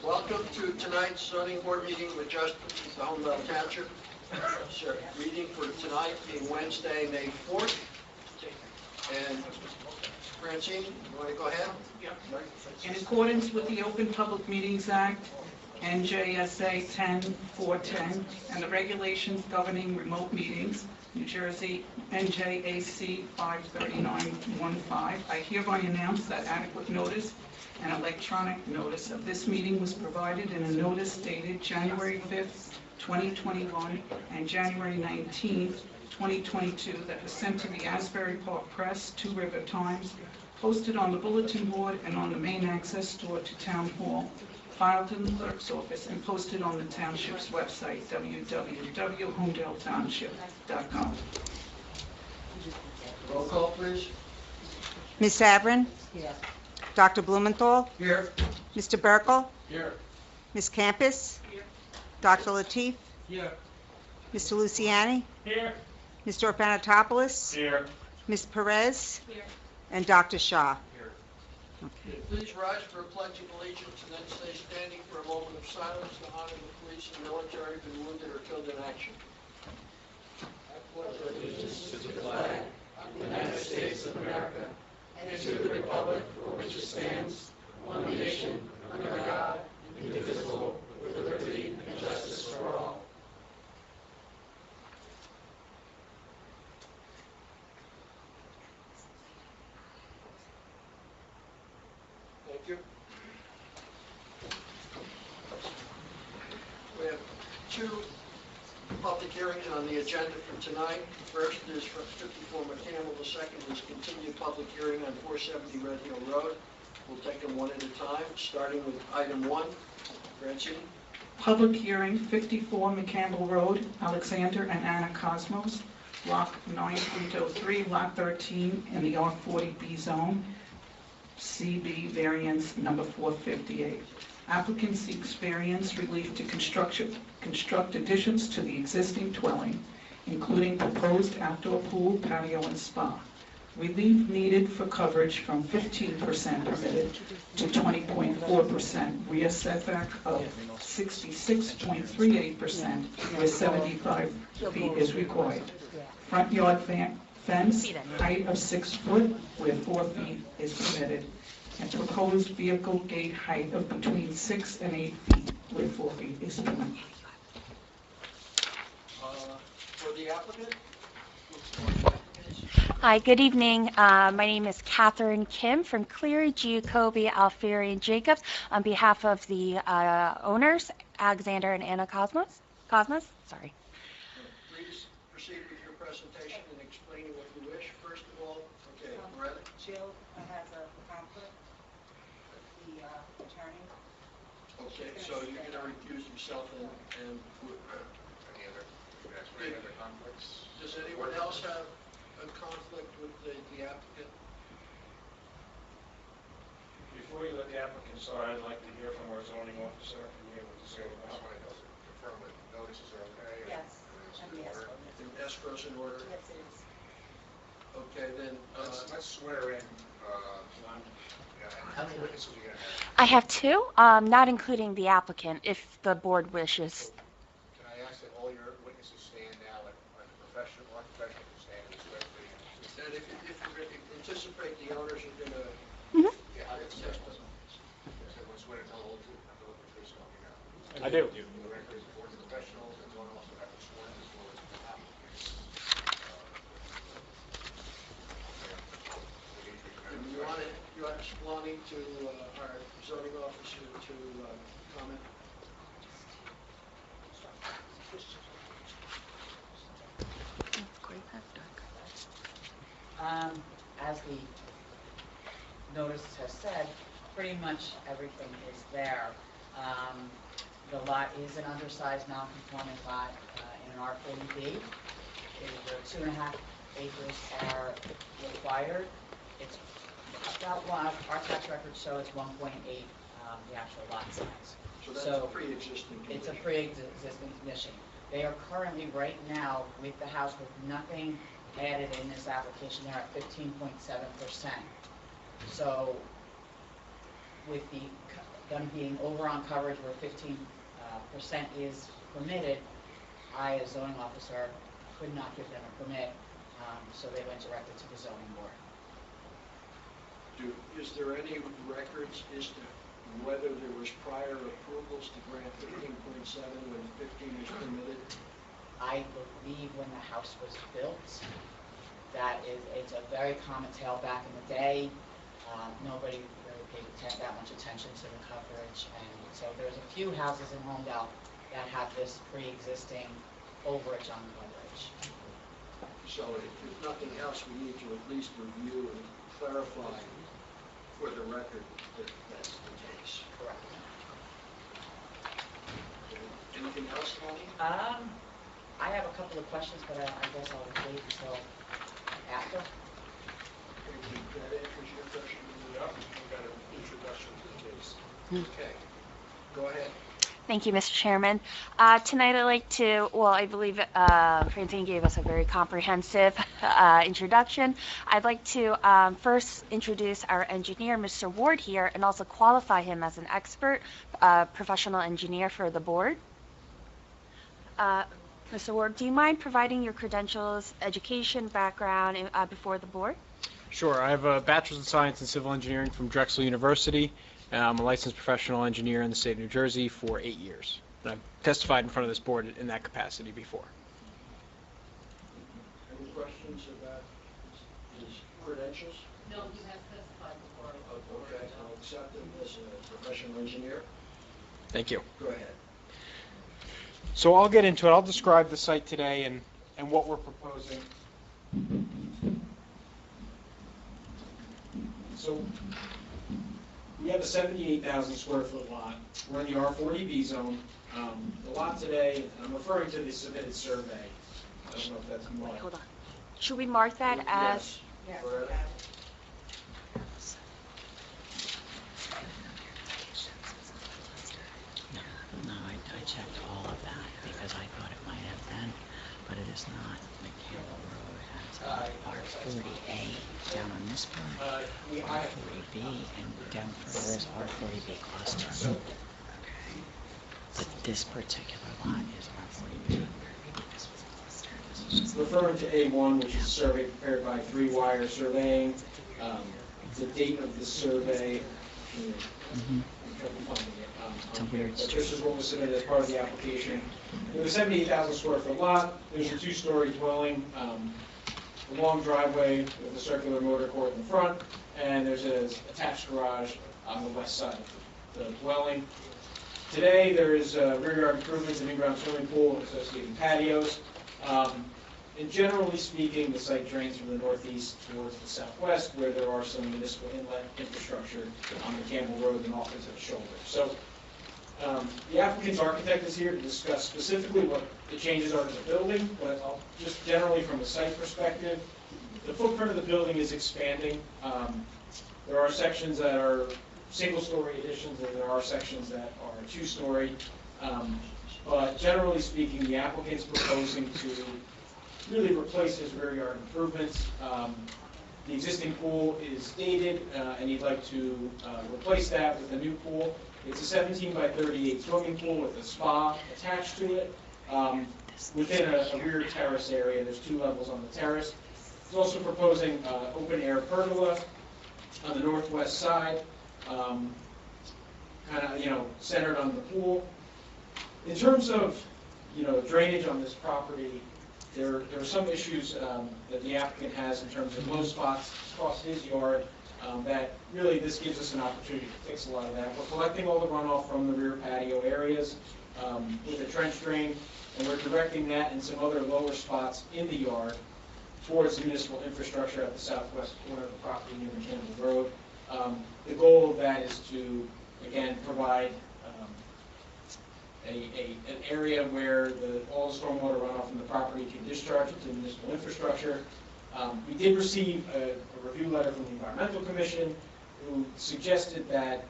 Welcome to tonight's zoning board meeting with Justice of the Holmdel Township. Meeting for tonight being Wednesday, May 4th. And Francine, you want to go ahead? Yeah. In accordance with the Open Public Meetings Act, NJSA 10-410, and the regulations governing remote meetings, New Jersey NJAC 53915, I hereby announce that adequate notice and electronic notice of this meeting was provided in a notice dated January 5th, 2021 and January 19th, 2022 that was sent to the Asbury Park Press, Two River Times, posted on the bulletin board and on the main access door to Town Hall, filed in the clerk's office, and posted on the township's website, www.holmdeltownship.com. Roll call, please. Ms. Sabrin? Yes. Dr. Blumenthal? Here. Mr. Burkle? Here. Ms. Campus? Here. Dr. Lateef? Here. Mr. Luciani? Here. Mr. Urbanatopoulos? Here. Ms. Perez? Here. And Dr. Shaw. Here. Please rise for a pledge of allegiance and then stay standing for a moment of silence to honor the police and military who've been wounded or killed in action. I pledge allegiance to the flag of the United States of America and to the republic for which it stands, one nation, under God, indivisible, with liberty and justice for all. Thank you. We have two public hearings on the agenda for tonight. The first is for 54 McCampbell. The second is continued public hearing on 470 Red Hill Road. We'll take them one at a time, starting with item 1. Francine? Public hearing, 54 McCampbell Road, Alexander and Anna Cosmos, Block 9.03, Lot 13, in the R40B zone, CB variance number 458. Applicant seeks variance relief to construct additions to the existing dwelling, including proposed outdoor pool, patio, and spa. Relief needed for coverage from 15% permitted to 20.4%, rear setback of 66.38%, where 75 feet is required. Front yard fence, height of 6 foot, where 4 feet is permitted, and proposed vehicle gate height of between 6 and 8 feet, where 4 feet is permitted. For the applicant? Hi, good evening. My name is Catherine Kim from Cleary, Giacobbe, Alfieri, and Jacobs on behalf of the owners, Alexander and Anna Cosmos. Sorry. Please proceed with your presentation and explaining what you wish. First of all, okay, Loretta? Jill has a conflict with the attorney. Okay, so you're going to recuse yourself and Any other conflicts? does anyone else have a conflict with the applicant? Before you let the applicant start, I'd like to hear from our zoning officer and hear what to say about it. Confirm that notices are okay? Yes. And it's in order? Escrow's in order? Yes, it is. Okay, then, Let's swear in, how many witnesses are you going to have? I have two, not including the applicant, if the board wishes. Can I ask that all your witnesses stand now like a professional can stand respectfully? and if you anticipate the owners are going to, Mhm. Yeah, I guess yes. Everyone swear to tell the whole truth, not the truth, so help you God. I do. The record is for the professionals, and one also have to swear as well as the applicants. you want Splani to, our zoning officer to comment? As the notice has said, pretty much everything is there. The lot is an undersized non-conforming lot in an R40B. The 2.5 acres are required. It's about one, our tax records show it's 1.8, the actual lot size. So that's a pre-existing condition. It's a pre-existing condition. They are currently, right now, with the house with nothing added in this application, they're at 15.7%. So with the them being over on coverage where 15% is permitted, I, as zoning officer, could not give them a permit, so they went directly to the zoning board. Is there any records as to whether there was prior approvals to grant 15.7 when 15 was permitted? I believe when the house was built, it's a very common tale back in the day. Nobody really paid that much attention to the coverage, and so there's a few houses in Holmdel that have this pre-existing overage on coverage. So if nothing else, we need to at least review and clarify for the record that that's the case. Correct. Anything else, Tony? I have a couple of questions, but I guess I'll wait until after. That answers your question? Yep, we've got an introduction to the case. Okay. Go ahead. Thank you, Mr. Chairman. Tonight I'd like to, well, I believe Francine gave us a very comprehensive introduction. I'd like to first introduce our engineer, Mr. Ward here, and also qualify him as an expert professional engineer for the board. Mr. Ward, do you mind providing your credentials, education, background before the board? Sure. I have a Bachelor's of Science in Civil Engineering from Drexel University. I'm a licensed professional engineer in the state of New Jersey for 8 years. And I've testified in front of this board in that capacity before. Any questions about his credentials? No, he has testified before. Okay, I'll accept him as a professional engineer. Thank you. Go ahead. So I'll get into it. I'll describe the site today and what we're proposing. So we have a 78,000 square foot lot. We're in the R40B zone. The lot today, and I'm referring to the submitted survey. I don't know if that's marked. Hold on. Should we mark that as? Yes. Yes. Loretta? No, I checked all of that because I thought it might have been, but it is not. McCampbell Road has R40A down on this part, R40B, and down further is R40B cluster. Okay. But this particular lot is R40B. Referring to A1, which is a survey prepared by 3-Wire Surveying. The date of the survey, It's a weird but this is what was submitted as part of the application. With a 78,000 square foot lot, there's a 2-story dwelling, a long driveway with a circular motor court in front, and there's an attached garage on the west side of the dwelling. Today, there is rear yard improvements, an in-ground swimming pool, and associated patios. And generally speaking, the site drains from the northeast towards the southwest, where there are some municipal inlet infrastructure on the Campbell Road and off into the shoulder. So the applicant's architect is here to discuss specifically what the changes are to the building, but just generally from a site perspective, the footprint of the building is expanding. There are sections that are single-story additions, and there are sections that are 2-story. But generally speaking, the applicant's proposing to really replace his rear yard improvements. The existing pool is dated, and he'd like to replace that with a new pool. It's a 17 by 38 swimming pool with a spa attached to it. Within a rear terrace area, there's 2 levels on the terrace. He's also proposing open air pergola on the northwest side, kind of, centered on the pool. In terms of, drainage on this property, there are some issues that the applicant has in terms of low spots across his yard that really this gives us an opportunity to fix a lot of that. We're collecting all the runoff from the rear patio areas with a trench drain, and we're directing that and some other lower spots in the yard towards the municipal infrastructure at the southwest corner of the property near McCampbell Road. The goal of that is to, again, provide an area where all the stormwater runoff from the property can discharge into the municipal infrastructure. We did receive a review letter from the Environmental Commission who suggested that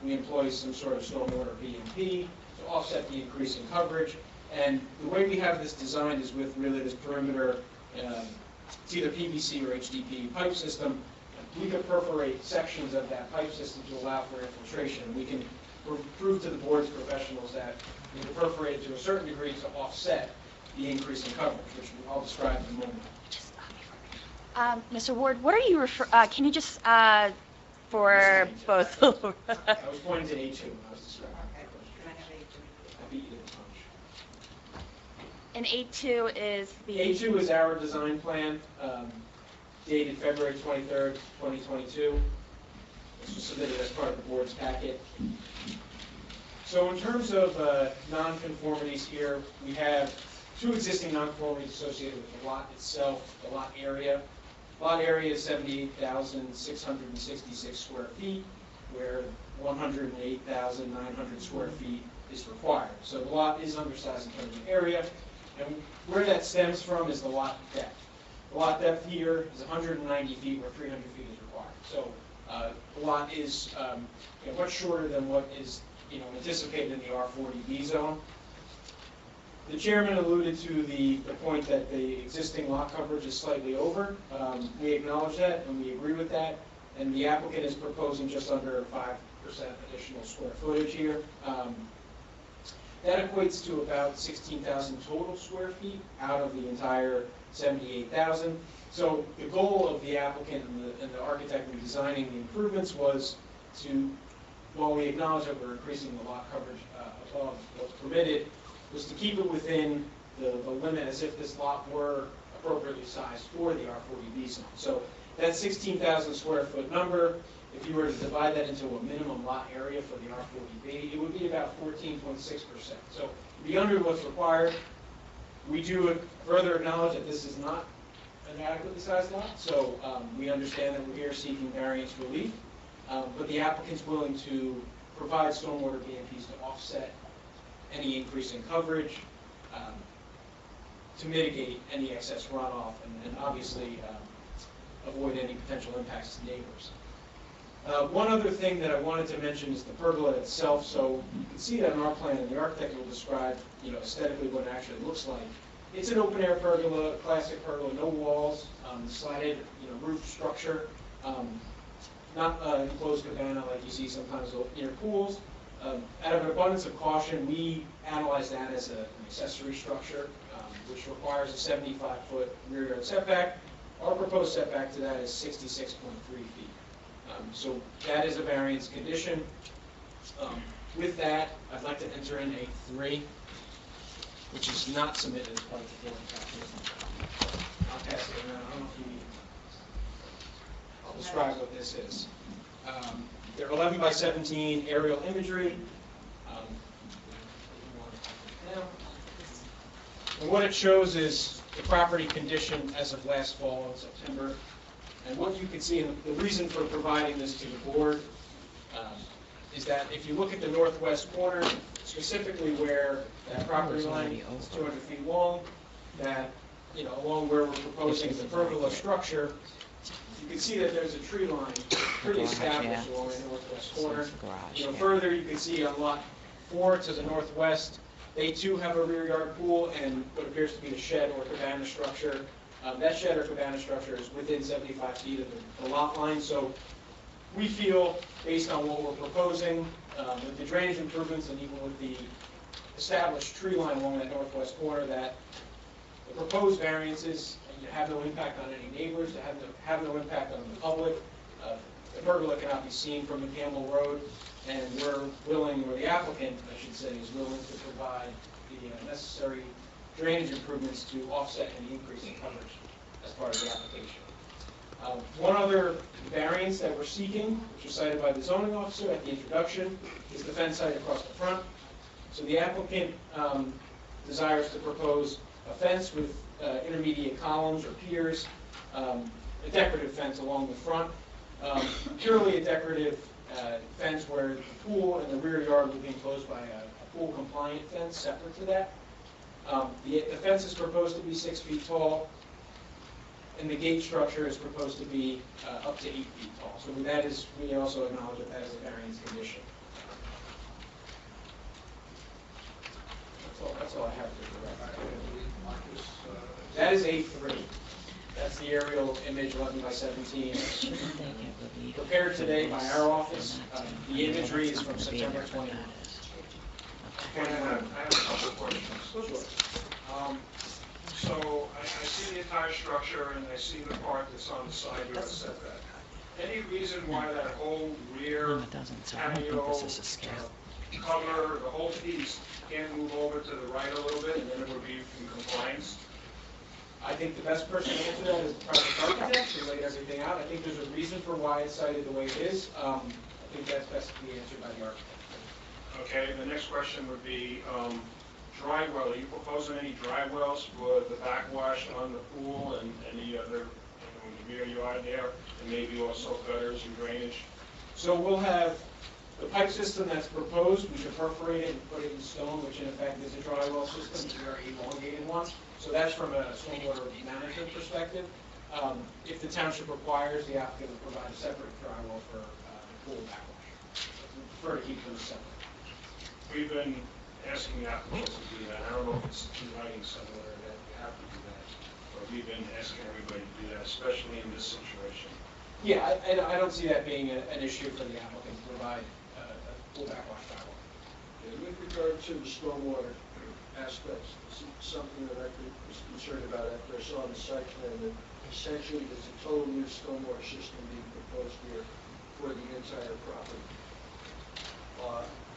we employ some sort of stormwater B&P to offset the increase in coverage. And the way we have this designed is with really this perimeter, it's either PVC or HDPE pipe system. We could perforate sections of that pipe system to allow for infiltration. We can prove to the board's professionals that we perforated to a certain degree to offset the increase in coverage, which I'll describe in a moment. Mr. Ward, what are you can you just, for both? I was pointing to A2 when I was describing Okay, the can I have A2? I beat you to the punch. And A2 is the... A2 is our design plan, dated February 23rd, 2022. This was submitted as part of the board's packet. So in terms of nonconformities here, we have two existing nonconformities associated with the lot itself, the lot area. Lot area is 78,666 square feet, where 108,900 square feet is required. So the lot is undersized in terms of area, and where that stems from is the lot depth. The lot depth here is 190 feet, where 300 feet is required. So the lot is much shorter than what is anticipated in the R40B zone. The chairman alluded to the point that the existing lot coverage is slightly over. We acknowledge that and we agree with that. And the applicant is proposing just under 5% additional square footage here. That equates to about 16,000 total square feet out of the entire 78,000. So the goal of the applicant and the architect in designing the improvements was to, while we acknowledge that we're increasing the lot coverage above what's permitted, was to keep it within the limit as if this lot were appropriately sized for the R40B zone. So that 16,000 square foot number, if you were to divide that into a minimum lot area for the R40B, it would be about 14.6%. So it'd be under what's required. We do further acknowledge that this is not an adequately sized lot, so we understand that we're here seeking variance relief, but the applicant's willing to provide stormwater BMPs to offset any increase in coverage, to mitigate any excess runoff, and obviously avoid any potential impacts to neighbors. One other thing that I wanted to mention is the pergola itself. So you can see that in our plan, and the architect will describe, aesthetically what it actually looks like. It's an open-air pergola, classic pergola, no walls, slatted, roof structure, not enclosed cabana like you see sometimes near pools. Out of an abundance of caution, we analyzed that as an accessory structure, which requires a 75-foot rear yard setback. Our proposed setback to that is 66.3 feet. So that is a variance condition. With that, I'd like to enter in A3, which is not submitted as part of the board package. I'll pass it around. I don't know if you need it. I'll describe what this is. They're 11 by 17 aerial imagery. And what it shows is the property condition as of last fall in September. And what you can see, and the reason for providing this to the board, is that if you look at the northwest corner, specifically where that property line is 200 feet long, that, along where we're proposing the pergola structure, you can see that there's a tree line pretty established along the northwest corner. Further, you can see on lot 4 to the northwest, they too have a rear yard pool and what appears to be a shed or cabana structure. That shed or cabana structure is within 75 feet of the lot line. So we feel, based on what we're proposing, with the drainage improvements and even with the established tree line along that northwest corner, that the proposed variances have no impact on any neighbors, have no impact on the public. The pergola cannot be seen from McCampbell Road, and we're willing, or the applicant, I should say, is willing to provide the necessary drainage improvements to offset any increase in coverage as part of the application. One other variance that we're seeking, which was cited by the zoning officer at the introduction, is the fence site across the front. So the applicant desires to propose a fence with intermediate columns or piers, a decorative fence along the front, purely a decorative fence where the pool and the rear yard will be enclosed by a pool compliant fence separate to that. The fence is proposed to be 6 feet tall, and the gate structure is proposed to be up to 8 feet tall. So that is, we also acknowledge that that is a variance condition. That's all I have to direct. That is A3. That's the aerial image, 11 by 17. Shouldn't they get relief? Prepared today by our office. from that too? The imagery is That's from not gonna be September there, but 21. that is. Okay, I have a couple of questions. So I see the entire structure and I see the part that's on the side yard setback. Any reason why that whole rear No, it doesn't, so I don't think patio, this is a scale. cover, the whole piece can't move over to the right a little bit and then it would be in compliance? I think the best person to answer that is the project architect, who laid everything out. I think there's a reason for why it's cited the way it is. I think that's best to be answered by the architect. Okay, the next question would be, dry well. Are you proposing any dry wells for the backwash on the pool and any other, rear yard there? And maybe also gutters and drainage? So we'll have the pipe system that's proposed, we should perforate it and put it in stone, which in effect is a dry well system, it's a very elongated one. So that's from a stormwater management perspective. If the township requires, the applicant will provide a separate dry well for the pool backwash. We prefer to keep them separate. We've been asking applicants to do that. I don't know if it's in writing somewhere that you have to do that, but we've been asking everybody to do that, especially in this situation. Yeah, I don't see that being an issue for the applicant to provide a full backwash dry well. And with regard to the stormwater aspects, this is something that I was concerned about after I saw the site plan, that essentially there's a total new stormwater system being proposed here for the entire property.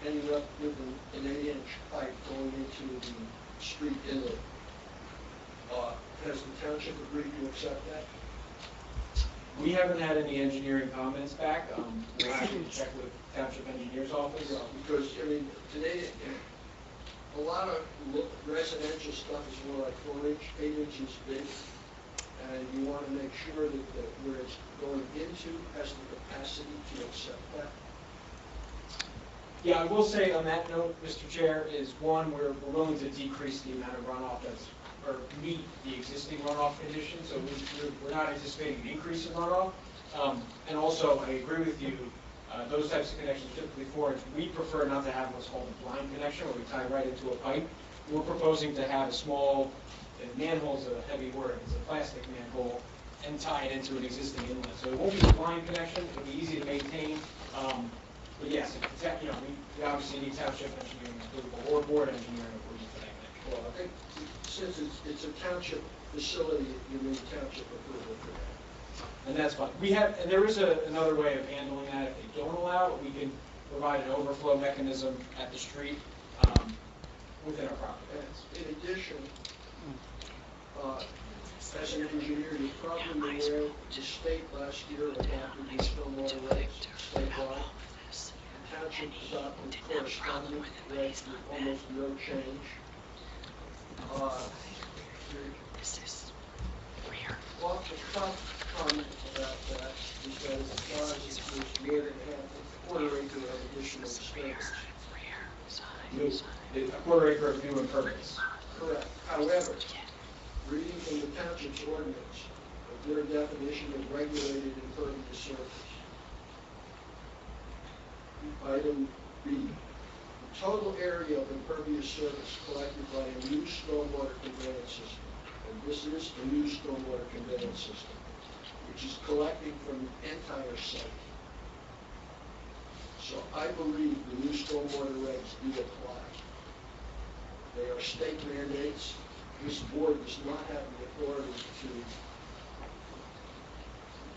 Ending up with an 8-inch pipe going into the street inlet. Has the township agreed to accept that? We haven't had any engineering comments back. We'll have to check with the township engineer's office. Because, I mean, today, a lot of residential stuff is more like 4-inch, 8 inches big. And you want to make sure that where it's going into has the capacity to accept that. Yeah, I will say on that note, Mr. Chair, is one, we're willing to decrease the amount of runoff or meet the existing runoff conditions, so we're not anticipating an increase in runoff. And also, I agree with you, those types of connections typically 4-inch, we prefer not to have what's called a blind connection, where we tie right into a pipe. We're proposing to have a small, manhole's a heavy word, it's a plastic manhole, and tie it into an existing inlet. So it won't be a blind connection, it'll be easy to maintain. But yes, we obviously need township engineering approval or board engineering approval for that connection. Well, I think since it's a township facility, you need township approval for that. And that's fine. And there is another way of handling that. If they don't allow it, we can provide an overflow mechanism at the street within our property. And in addition, as an engineer, you're probably aware the state last year adopted the stormwater regs statewide. The township adopted corresponding regs with almost no change. Off the top comment about that is that it applies if there's more than a quarter acre of additional space. A quarter acre of new impervious. Correct. However, reading from the township's ordinance, their definition of regulated impervious surface. Item B, the total area of impervious surface collected by a new stormwater conveyance system. And this is a new stormwater conveyance system, which is collecting from the entire site. So I believe the new stormwater regs do apply. They are state mandates. This board does not have the authority to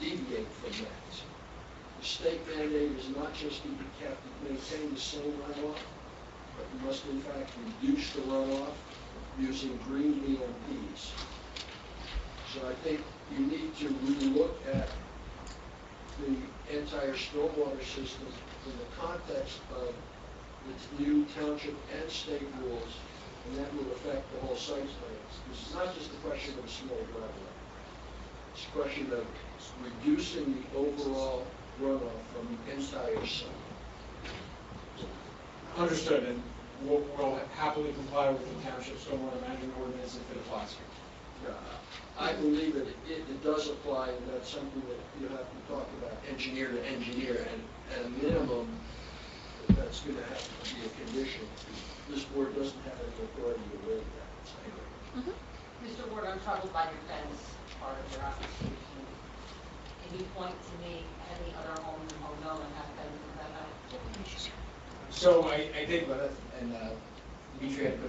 deviate from that. The state mandate is not just that you have to maintain the same runoff, but you must in fact reduce the runoff using green BMPs. So I think you need to relook at the entire stormwater system in the context of its new township and state rules, and that will affect the whole site plans. This is not just a question of a small driveway. It's a question of reducing the overall runoff from the entire site. Understood, and we'll happily comply with the township stormwater management ordinance if it applies here. I believe that it does apply, and that's something that you have to talk about engineer to engineer, and at a minimum, that's going to have to be a condition. This board doesn't have any authority to waive that. Mr. Ward, I'm troubled by your fence part of your application. Can you point to me any other home in Holmdel that has fences that have? So I did, and Demetria had to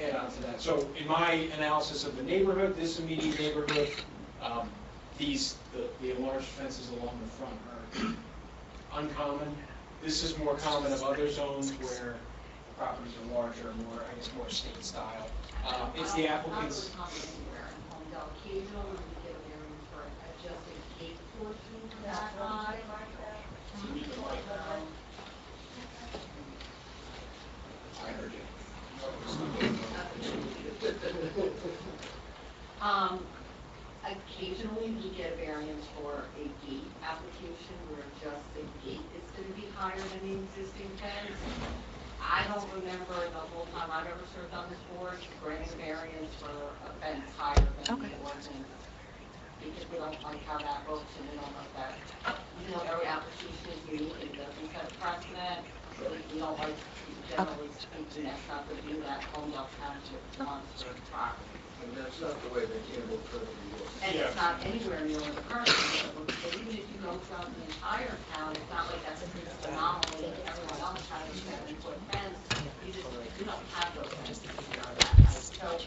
add on to that. So in my analysis of the neighborhood, this immediate neighborhood, the enlarged fences along the front are uncommon. This is more common of other zones where the properties are larger, more, I guess, more estate style. It's the applicant's. Not really common anywhere in Holmdel. Occasionally we get a variance for just a gate portion of that high. I heard you. Occasionally we get a variance for a gate application where just the gate is going to be higher than the existing fence. I don't remember the whole time I've ever served on this board granting a variance for a fence higher than the ordinance. Because we don't like how that looks and we don't like that. You know, every application is unique and doesn't set a precedent. We don't like, generally speaking, that's not the view that Holmdel Township wants for the property. And that's not the way they handle currently work. And it's not anywhere near the current one, because even if you go throughout the entire town, it's not like that's a anomaly. Everyone else has a 7-foot fence. You don't have those fences here on that house. So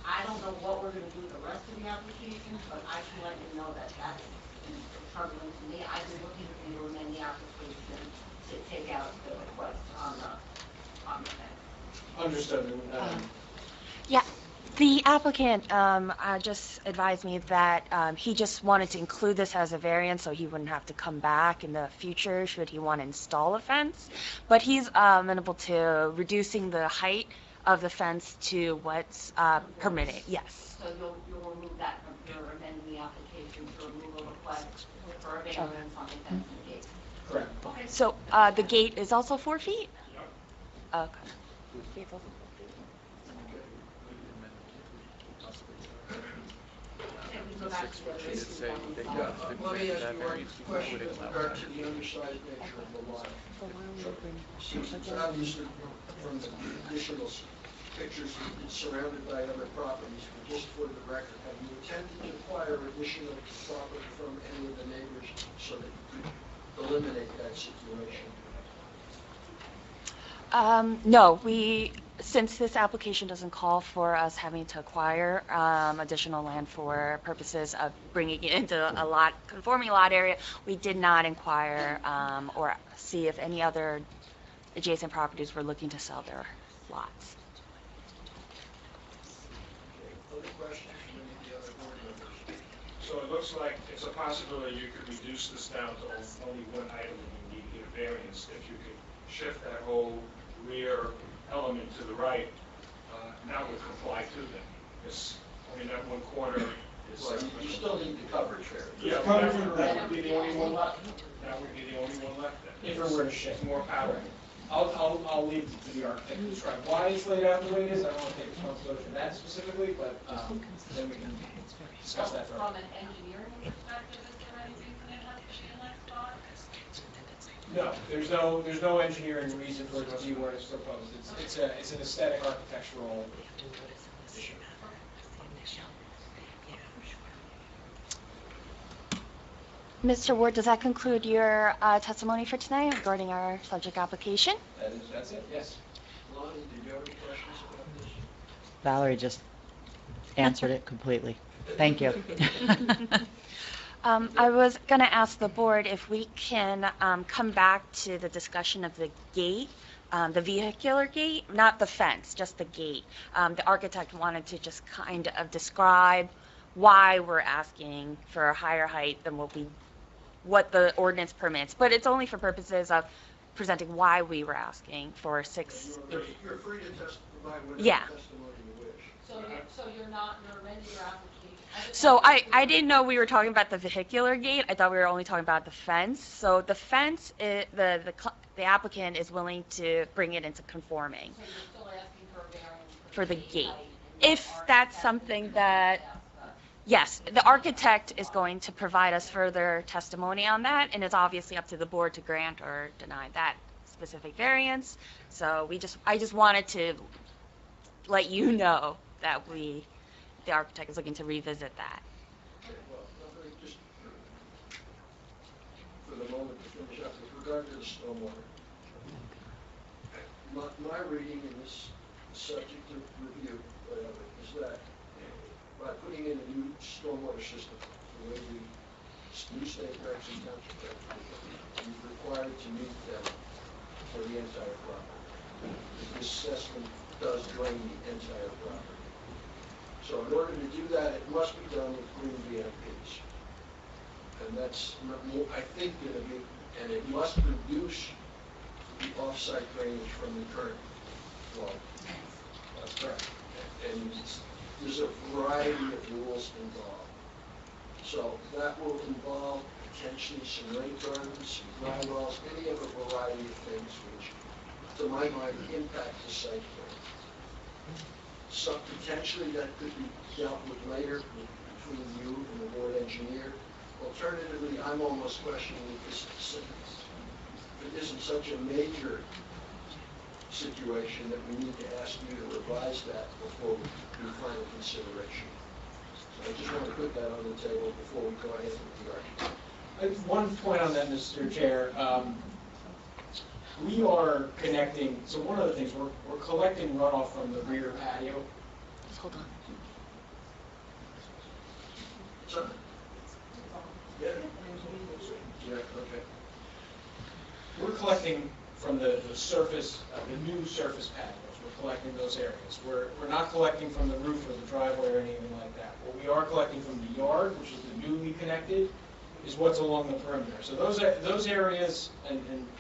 I don't know what we're gonna do with the rest of the application, but I can let you know that that's troubling to me. I've been looking for you to amend the application to take out the request on the fence. Understood. Yeah, the applicant just advised me that he just wanted to include this as a variance so he wouldn't have to come back in the future should he want to install a fence. But he's amenable to reducing the height of the fence to what's permitted, yes. So you'll remove that from your amending the application to remove a request for a variance on the fence and gate. Correct. Okay. So the gate is also 4 feet? Yep. Okay. And we go back to the other issues that we saw. Let me ask you one question with regard to the undersized nature of the lot. It's obviously from the additional pictures, it's surrounded by other properties, but just for the record, have you attempted to acquire additional property from any of the neighbors so that you could eliminate that situation? No, since this application doesn't call for us having to acquire additional land for purposes of bringing it into a conforming lot area, we did not inquire or see if any other adjacent properties were looking to sell their lots. Other questions from any of the other board members? So it looks like it's a possibility you could reduce this down to only one item and you need a variance. If you could shift that whole rear element to the right, that would comply to them. That one corner is... Well, you still need the coverage there. Yeah, that would be the only one left. That would be the only one left then. If it were to shift. More power. I'll leave it to the architect to describe why it's laid out the way it is. I don't want to take responsibility for that specifically, but then we can discuss that further. From an engineering perspective, is there any reason it has to be in that spot? No, there's no engineering reason for it to be where it's proposed. It's an aesthetic architectural issue. Mr. Ward, does that conclude your testimony for tonight regarding our subject application? That's it, yes. Lonnie, did you have any questions about this? Valerie just answered it completely. Thank you. I was going to ask the board if we can come back to the discussion of the gate, the vehicular gate, not the fence, just the gate. The architect wanted to just kind of describe why we're asking for a higher height than what the ordinance permits, but it's only for purposes of presenting why we were asking for 6. You're free to provide whatever Yeah. testimony you wish. So you're amending your application? So I didn't know we were talking about the vehicular gate. I thought we were only talking about the fence. So the fence, the applicant is willing to bring it into conforming So you're still asking for a variance for the gate. height, and If the that's architect something is that, gonna ask yes, the architect is going to provide us further testimony on that, and it's obviously up to the board to grant or deny that specific variance. So I just wanted to let you know that we the architect is looking to revisit that. Okay, well, let me just, for the moment to finish up, with regard to the stormwater. My reading in this subject of review, whatever, is that by putting in a new stormwater system, the way the new state regs and township regs, you're required to meet them for the entire property. This system does drain the entire property. So in order to do that, it must be done with green VMPs. And that's, I think, going to be, and it must reduce the off-site drainage from the current flow. That's correct. And there's a variety of rules involved. So that will involve potentially some rain gardens, some dry wells, any of a variety of things which, to my mind, impact the site plan. So potentially that could be dealt with later between you and the board engineer. Alternatively, I'm almost questioning if it isn't such a major situation that we need to ask you to revise that before we do final consideration. So I just want to put that on the table before we go ahead with the architect. One point on that, Mr. Chair. We are connecting, so one of the things, we're collecting runoff from the rear patio. Just hold on. So, yeah. Yeah, okay. We're collecting from the surface, the new surface patios. We're collecting those areas. We're not collecting from the roof or the driveway or anything like that. What we are collecting from the yard, which is the newly connected, is what's along the perimeter. So those areas, and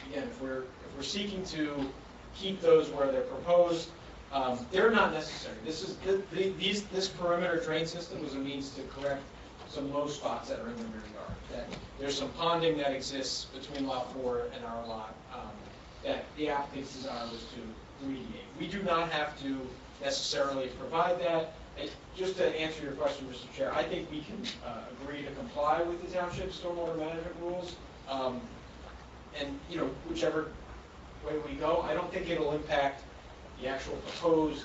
again, if we're seeking to keep those where they're proposed, they're not necessary. This perimeter drain system was a means to correct some low spots that are in the rear yard. There's some ponding that exists between lot 4 and our lot that the applicant's desire was to remediate. We do not have to necessarily provide that. Just to answer your question, Mr. Chair, I think we can agree to comply with the township stormwater management rules, and whichever way we go, I don't think it'll impact the actual proposed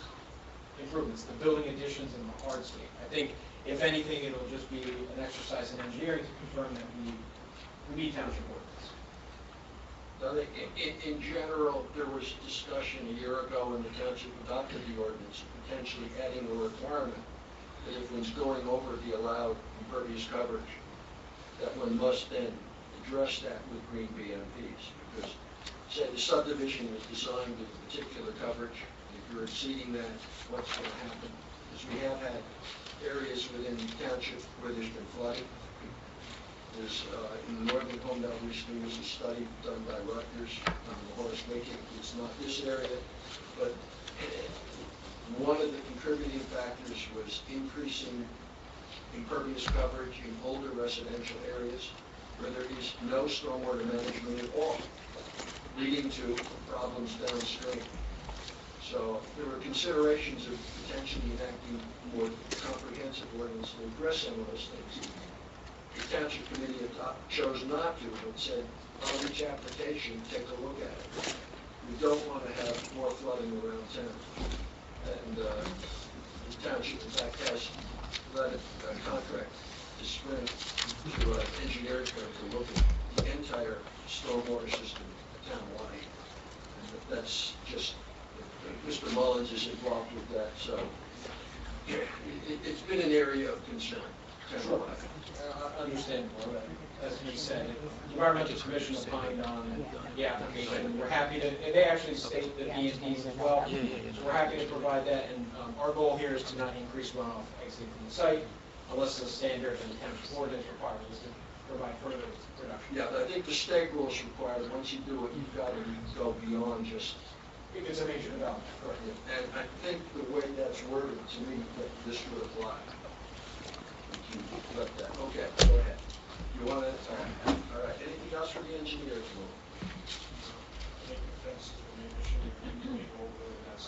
improvements, the building additions and the hardscape. I think, if anything, it'll just be an exercise in engineering to confirm that we meet township ordinance. In general, there was discussion a year ago when the township adopted the ordinance, potentially adding a requirement that if one's going over the allowed impervious coverage, that one must then address that with green BMPs. Because, say, the subdivision was designed with a particular coverage, if you're exceeding that, what's going to happen? Because we have had areas within the township where there's been flooding. There's, in the northern Holmdel recently was a study done by Rutgers on the Horace Making. It's not this area, but one of the contributing factors was increasing impervious coverage in older residential areas where there is no stormwater management at all, leading to problems downstream. So there were considerations of potentially enacting more comprehensive ordinance to address some of those things. The township committee chose not to, but said, on each application, take a look at it. We don't want to have more flooding around town. And the township, in fact, has led a contract this spring to an engineering firm to look at the entire stormwater system town-wide. And that's just, Mr. Mullins is involved with that, so it's been an area of concern. Sure. Understandable. As he said, the Environmental Commission opined on the application. We're happy to, they actually state the BMPs as well, so we're happy to provide that. And our goal here is to not increase runoff exiting from the site unless the standard and the township ordinance requires us to provide further reduction. Yeah, I think the state rules require that once you do it, you've got to go beyond just. If it's a major development, correct. And I think the way that's worded, to me, that this would apply. Let that. Okay, go ahead. You want to? All right. Anything else for the engineers?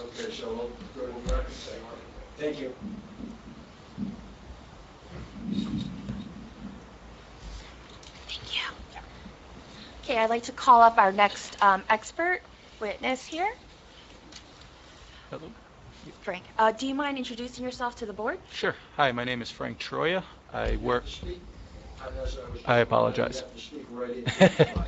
Okay, so we'll go to the architect. Thank you. Thank you. Okay, I'd like to call up our next expert witness here. Hello. Frank, do you mind introducing yourself to the board? Sure. Hi, my name is Frank Troya. I work. Speak. I know, so I apologize. You have to speak right into the mic.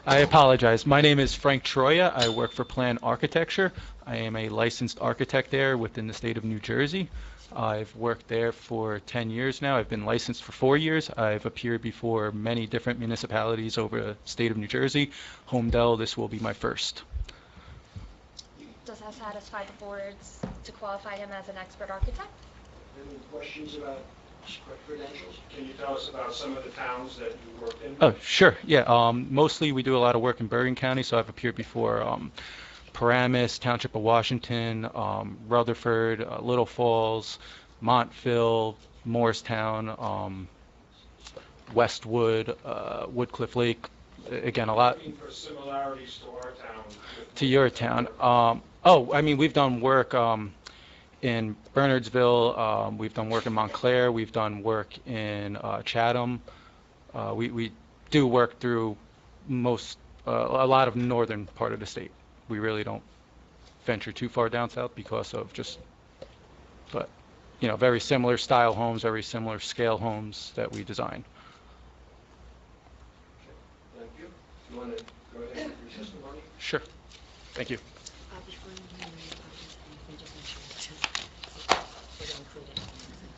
I apologize. My name is Frank Troya. I work for Plan Architecture. I am a licensed architect there within the state of New Jersey. I've worked there for 10 years now. I've been licensed for 4 years. I've appeared before many different municipalities over the state of New Jersey. Holmdel, this will be my first. Does that satisfy the boards to qualify him as an expert architect? Any questions about credentials? Can you tell us about some of the towns that you worked in? Oh, sure. Yeah. Mostly we do a lot of work in Bergen County, so I've appeared before Paramus, Township of Washington, Rutherford, Little Falls, Montville, Morristown, Westwood, Woodcliff Lake. Again, a lot. Looking for similarities to our town. To your town. I mean, we've done work in Bernardsville. We've done work in Montclair. We've done work in Chatham. We do work through a lot of northern part of the state. We really don't venture too far down south because of but very similar style homes, very similar scale homes that we design. Thank you. You want to go ahead with your testimony? Sure. Thank you.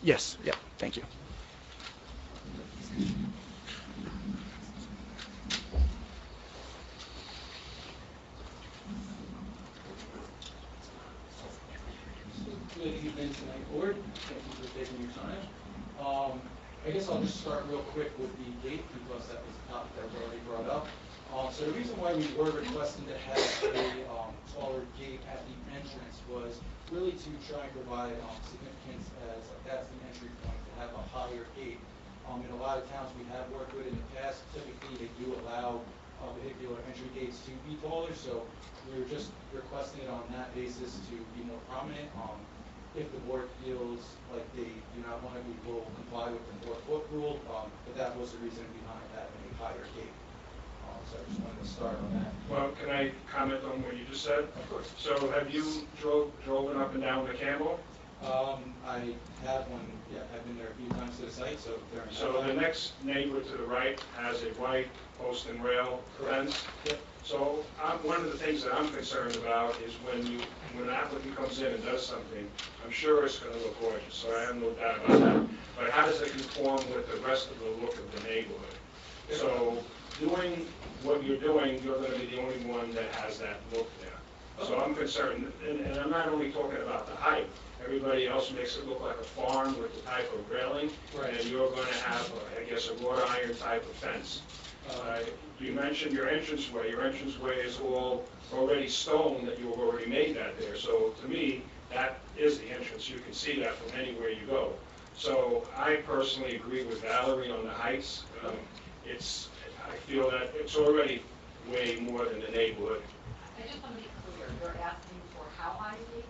Yes. Yeah. Thank you. Good evening tonight, board. Thank you for taking your time. I guess I'll just start real quick with the gate because that was a topic that was already brought up. So the reason why we were requesting to have a taller gate at the entrance was really to try and provide significance as that's the entry point to have a higher gate. In a lot of towns we have worked with in the past, typically they do allow vehicular entry gates to be taller, so we were just requesting it on that basis to be more prominent. If the board feels like they do not want it, we will comply with the 4-foot rule, but that was the reason behind having a higher gate. So I just wanted to start on that. Well, can I comment on what you just said? Of course. So have you driven up and down the Campbell? I have one, yeah, I've been there a few times to the site, so during that So the time. next neighbor to the right has a white post and rail fence. Yep. So one of the things that I'm concerned about is when an applicant comes in and does something, I'm sure it's going to look gorgeous, so I have no doubt about that. But how does it conform with the rest of the look of the neighborhood? So doing what you're doing, you're going to be the only one that has that look there. So I'm concerned, and I'm not only talking about the height. Everybody else makes it look like a farm with the type of railing, Right. and you're going to have, I guess, a wrought iron type of fence. You mentioned your entranceway. Your entranceway is all already stone that you've already made that there. So to me, that is the entrance. You can see that from anywhere you go. So I personally agree with Valerie on the heights. I feel that it's already way more than the neighborhood. I just want to be clear, you're asking for how high is it?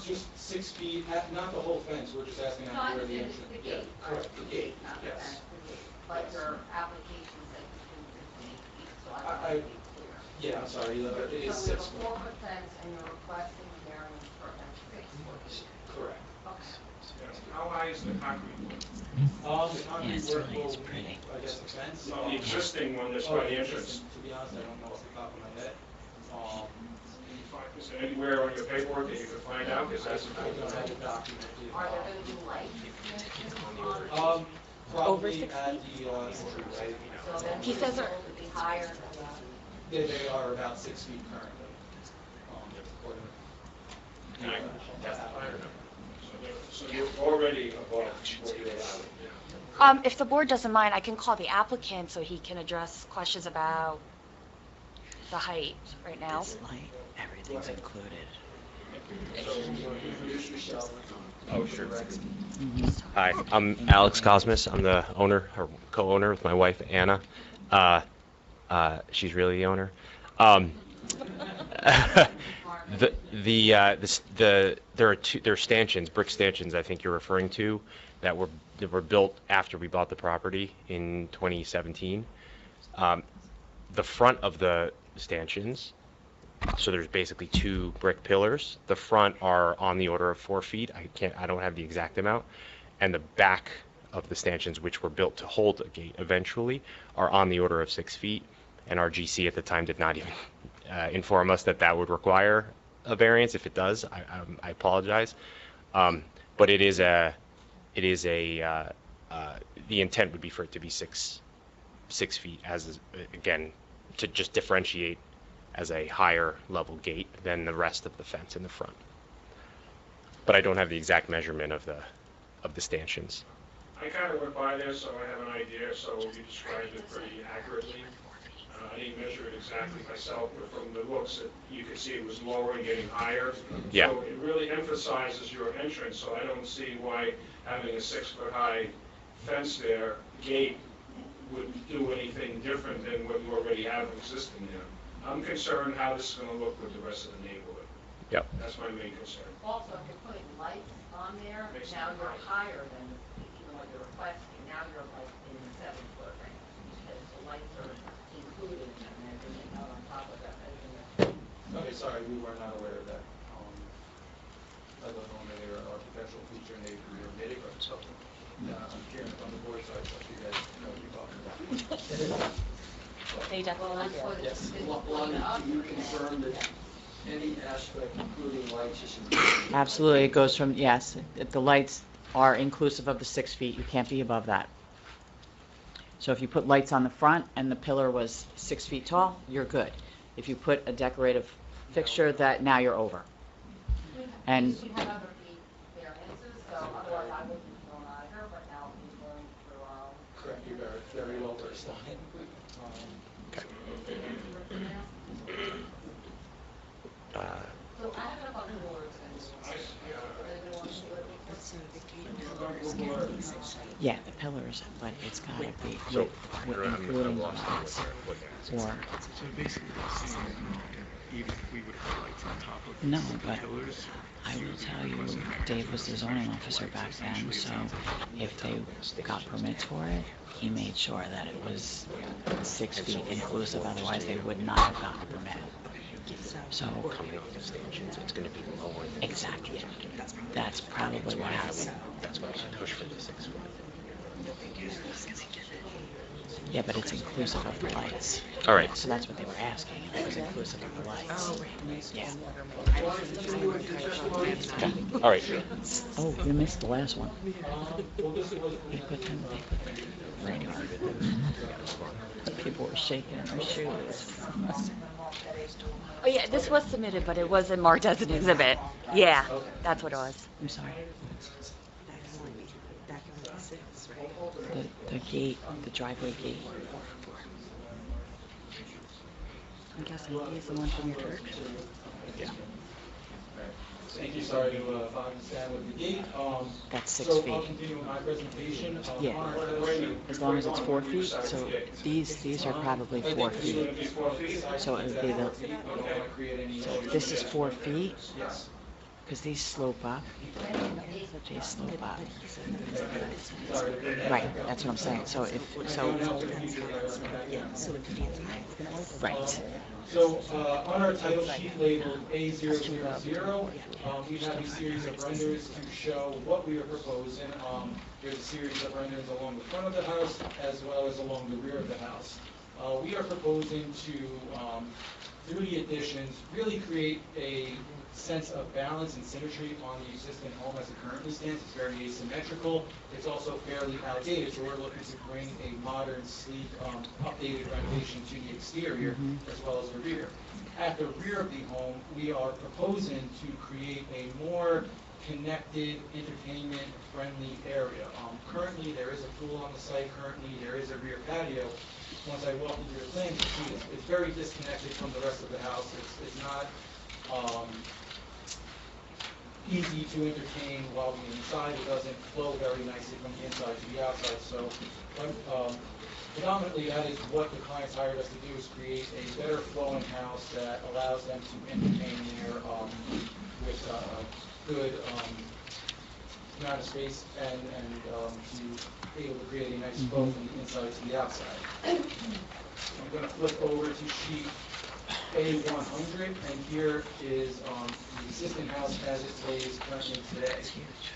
Just 6 feet, not the whole fence, we're just asking Not where the the entrance. gate. Yeah, correct, the gate, Not the yes. fence, the gate. But your application says it's been 8 feet, so I want I- to be clear. Yeah, I'm sorry, it is So we have 6 a foot. 4-foot fence and you're requesting variance for a 6-foot. Correct. Okay. How high is the concrete one? The concrete it's work really- will, it's pretty. I guess, the fence. No, the existing one that's by the entrance. To be honest, I don't know off the top of my head. Is there anywhere on your paperwork that you can find out? Because that's I don't have it documented. Are there going to be lights on? Probably 6 at feet? the entryway. So then He says it would be higher than that. They are about 6 feet currently. According to So you're already above what you're allowed. If the board doesn't mind, I can call the applicant so he can address questions about the height right now. It's light, everything's included. Introduce yourself. Oh, sure. Hi, I'm Alex Cosmas. I'm the owner, or co-owner with my wife, Anna. She's really the owner. There are stanchions, brick stanchions, I think you're referring to, that were built after we bought the property in 2017. The front of the stanchions So there's basically 2 brick pillars. The front are on the order of 4 feet. I don't have the exact amount. And the back of the stanchions, which were built to hold a gate eventually, are on the order of 6 feet. And our GC at the time did not even inform us that that would require a variance. If it does, I apologize. But the intent would be for it to be 6 feet again, to just differentiate as a higher level gate than the rest of the fence in the front. But I don't have the exact measurement of the stanchions. I kind of went by there, so I have an idea, so you described it pretty accurately. I didn't measure it exactly myself, but from the looks, you could see it was lower and getting higher. Yeah. So it really emphasizes your entrance, so I don't see why having a 6-foot-high fence there, gate, would do anything different than what you already have existing there. I'm concerned how this is going to look with the rest of the neighborhood. Yep. That's my main concern. Also, if you're putting lights on there, Makes now sense. you're higher than, what you're requesting, now you're like in the 7-foot range, because the lights are included in that measurement, not on top of that measurement. Okay, sorry, we were not aware of that. I don't know whether there are potential future neighbors or neighbors or something. I'm hearing from the board side, so you guys know what you're talking about. They definitely Well, do. that's what it's- Lonnie, do you confirm that any aspect, including lights, is included? Absolutely, it goes from, yes, the lights are inclusive of the 6 feet, you can't be above that. So if you put lights on the front and the pillar was 6 feet tall, you're good. If you put a decorative fixture, that, now you're over. And We have other variances, so otherwise I wouldn't have known either, but now we've learned through our own. Correct, you're very well versed on it. So I have a couple of words yeah, the pillars, but it's gotta be with including the lights. Or, So basically, it's saying, even if we would put lights on top of no, the but pillars, I will tell you, Dave was the zoning officer back then, so if they got permits for it, he made sure that it was 6 feet inclusive, otherwise they would not have gotten a permit. So, Coming off the stanchions, it's going to be lower than exactly, that's probably what happened. That's why I should push for the 6 foot. Yeah, but it's inclusive of the lights. All right. So that's what they were asking, if it was inclusive of the lights. Yeah. All right. Oh, you missed the last one. Well, this was, They put them right hard. People were shaking in their shoes. Oh, yeah, this was submitted, but it wasn't marked as an exhibit. Yeah, that's what it was. I'm sorry. The gate, the driveway gate. I'm guessing he's the one from your church. Yeah. thank you, sorry to stand with the gate. That's 6 So I'll feet. continue my presentation. Yeah. On our side, As long as it's 4 feet, so these are probably 4 feet. So it would be we don't want to create any so issues. this is 4 feet, Yes. because these slope up. These slope up. Sorry to bring that Right, back up. that's what I'm saying. So right. So, on our title sheet labeled A000, we have a series of renders to show what we are proposing. There's a series of renders along the front of the house as well as along the rear of the house. We are proposing to, through the additions, really create a sense of balance and symmetry on the existing home as it currently stands. It's very asymmetrical. It's also fairly outdated, so we're looking to bring a modern, sleek, updated renovation to the exterior as well as the rear. At the rear of the home, we are proposing to create a more connected, entertainment-friendly area. Currently, there is a pool on the site. Currently, there is a rear patio. Once I walk into the plan, you see it's very disconnected from the rest of the house. It's not easy to entertain while being inside. It doesn't flow very nicely from the inside to the outside. So predominantly that is what the clients hired us to do, is create a better flowing house that allows them to entertain there with a good amount of space and to be able to create a nice flow from the inside to the outside. I'm going to flip over to sheet A100, and here is the existing house as it lays currently today.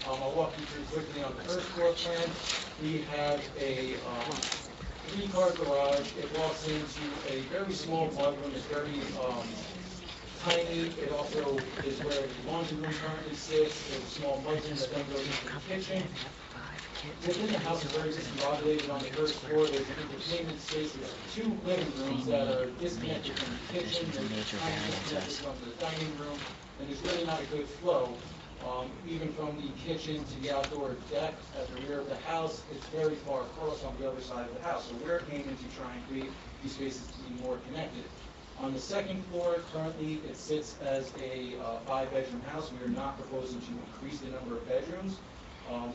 I'll walk you through quickly on the first floor plan. We have a 3-car garage. It walks into a very small mudroom. It's very tiny. It also is where the laundry room currently sits. There's a small mudroom that then goes into the kitchen. Within the house is very discombobulated. On the first floor, there's an entertainment space. There's 2 living rooms that are disconnected from the kitchen. There's disconnected from the dining room, and there's really not a good flow. Even from the kitchen to the outdoor deck at the rear of the house, it's very far across on the other side of the house. So we're aiming to try and create these spaces to be more connected. On the second floor, currently it sits as a 5-bedroom house. We are not proposing to increase the number of bedrooms.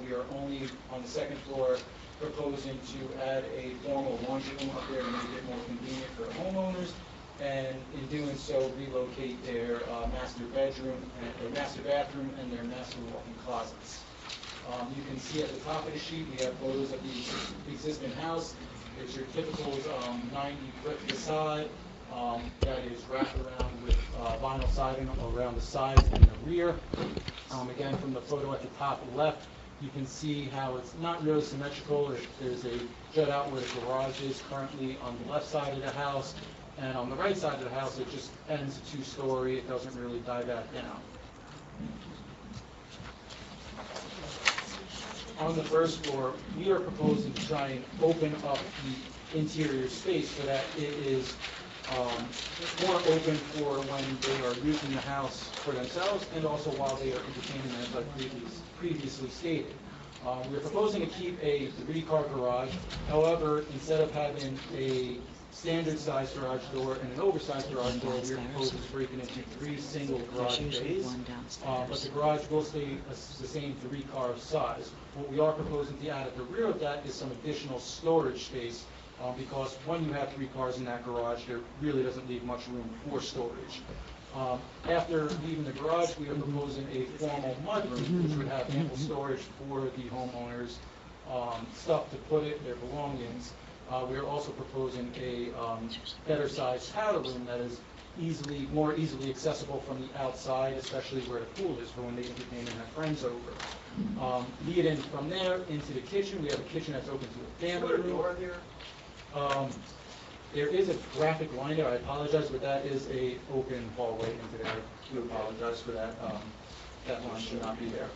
We are only, on the second floor, proposing to add a formal laundry room up there to make it more convenient for homeowners, and in doing so, relocate their master bedroom, their master bathroom, and their master walk-in closets. You can see at the top of the sheet, we have photos of the existing house. It's your typical 90-foot facade that is wrapped around with vinyl siding around the sides and the rear. Again, from the photo at the top left, you can see how it's not really symmetrical. There's a jut out where the garage is currently on the left side of the house, and on the right side of the house, it just ends 2-story. It doesn't really die back down. On the first floor, we are proposing to try and open up the interior space so that it is more open for when they are using the house for themselves and also while they are entertaining, as I previously stated. We're proposing to keep a 3-car garage. However, instead of having a standard size garage door and an oversized garage door, we're proposing to break it into 3 single garage bays. But the garage will stay the same 3-car size. What we are proposing to add at the rear of that is some additional storage space, because when you have 3 cars in that garage, there really doesn't leave much room for storage. After leaving the garage, we are proposing a formal mudroom, which would have ample storage for the homeowners, stuff to put it, their belongings. We are also proposing a better sized powder room that is more easily accessible from the outside, especially where the pool is for when they entertain and have friends over. Lead in from there into the kitchen. We have a kitchen that's open to a family room. Door there? There is a graphic line there. I apologize, but that is a open hallway into there. I do apologize for that. That line should not be there.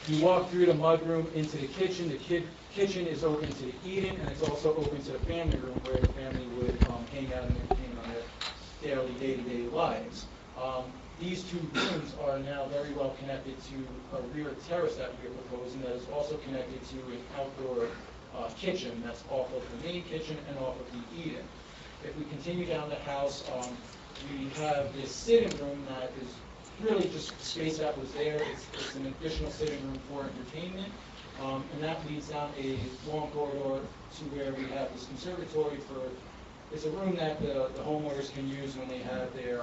You walk through the mudroom into the kitchen. The kitchen is open to the eating, and it's also open to the family room where the family would hang out and entertain on their daily, day-to-day lives. These 2 rooms are now very well connected to a rear terrace that we are proposing that is also connected to an outdoor kitchen that's off of the main kitchen and off of the eat-in. If we continue down the house, we have this sitting room that is really just space that was there. It's an additional sitting room for entertainment, and that leads down a long corridor to where we have this conservatory for. It's a room that the homeowners can use when they have their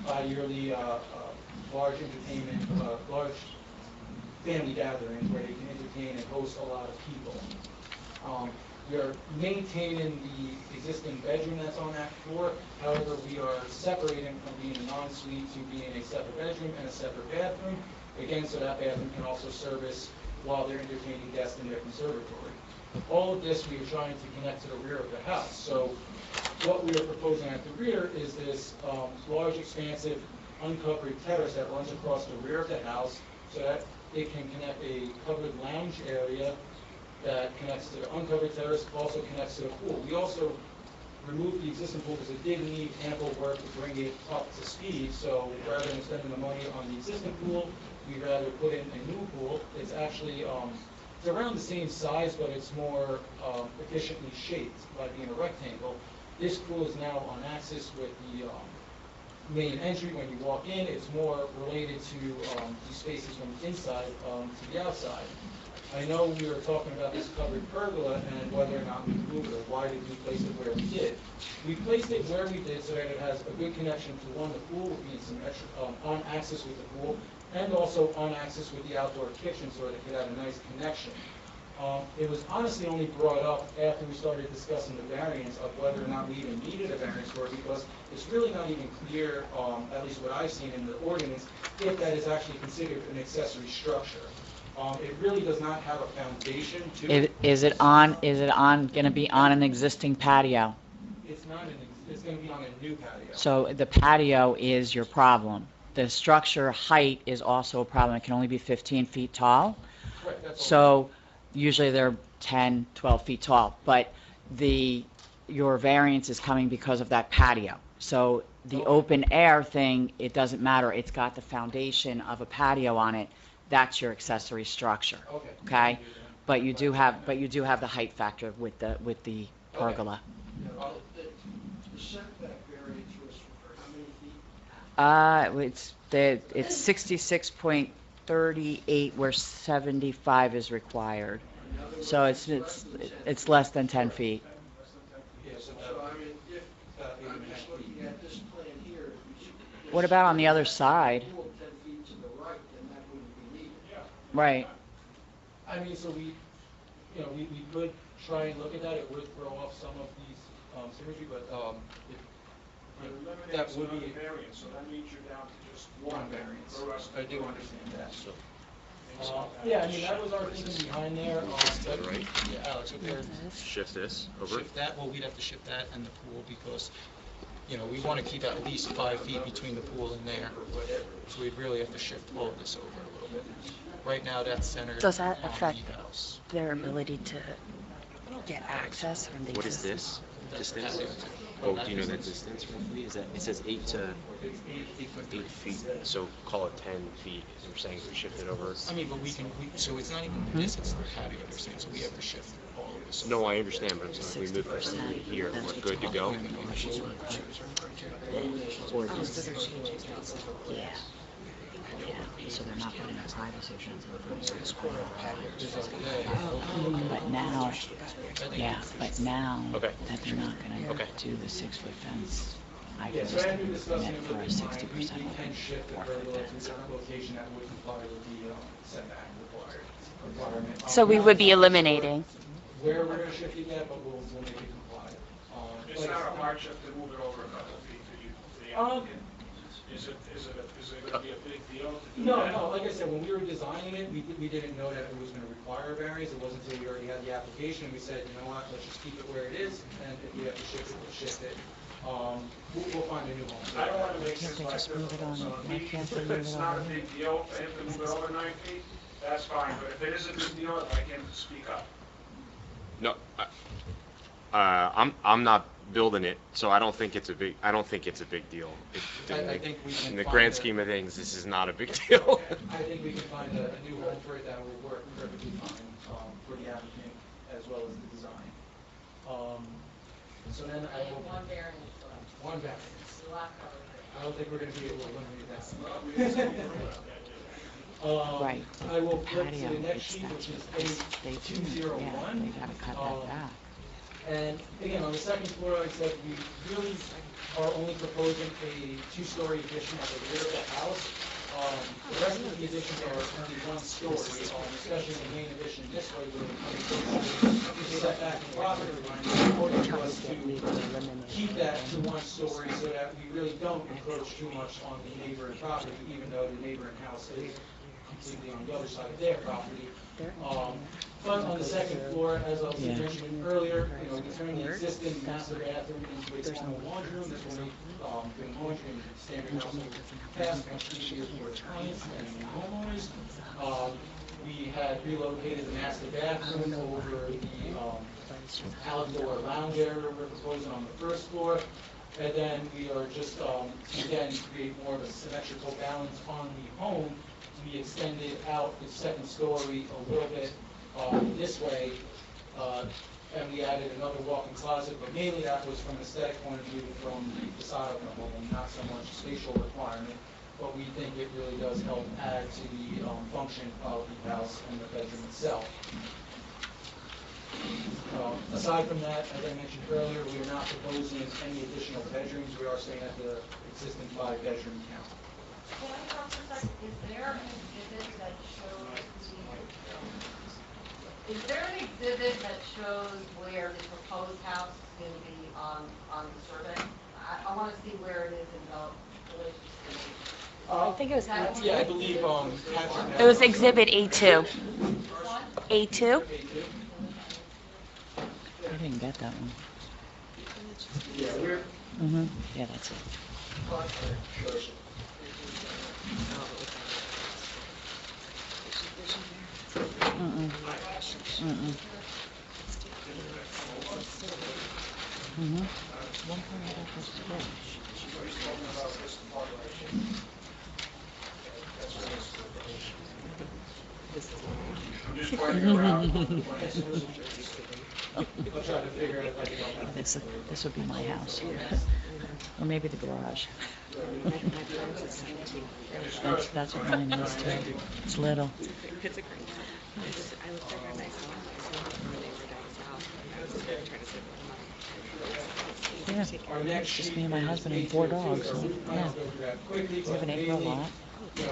bi-yearly large entertainment, large family gatherings where they can entertain and host a lot of people. We are maintaining the existing bedroom that's on that floor. However, we are separating from being an ensuite to being a separate bedroom and a separate bathroom. Again, so that bathroom can also service while they're entertaining guests in their conservatory. All of this we are trying to connect to the rear of the house. So what we are proposing at the rear is this large, expansive, uncovered terrace that runs across the rear of the house so that it can connect a covered lounge area that connects to the uncovered terrace, also connects to the pool. We also removed the existing pool because it did need ample work to bring it up to speed. So rather than spending the money on the existing pool, we'd rather put in a new pool. It's actually it's around the same size, but it's more efficiently shaped by being a rectangle. This pool is now on axis with the main entry. When you walk in, it's more related to the spaces from inside to the outside. I know we were talking about this covered pergola and whether or not we moved it, or why did we place it where we did. We placed it where we did so that it has a good connection to one, the pool being on axis with the pool, and also on axis with the outdoor kitchen so that it could have a nice connection. It was honestly only brought up after we started discussing the variance of whether or not we even needed a variance for it, because it's really not even clear, at least what I've seen in the ordinance, if that is actually considered an accessory structure. It really does not have a foundation to it. Is it gonna be on an existing patio? It's not it's going to be on a new patio. So the patio is your problem. The structure height is also a problem. It can only be 15 feet tall. Correct, that's all. So usually they're 10, 12 feet tall, but your variance is coming because of that patio. So the open air thing, it doesn't matter. It's got the foundation of a patio on it. That's your accessory structure. Okay. Okay? But you do have the height factor with the pergola. The setback variance was for how many feet? It's 66.38 where 75 is required. So it's less than 10 feet. So, I mean, if, I'm just looking at this plan here. What about on the other side? Pool 10 feet to the right, then that wouldn't be needed. Right. I mean, so we could try and look at that. It would throw off some of these symmetry, but that would be variance, so that means you're down to just one variance. I do understand that. So, Yeah, I mean, that was our thinking behind there. that right? Yeah, Alex, if there's shift this over. shift that, well, we'd have to shift that and the pool because, we want to keep at least 5 feet between the pool and there. So we'd really have to shift all of this over a little bit. Right now, that's centered Does that on affect the house. their ability to get access from the What is existing? this distance? Oh, do you know that distance roughly? Is that, it says 8 feet, so call it 10 feet. You're saying we shift it over? I mean, but so it's not even this, it's the patio they're saying, so we have to shift all of this. No, I understand, but if we move from here, we're good to go? Oh, so they're changing it. Yeah. Yeah, so they're not putting a privacy fence in front of the school. But now Okay. that they're not gonna Okay. do the 6-foot fence, I Yeah, can so just after discussing commit it for a with 60% we can open shift the 4-foot pergola to fence. a location that would comply with the setback requirement. So we would be eliminating. Where we're gonna shift it at, but we'll make it comply. It's Like I not a said- hardship to move it over a couple of feet to the Um, applicant. Is it gonna be a big deal to do No, that? no, like I said, when we were designing it, we didn't know that it was gonna require a variance. It wasn't until we already had the application, we said, you know what, let's just keep it where it is, and if we have to shift it, we'll shift it. We'll find a new home. I don't want to make Can't this they like just move it difficult, on- so why if can't they move it's it not a over big deal for him to move it over 9 feet, that's fine, but if it is a big deal, I'd like him to speak up. No, I'm not building it, so I don't think it's a big deal. I think we can In the find grand a- scheme of things, this is not a big deal. I think we can find a new home for it that will work perfectly fine for the applicant as well as the design. So then I will, One variance, so one variance. the lot coverage. I don't think we're gonna be able to eliminate that. Right. I will flip to Patio, the next it's sheet, that, which is they page do, 201. yeah, they gotta cut that back. And again, on the second floor, like I said, we really are only proposing a 2-story addition at the rear of the house. The rest of the additions are only 1 story, especially the main addition this way, where we set back the property line. It's important to us to keep that to 1 story so that we really don't encroach too much on the neighboring property, even though the neighboring house is completely on the other side of their property. But on the second floor, as I was Yeah. mentioning earlier, we turn the existing master bathroom into a formal laundry room. This will make doing laundry in standard household task much easier for clients and homeowners. We had relocated the master bathroom over the outdoor lounge area we're proposing on the first floor. And then we are just, again, create more of a symmetrical balance on the home. We extended out the second story a little bit this way, and we added another walk-in closet, but mainly that was from an aesthetic point of view from the facade of the home, not so much spatial requirement, but we think it really does help add to the function of the house and the bedroom itself. Aside from that, as I mentioned earlier, we are not proposing any additional bedrooms. We are staying at the existing 5-bedroom count. Can I talk for a second? Is there an exhibit that shows Is there an exhibit that shows where the proposed house is going to be on the survey? I want to see where it is in the relation to the... I think it was Yeah, I believe, Catherine. It was Exhibit A2. A2? I didn't get that one. Yeah, we're, Mm-hmm. Yeah, that's it. Mm-mm. Mm-mm. Mm-hmm. One part of that was good. I'm just pointing around. I'll try to figure out if I can help out. This would be my house. Or maybe the garage. That's what mine is too. It's little. It's a great house. I lived there by myself. I saw it when they were down south. I was trying to save them money. Our next Just sheet me and my is husband and A2. 4 dogs. So roof Yeah. lines, go through that quickly, We have an but acre mainly, lot.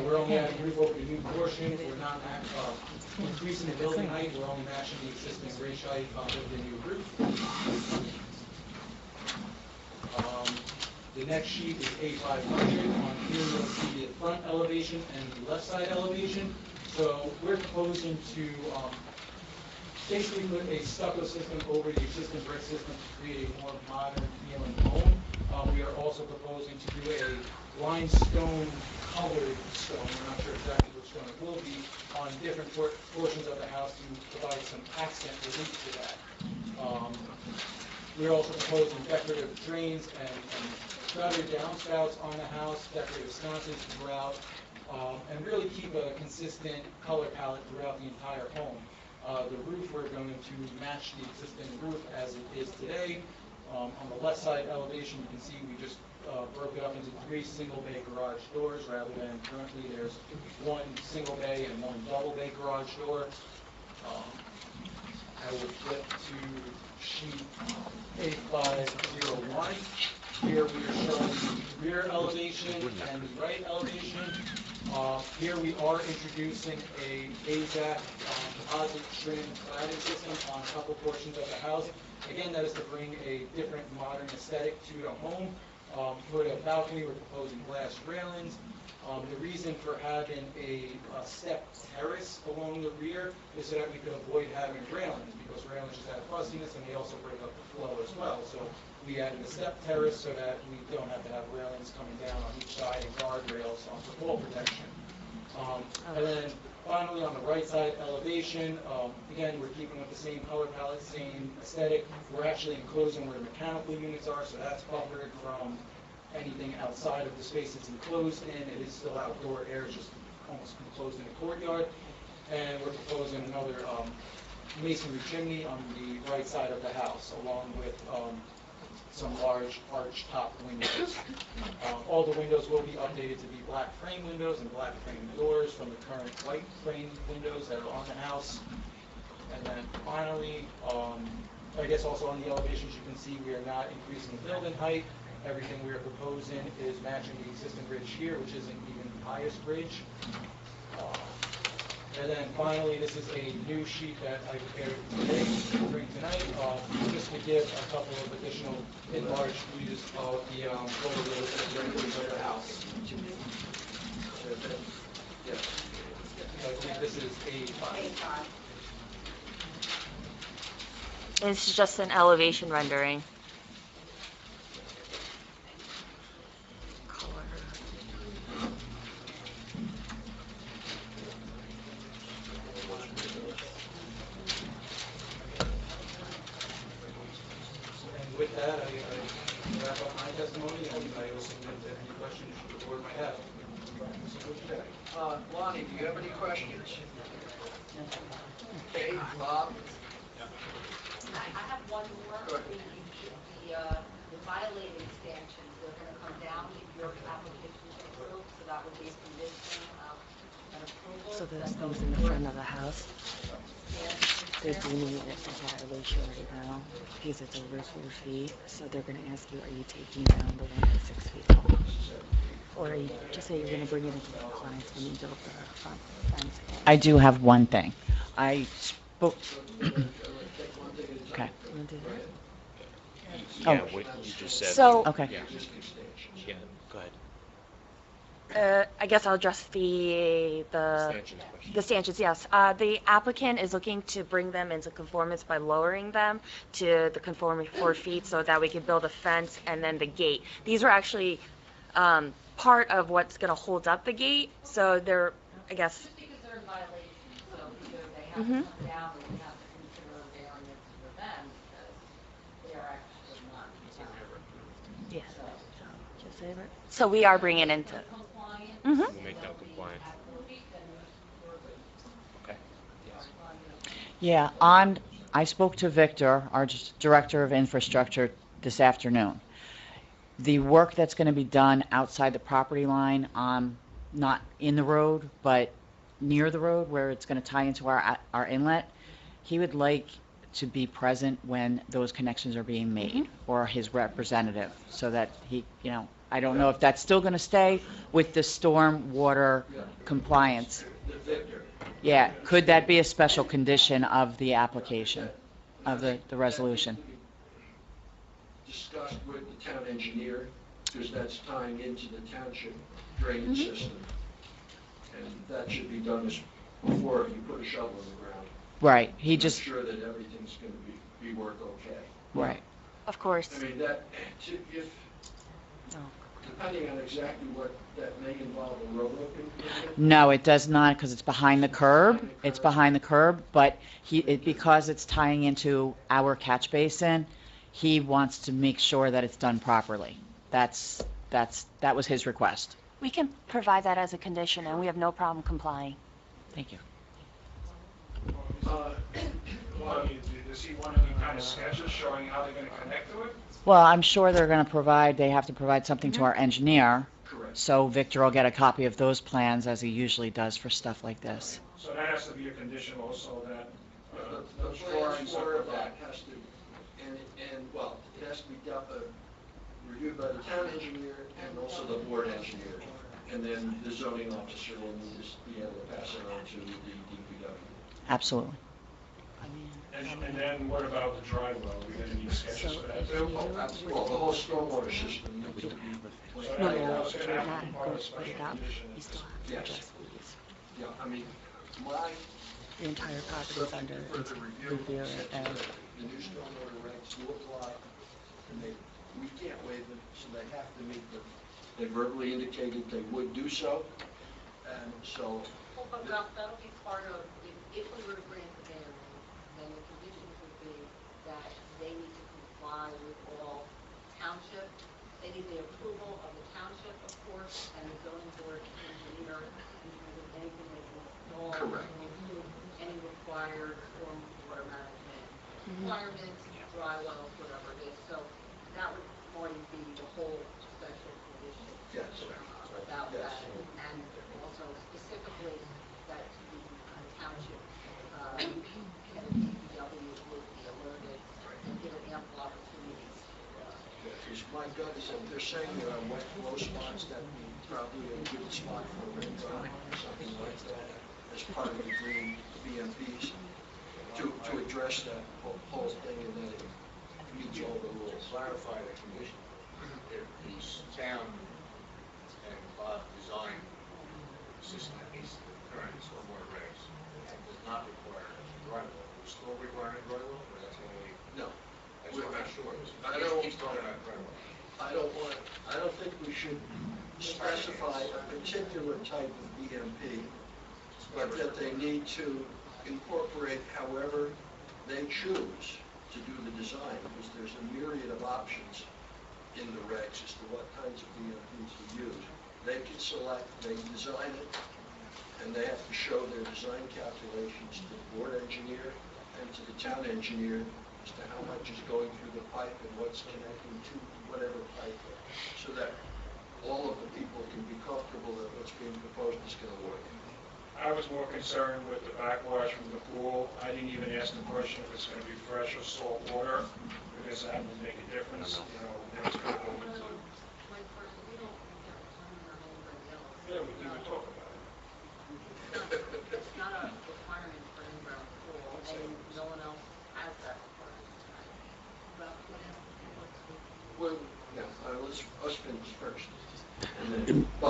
we're only adding roof over the new portion, we're not increasing the building height, we're only matching the existing ridge height with the new roof. The next sheet is A500. On here you'll see the front elevation and the left side elevation. So we're proposing to basically put a stucco system over the existing brick system to create a more modern feeling home. We are also proposing to do a limestone colored stone, we're not sure exactly which stone it will be, on different portions of the house to provide some accent relief to that. We're also proposing decorative drains and gutter downspouts on the house, decorative sconces throughout, and really keep a consistent color palette throughout the entire home. The roof, we're going to match the existing roof as it is today. On the left side elevation, you can see we just broke it up into 3 single bay garage doors rather than currently there's 1 single bay and 1 double bay garage door. I will flip to sheet A501. Here we are showing the rear elevation and the right elevation. Here we are introducing a AZAC composite trim cladding system on a couple portions of the house. Again, that is to bring a different modern aesthetic to the home. For the balcony, we're proposing glass railings. The reason for having a step terrace along the rear is so that we could avoid having railings, because railings just add fussiness and they also break up the flow as well. So we added a step terrace so that we don't have to have railings coming down on each side and guardrails for fall protection. And then finally on the right side elevation, again, we're keeping with the same color palette, same aesthetic. We're actually enclosing where the mechanical units are, so that's buffered from anything outside of the space it's enclosed in. It is still outdoor air, it's just almost enclosed in a courtyard. And we're proposing another masonry chimney on the right side of the house, along with some large arch top windows. All the windows will be updated to be black frame windows and black frame doors from the current white frame windows that are on the house. And then finally, I guess also on the elevations you can see we are not increasing the building height. Everything we are proposing is matching the existing ridge here, which isn't even the highest ridge. And then finally, this is a new sheet that I prepared today to bring tonight, just to give a couple of additional enlarged views of the lower realistic renderings of the house. I believe this is A5. It's just an elevation rendering. And with that, I wrap up my testimony, and I will submit any questions the board might have. Lonnie, do you have any questions? Okay, Bob? I have one more. Go ahead. The violated stanchions, they're going to come down if your application is approved, so that would be a condition of an approval. So those things in the front of the house, they're doing it at that elevation right now because it's over 4 feet. So they're going to ask you, are you taking down the one that's 6 feet tall? Or are you, just say you're going to bring it into compliance when you build the front fence. I do have one thing. I But, Take one thing at a okay. time. Wanna do that? Yeah, Oh. what you just said. So, Okay. Yeah, Existing stanchions. yeah, go ahead. I guess I'll address the Stanchions question. the stanchions, yes. The applicant is looking to bring them into conformance by lowering them to the conforming 4 feet so that we can build a fence and then the gate. These are actually part of what's going to hold up the gate, so they're, I guess, Just because they're in violation, so either they have Mhm. to come down or we have to consider a variance for them because they are actually not. yeah. So, Just say it. So we are bringing into, compliant. Mhm. We'll make them compliant. At 4 feet, then we're good. Okay. Yes. Yeah, I spoke to Victor, our Director of Infrastructure, this afternoon. The work that's going to be done outside the property line, not in the road, but near the road where it's going to tie into our inlet, he would like to be present when those connections are being made, or his representative, so that he, I don't know if that's still going to stay with the stormwater compliance. The Victor, Yeah, could that be a special condition of the application, of the resolution? discussed with the town engineer, because that's tying into the township drainage system. And that should be done before you put a shovel in the ground. Right, he Make just, sure that everything's going to be work okay. right. of course. I mean, if, depending on exactly what, that may involve a road opening. No, it does not, because it's behind the curb. It's behind the curb, but because it's tying into our catch basin, he wants to make sure that it's done properly. That was his request. We can provide that as a condition, and we have no problem complying. Thank you. Does he want any kind of sketches showing how they're gonna connect to it? Well, I'm sure they have to provide something to our engineer, Correct. so Victor will get a copy of those plans, as he usually does for stuff like this. So that has to be a condition also that, The those plans drawings for are that has to, well, it has to be reviewed by the town engineer and also the board engineer. And then the zoning officer will need to be able to pass it on to the DPW. Absolutely. and then what about the dry well? Are we gonna need sketches for that too? Well, the whole stormwater system needs to be So planned that out. was gonna have to be part of the special condition. You still have to Yes. address these. Yeah, I mean, my The entire property is under further review, review said and the new stormwater regs do apply, and we can't waive them, so they have to meet them. They verbally indicated they would do so, and so, Well, but that'll be part of, if we were to grant the variance, then the conditions would be that they need to comply with all township, they need the approval of the township, of course, and the zoning board engineer, in terms of anything they can install. Correct. Any required stormwater management requirements, dry wells, whatever it is. So that would probably be the whole special condition. yes. About Yes. that, and also specifically that the township, and DPW would be alerted and given ample opportunities. Because my gut is that they're saying there are wet flow spots that would be probably a good spot for a rain garden or something like that, as part of the green BMPs, to address that whole thing, and then it meets all the rules. Clarify the condition. If the town and Bob design a system that meets the current stormwater regs, and does not require dry well, will still require a dry well, or that's only, No, I just want to make sure. I don't- Keep talking about dry well. I don't think we should specify a particular type of BMP, but that they need to incorporate however they choose to do the design, because there's a myriad of options in the regs as to what kinds of BMPs to use. They can select, they design it, and they have to show their design calculations to the board engineer and to the town engineer as to how much is going through the pipe and what's connecting to whatever pipe, so that all of the people can be comfortable that what's being proposed is going to work. I was more concerned with the backwash from the pool. I didn't even ask the question if it's gonna be fresh or salt water, because that would make a difference, that's gonna go into. My person, we don't get time on anybody else. Yeah, we talk about it. It's not a requirement for in-ground pool, and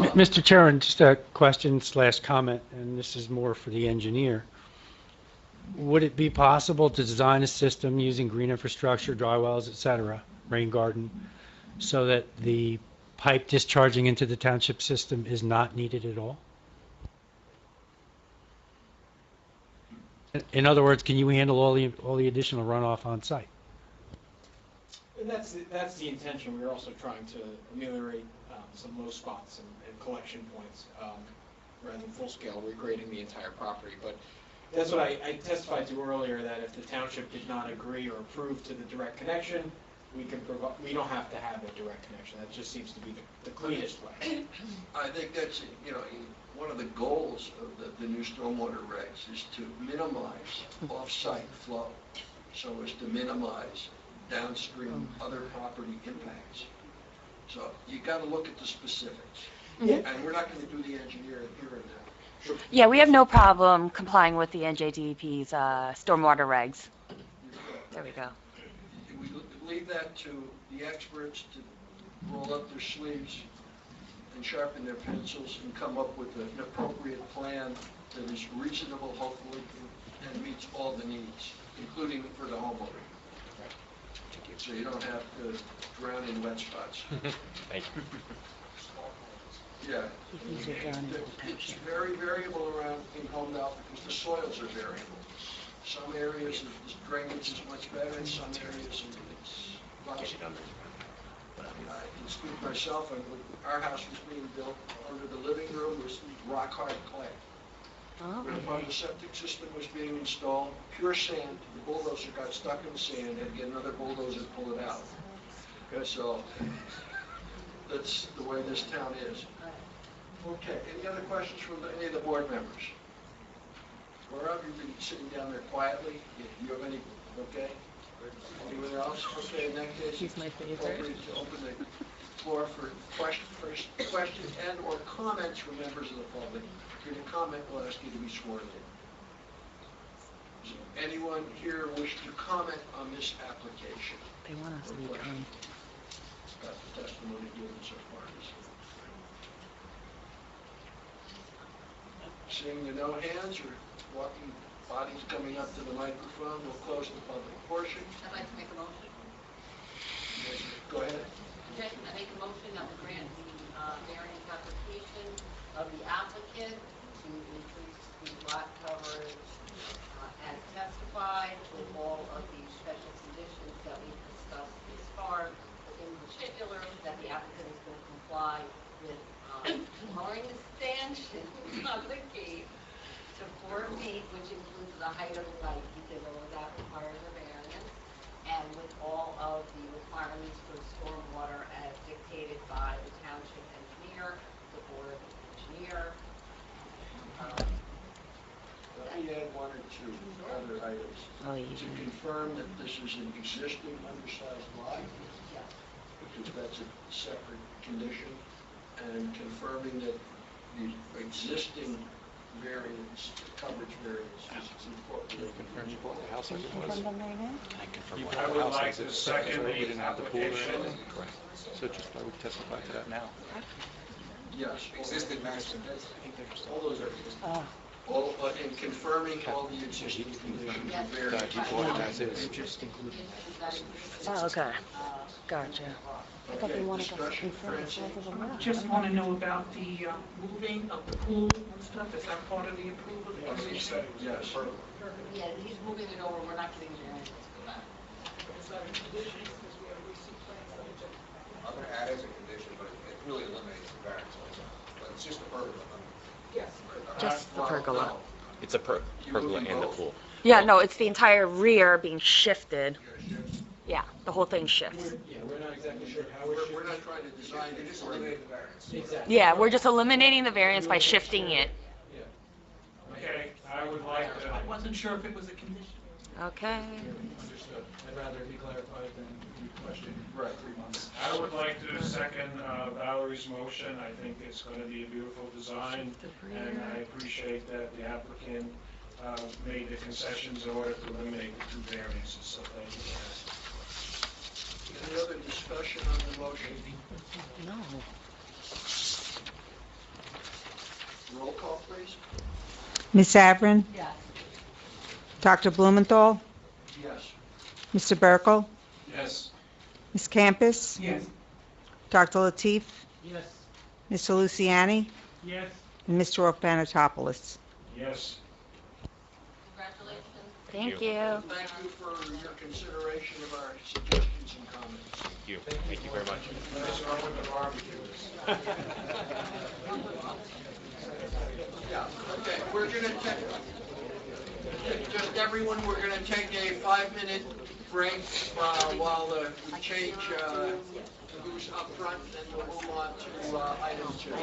Mr. Chairman, just a question slash comment, and this is more for the engineer. Would it be possible to design a system using green infrastructure, dry wells, et cetera, rain garden, so that the pipe discharging into the township system is not needed at all? In other words, can you handle all the additional runoff on site? And that's the intention. We're also trying to ameliorate some low spots and collection points rather than full-scale regrading the entire property. But that's what I testified to earlier, that if the township did not agree or approve to the direct connection, we don't have to have a direct connection. That just seems to be the cleanest way. I think that's, one of the goals of the new stormwater regs is to minimize off-site flow, so as to minimize downstream other property impacts. So you got to look at the specifics. And we're not going to do the engineering here and now. Yeah, we have no problem complying with the NJDEP's stormwater regs. There we go. We leave that to the experts to roll up their sleeves and sharpen their pencils and come up with an appropriate plan that is reasonable, hopefully, and meets all the needs, including for the homeowner. So you don't have to drown in wet spots. Thank you. Yeah. It's very variable around in Holmdel because the soils are variable. Some areas the drainage is much better, in some areas it's lousy. I can speak for myself, and when our house was being built, under the living room was rock hard clay. When the septic system was being installed, pure sand, the bulldozer got stuck in the sand, had to get another bulldozer to pull it out. Okay, so that's the way this town is. Okay, any other questions from any of the board members? Gaurav, you've been sitting down there quietly. Do you have any, okay? Anyone else? Okay, in that case, He's my favorite. appropriate to open the floor for questions and or comments from members of the public. If you're going to comment, we'll ask you to be sworn in. Does anyone here wish to comment on this application? They want us to be kind. Got the testimony given so far. Seeing the no hands or walking bodies coming up to the microphone, we'll close the public portion. I'd like to make a motion. Go ahead. Okay, I make a motion that we grant the variance application of the applicant to increase the lot coverage as testified with all of the special conditions that we've discussed this far, but in particular that the applicant is going to comply with lowering the stanchion on the gate to 4 feet, which includes the height of the light, because all of that requires a variance, and with all of the requirements for stormwater as dictated by the township engineer, the board engineer. Let me add one or two other items. To confirm that this is an existing undersized lot, because that's a separate condition, and confirming that the existing variance, coverage variance, is incorporated. Confirm you bought the house like it was. Confirm them right now? Can I confirm I what the would house like is? to It's second we the didn't have the pool or application. anything? Correct. So just I would testify to that now. Yes. Existing master. All those are existing. All, and confirming all the existing conditions and That you variances. bought it as is. Just including. Oh, okay. Gotcha. I thought they Okay, wanted us to discussion, confirm the Francie? size of the lot. Just want to know about the moving of the pool and stuff. Is that part of the approval? Yes. Yeah, he's moving it over, we're not getting variance for that. I'm going to add as a condition, but it really eliminates the variance also. But it's just a pergola. Yes. Just the pergola. It's a pergola and the pool. Yeah, no, it's the entire rear being shifted. Yeah, the whole thing shifts. We're not exactly sure how we're We're not trying to design it, just eliminate the variance. Exactly. Yeah, we're just eliminating the variance by shifting it. Okay, I would like I to, wasn't sure if it was a condition. Okay. Understood. I'd rather it be clarified than be questioned. Right. 3 months. I would like to second Valerie's motion. I think it's going to be a beautiful design, and I appreciate that the applicant made the concessions in order to eliminate the 2 variances, so thank you for that. Any other discussion on the motion? No. Roll call, please. Ms. Avron? Yes. Dr. Blumenthal? Yes. Mr. Burkle? Yes. Ms. Campus? Yes. Dr. Latif? Yes. Mr. Luciani? Yes. And Mr. Yes. Orpanatopoulos? Congratulations. Thank you. Thank you for your consideration of our suggestions and comments. Thank you. Thank you very much. Let's start with the barbecue. Yeah, okay, we're gonna take, just everyone, we're gonna take a 5-minute break while we change who's up front, and we'll move on to item 2.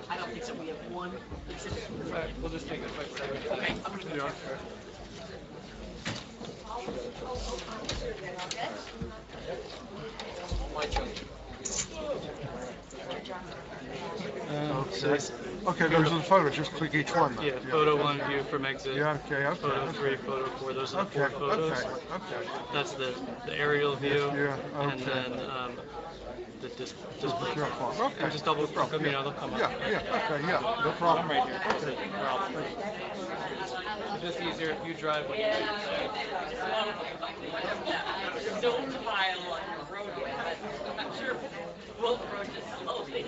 I don't think so. We have one. We'll just take a quick second. Okay. Okay, those are the photos, just click each one then. Yeah, photo 1, view from exit. Yeah, okay. Photo 3, photo 4, those are the 4 Okay, photos. okay. That's the aerial view. Yeah, And okay. then the display. Yeah, fine. Okay. And just double, No problem. they'll come up. Yeah, okay, yeah, no problem. I'm right here. It's just easier if you drive when you Don't pile on the roadway, but I'm sure we'll approach it slowly.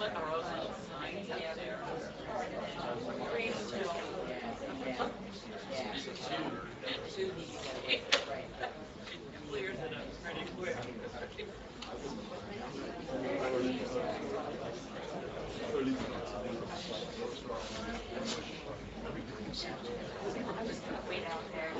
Let the road signs up there. Clears it up pretty quick. Wait out there.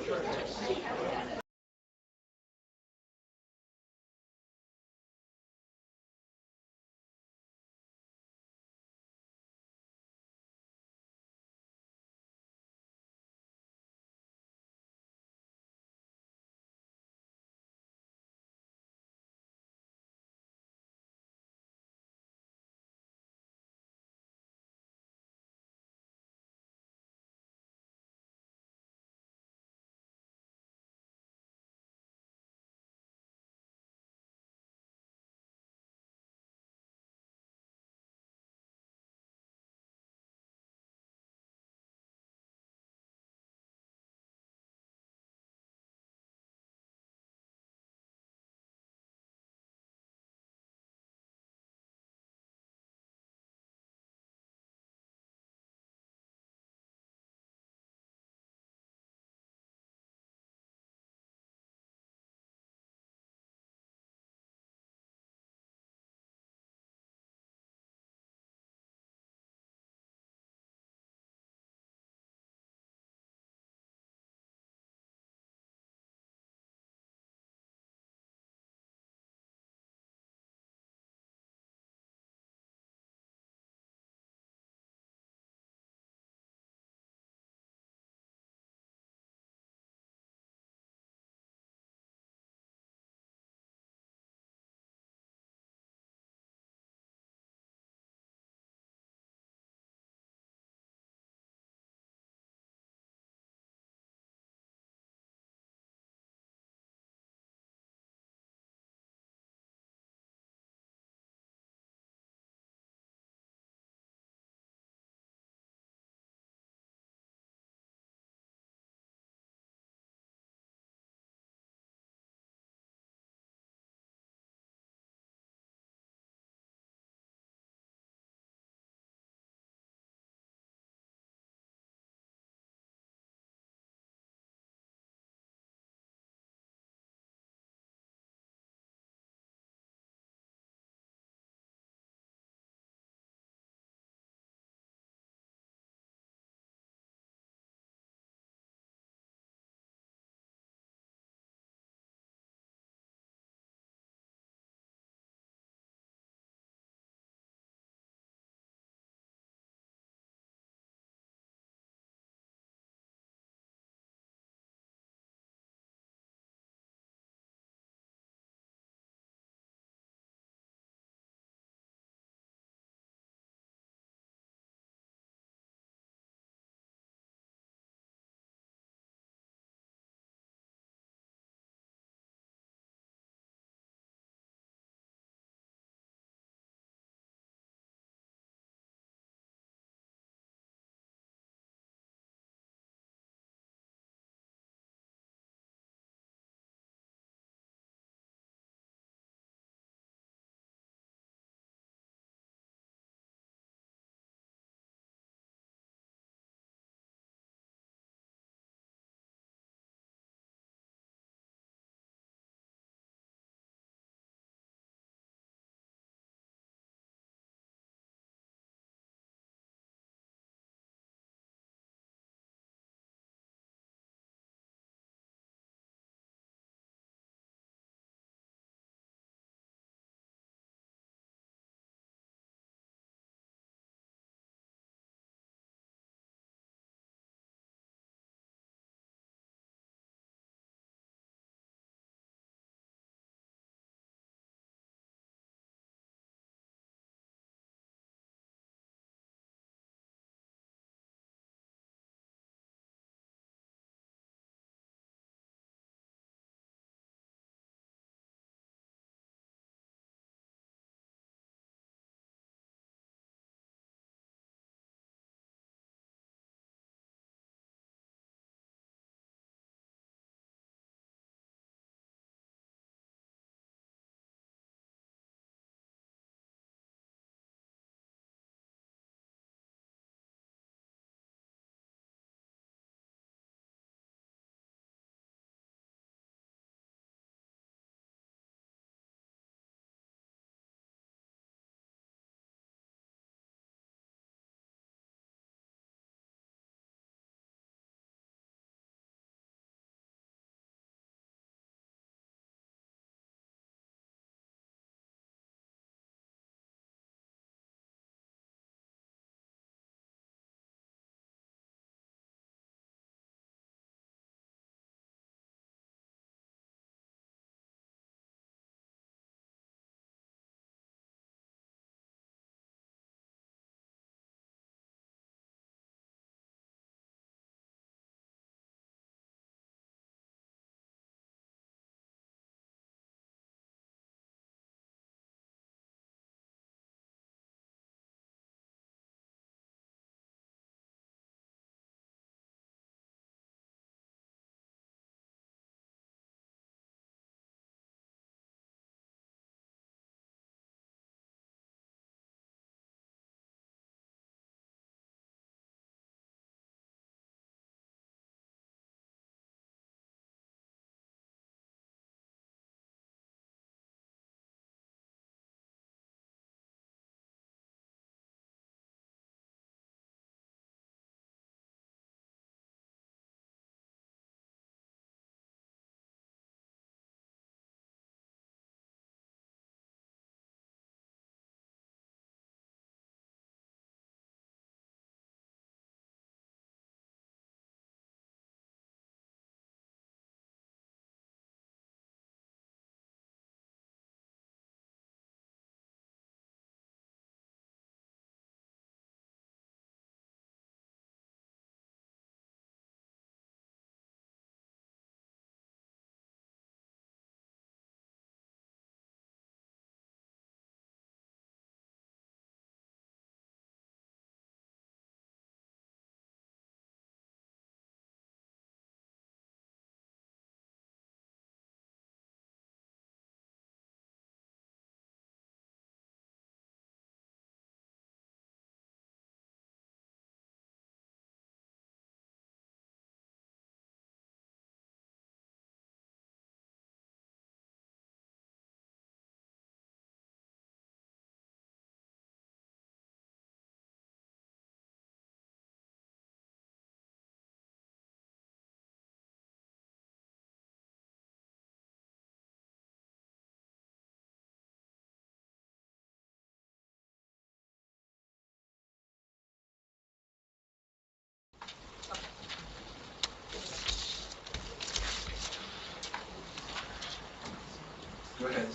Go ahead.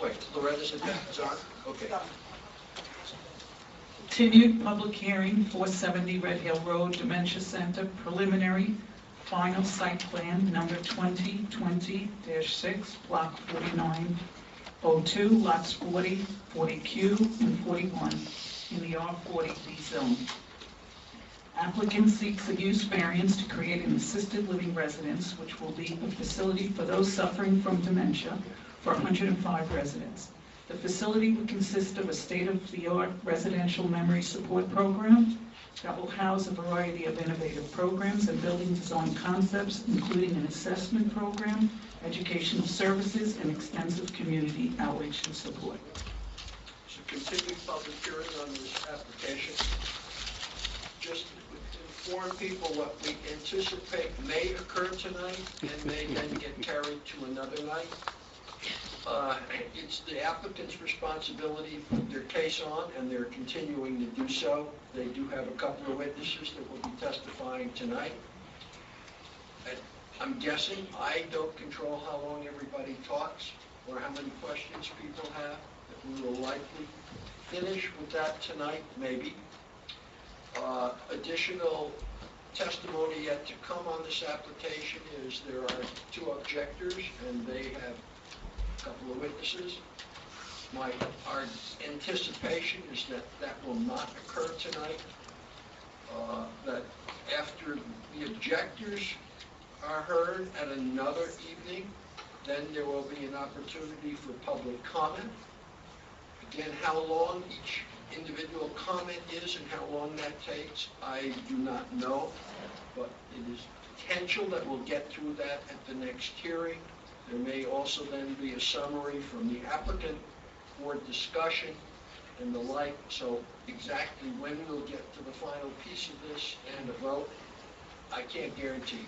Wait, Loretta's it's on? Okay. Continued public hearing, 470 Red Hill Road, Dementia Center, preliminary final site plan number 2020-6, block 4902, lots 40, 40Q, and 41 in the R40B zone. Applicant seeks a use variance to create an assisted living residence, which will be a facility for those suffering from dementia for 105 residents. The facility will consist of a state-of-the-art residential memory support program that will house a variety of innovative programs and building design concepts, including an assessment program, educational services, and extensive community outreach and support. So continued public hearing on this application. Just to inform people what we anticipate may occur tonight and may then get carried to another night. It's the applicant's responsibility to put their case on, and they're continuing to do so. They do have a couple of witnesses that will be testifying tonight. And I'm guessing I don't control how long everybody talks or how many questions people have. That we will likely finish with that tonight, maybe. Additional testimony yet to come on this application is there are 2 objectors, and they have a couple of witnesses. Our anticipation is that that will not occur tonight, that after the objectors are heard at another evening, then there will be an opportunity for public comment. Again, how long each individual comment is and how long that takes, I do not know, but it is potential that we'll get through that at the next hearing. There may also then be a summary from the applicant for discussion and the like, so exactly when we'll get to the final piece of this and a vote, I can't guarantee.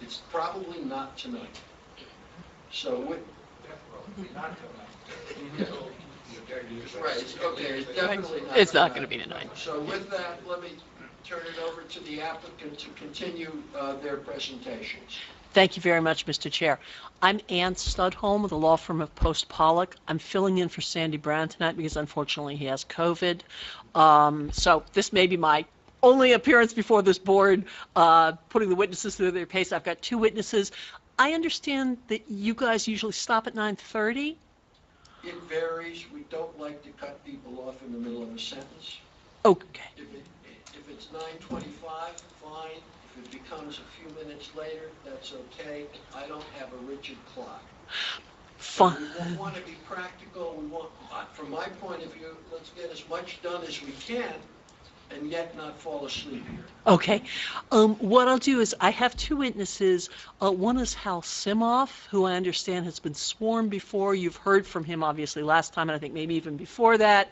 It's probably not tonight. So with... Definitely not tonight. Right, okay, it's definitely not. It's not going to be tonight. So with that, let me turn it over to the applicant to continue their presentations. Thank you very much, Mr. Chair. I'm Ann Studholm with the law firm of Post Pollock. I'm filling in for Sandy Brown tonight because unfortunately he has COVID. So this may be my only appearance before this board, putting the witnesses through their pace. I've got 2 witnesses. I understand that you guys usually stop at 9:30? It varies. We don't like to cut people off in the middle of a sentence. Okay. If it's 9:25, fine. If it becomes a few minutes later, that's okay. I don't have a rigid clock. Fine. We want to be practical. We want, from my point of view, let's get as much done as we can and yet not fall asleep here. Okay. What I'll do is I have 2 witnesses. One is Hal Simoff, who I understand has been sworn before. You've heard from him obviously last time, and I think maybe even before that.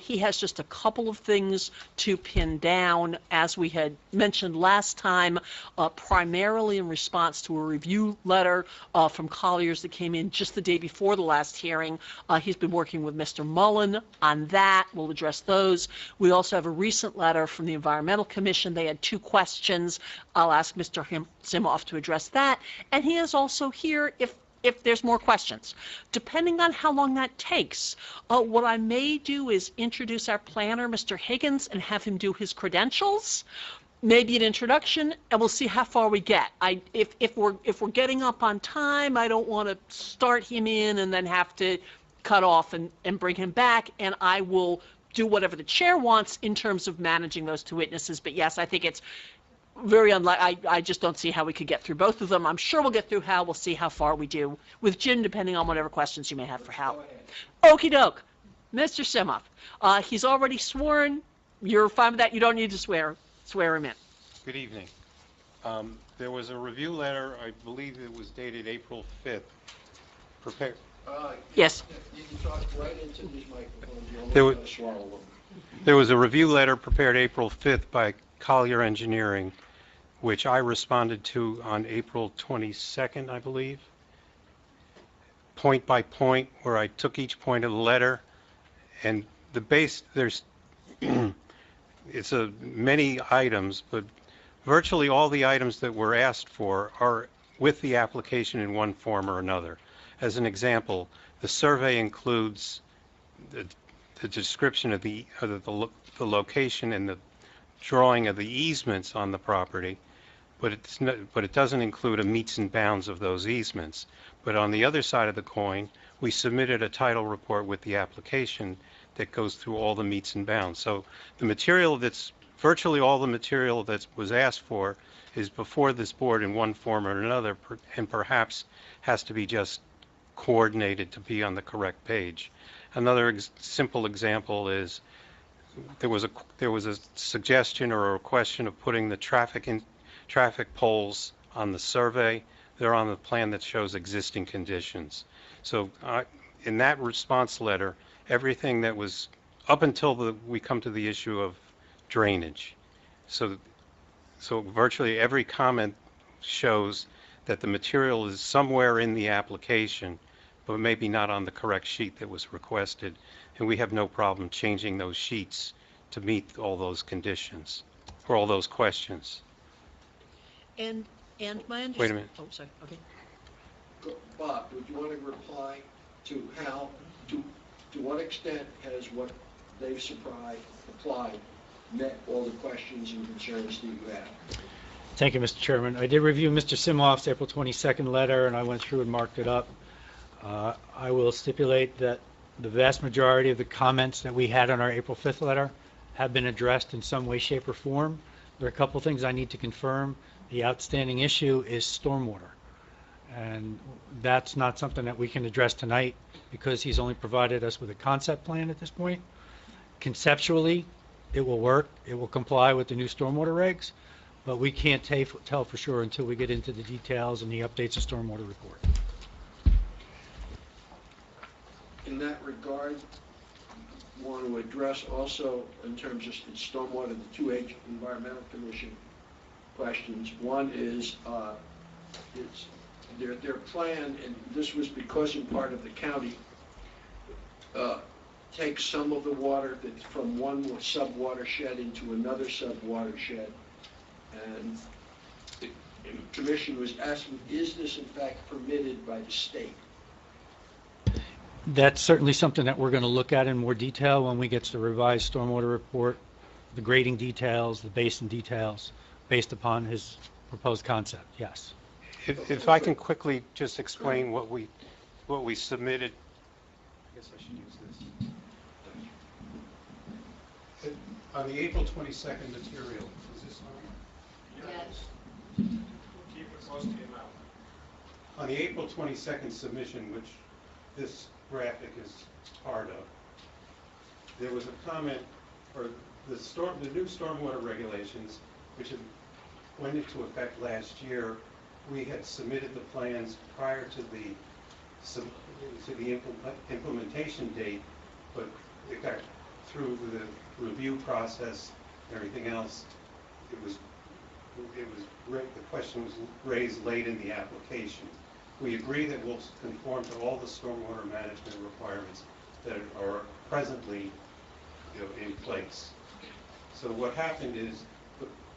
He has just a couple of things to pin down, as we had mentioned last time, primarily in response to a review letter from Colliers that came in just the day before the last hearing. He's been working with Mr. Mullen on that. We'll address those. We also have a recent letter from the Environmental Commission. They had 2 questions. I'll ask Mr. Simoff to address that. And he is also here if there's more questions. Depending on how long that takes, what I may do is introduce our planner, Mr. Higgins, and have him do his credentials, maybe an introduction, and we'll see how far we get. If we're getting up on time, I don't want to start him in and then have to cut off and bring him back, and I will do whatever the chair wants in terms of managing those 2 witnesses. But yes, I think it's very unlikely. I just don't see how we could get through both of them. I'm sure we'll get through Hal. We'll see how far we do with Jim, depending on whatever questions you may have for Hal. Okie doke. Mr. Simoff, he's already sworn. You're fine with that? You don't need to swear him in. Good evening. There was a review letter, I believe it was dated April 5th, prepared. Yes. You can talk right into these microphones. You There only was- gotta swallow them. There was a review letter prepared April 5th by Collier Engineering, which I responded to on April 22nd, I believe, point by point, where I took each point of the letter, and the base, there's, it's many items, but virtually all the items that were asked for are with the application in one form or another. As an example, the survey includes the description of the location and the drawing of the easements on the property, but it doesn't include a meets and bounds of those easements. But on the other side of the coin, we submitted a title report with the application that goes through all the meets and bounds. So the material virtually all the material that was asked for is before this board in one form or another, and perhaps has to be just coordinated to be on the correct page. Another simple example is there was a suggestion or a question of putting the traffic poles on the survey. They're on the plan that shows existing conditions. So in that response letter, everything that was up until we come to the issue of drainage. So virtually every comment shows that the material is somewhere in the application, but maybe not on the correct sheet that was requested. And we have no problem changing those sheets to meet all those conditions, or all those questions. And my understanding... Wait a minute. Oh, sorry, okay. Bob, would you want to reply to how, to what extent has what they've applied met all the questions and concerns that you have? Thank you, Mr. Chairman. I did review Mr. Simoff's April 22nd letter, and I went through and marked it up. I will stipulate that the vast majority of the comments that we had on our April 5th letter have been addressed in some way, shape, or form. There are a couple things I need to confirm. The outstanding issue is stormwater, and that's not something that we can address tonight because he's only provided us with a concept plan at this point. Conceptually, it will work. It will comply with the new stormwater regs, but we can't tell for sure until we get into the details and the updates of stormwater report. In that regard, want to address also in terms of stormwater, the 2H Environmental Commission questions. One is their plan, and this was because in part of the county, takes some of the water that's from one sub-watershed into another sub-watershed. And the commission was asking, is this in fact permitted by the state? That's certainly something that we're going to look at in more detail when we get to the revised stormwater report, the grading details, the basin details, based upon his proposed concept, yes. If I can quickly just explain what we submitted. I guess I should use this. On the April 22nd material, is this on? Yes. Keep it close to your mouth. On the April 22nd submission, which this graphic is part of, there was a comment for the new stormwater regulations, which went into effect last year. We had submitted the plans prior to the implementation date, but it got through the review process and everything else. The question was raised late in the application. We agree that we'll conform to all the stormwater management requirements that are presently, in place. So what happened is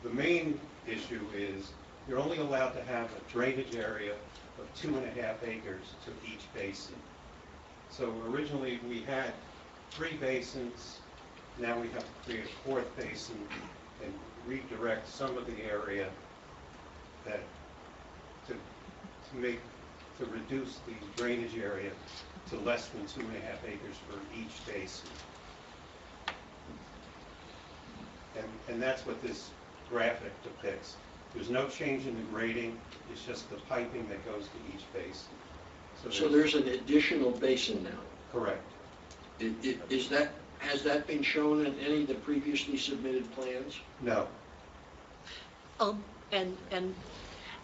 the main issue is you're only allowed to have a drainage area of 2.5 acres to each basin. So originally we had 3 basins. Now we have to create a 4th basin and redirect some of the area that to reduce the drainage area to less than 2.5 acres for each basin. And that's what this graphic depicts. There's no change in the grading, it's just the piping that goes to each basin. So there's an additional basin now? Correct. Has that been shown in any of the previously submitted plans? No. And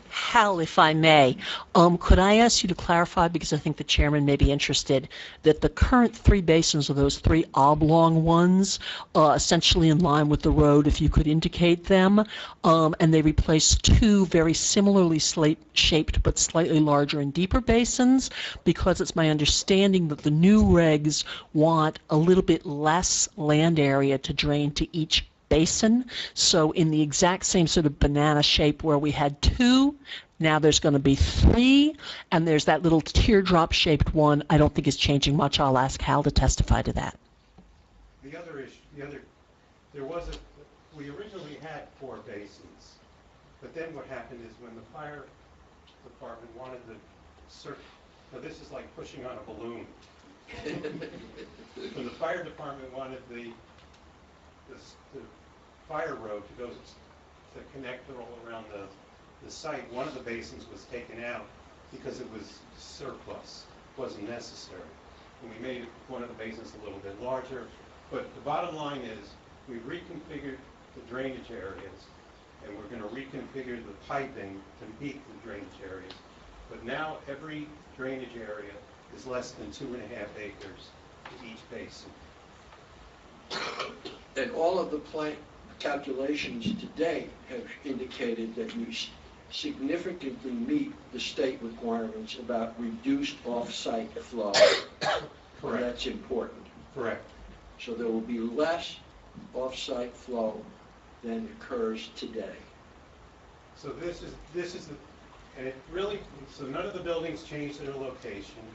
Hal, if I may, could I ask you to clarify, because I think the chairman may be interested, that the current 3 basins are those 3 oblong ones, essentially in line with the road, if you could indicate them, and they replace 2 very similarly shaped but slightly larger and deeper basins, because it's my understanding that the new regs want a little bit less land area to drain to each basin. So in the exact same sort of banana shape where we had 2, now there's going to be 3, and there's that little teardrop-shaped one. I don't think it's changing much. I'll ask Hal to testify to that. The other issue, we originally had 4 basins, but then what happened is when the fire department wanted now this is like pushing on a balloon. When the fire department wanted the fire road to connect all around the site, one of the basins was taken out because it was surplus, wasn't necessary. And we made one of the basins a little bit larger, but the bottom line is we've reconfigured the drainage areas, and we're going to reconfigure the piping to meet the drainage areas. But now every drainage area is less than 2.5 acres to each basin. And all of the plant calculations today have indicated that you significantly meet the state requirements about reduced off-site flow. Correct. And that's important. Correct. So there will be less off-site flow than occurs today. So this is the, and it really, so none of the buildings change their location.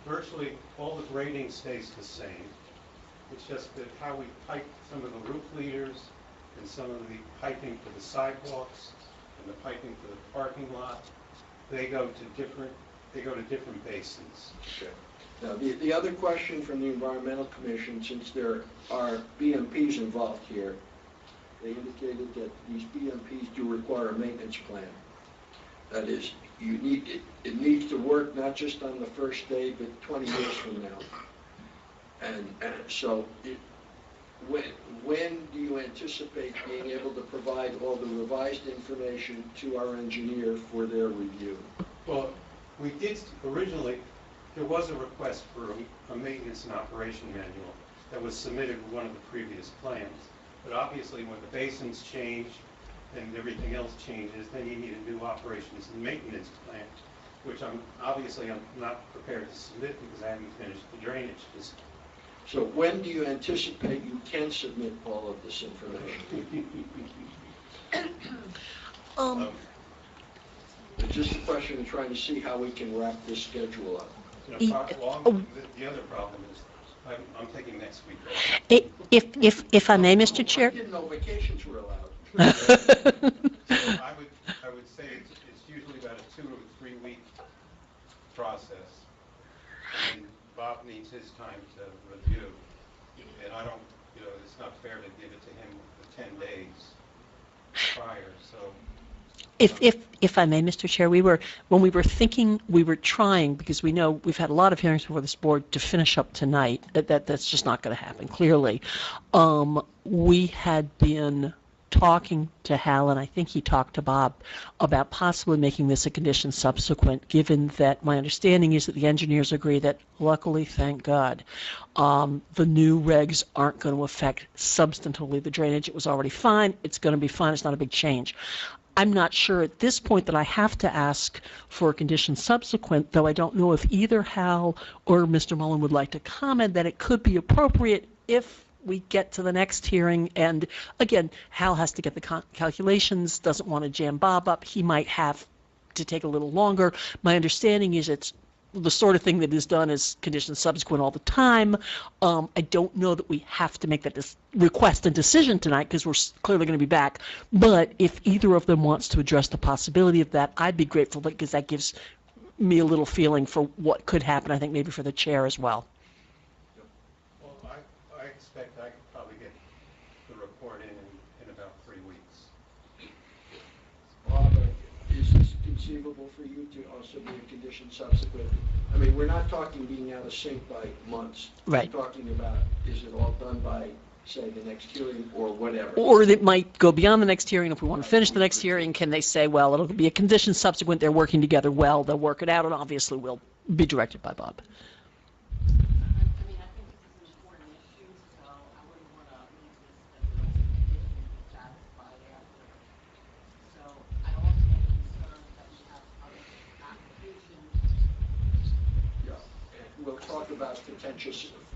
Virtually all the grading stays the same. It's just that how we pipe some of the roof leaders and some of the piping for the sidewalks and the piping for the parking lot, they go to different basins. Okay. Now, the other question from the Environmental Commission, since there are BMPs involved here, they indicated that these BMPs do require a maintenance plan. That is, it needs to work not just on the first day, but 20 years from now. And so, when do you anticipate being able to provide all the revised information to our engineer for their review? Well, we did originally, there was a request for a maintenance and operation manual that was submitted with one of the previous plans. But obviously, when the basins change and everything else changes, then you need a new operations and maintenance plan, which I'm not prepared to submit because I haven't finished the drainage. So when do you anticipate you can submit all of this information? It's just a question of trying to see how we can wrap this schedule up. The other problem is I'm taking next week. If I may, Mr. Chair. I didn't know vacations were allowed. So I would say it's usually about a 2 or 3 week process. And Bob needs his time to review. And I don't, it's not fair to give it to him for 10 days prior, so. If I may, Mr. Chair, when we were thinking, we were trying, because we know we've had a lot of hearings before this board, to finish up tonight. That's just not going to happen, clearly. We had been talking to Hal, and I think he talked to Bob, about possibly making this a condition subsequent, given that my understanding is that the engineers agree that, luckily, thank God, the new regs aren't going to affect substantively the drainage. It was already fine. It's going to be fine. It's not a big change. I'm not sure at this point that I have to ask for a condition subsequent, though I don't know if either Hal or Mr. Mullen would like to comment that it could be appropriate if we get to the next hearing. And again, Hal has to get the calculations, doesn't want to jam Bob up. He might have to take a little longer. My understanding is it's the sort of thing that is done as condition subsequent all the time. I don't know that we have to make that request and decision tonight because we're clearly going to be back. But if either of them wants to address the possibility of that, I'd be grateful because that gives me a little feeling for what could happen, I think maybe for the chair as well. Well, I expect I could probably get the report in about 3 weeks. Bob, is this conceivable for you to also be a condition subsequent? I mean, we're not talking being out of sync by months. Right. We're talking about, is it all done by, say, the next hearing or whatever? Or it might go beyond the next hearing. If we want to finish the next hearing, can they say, well, it'll be a condition subsequent, they're working together well, they'll work it out, and obviously will be directed by Bob. We'll talk about potential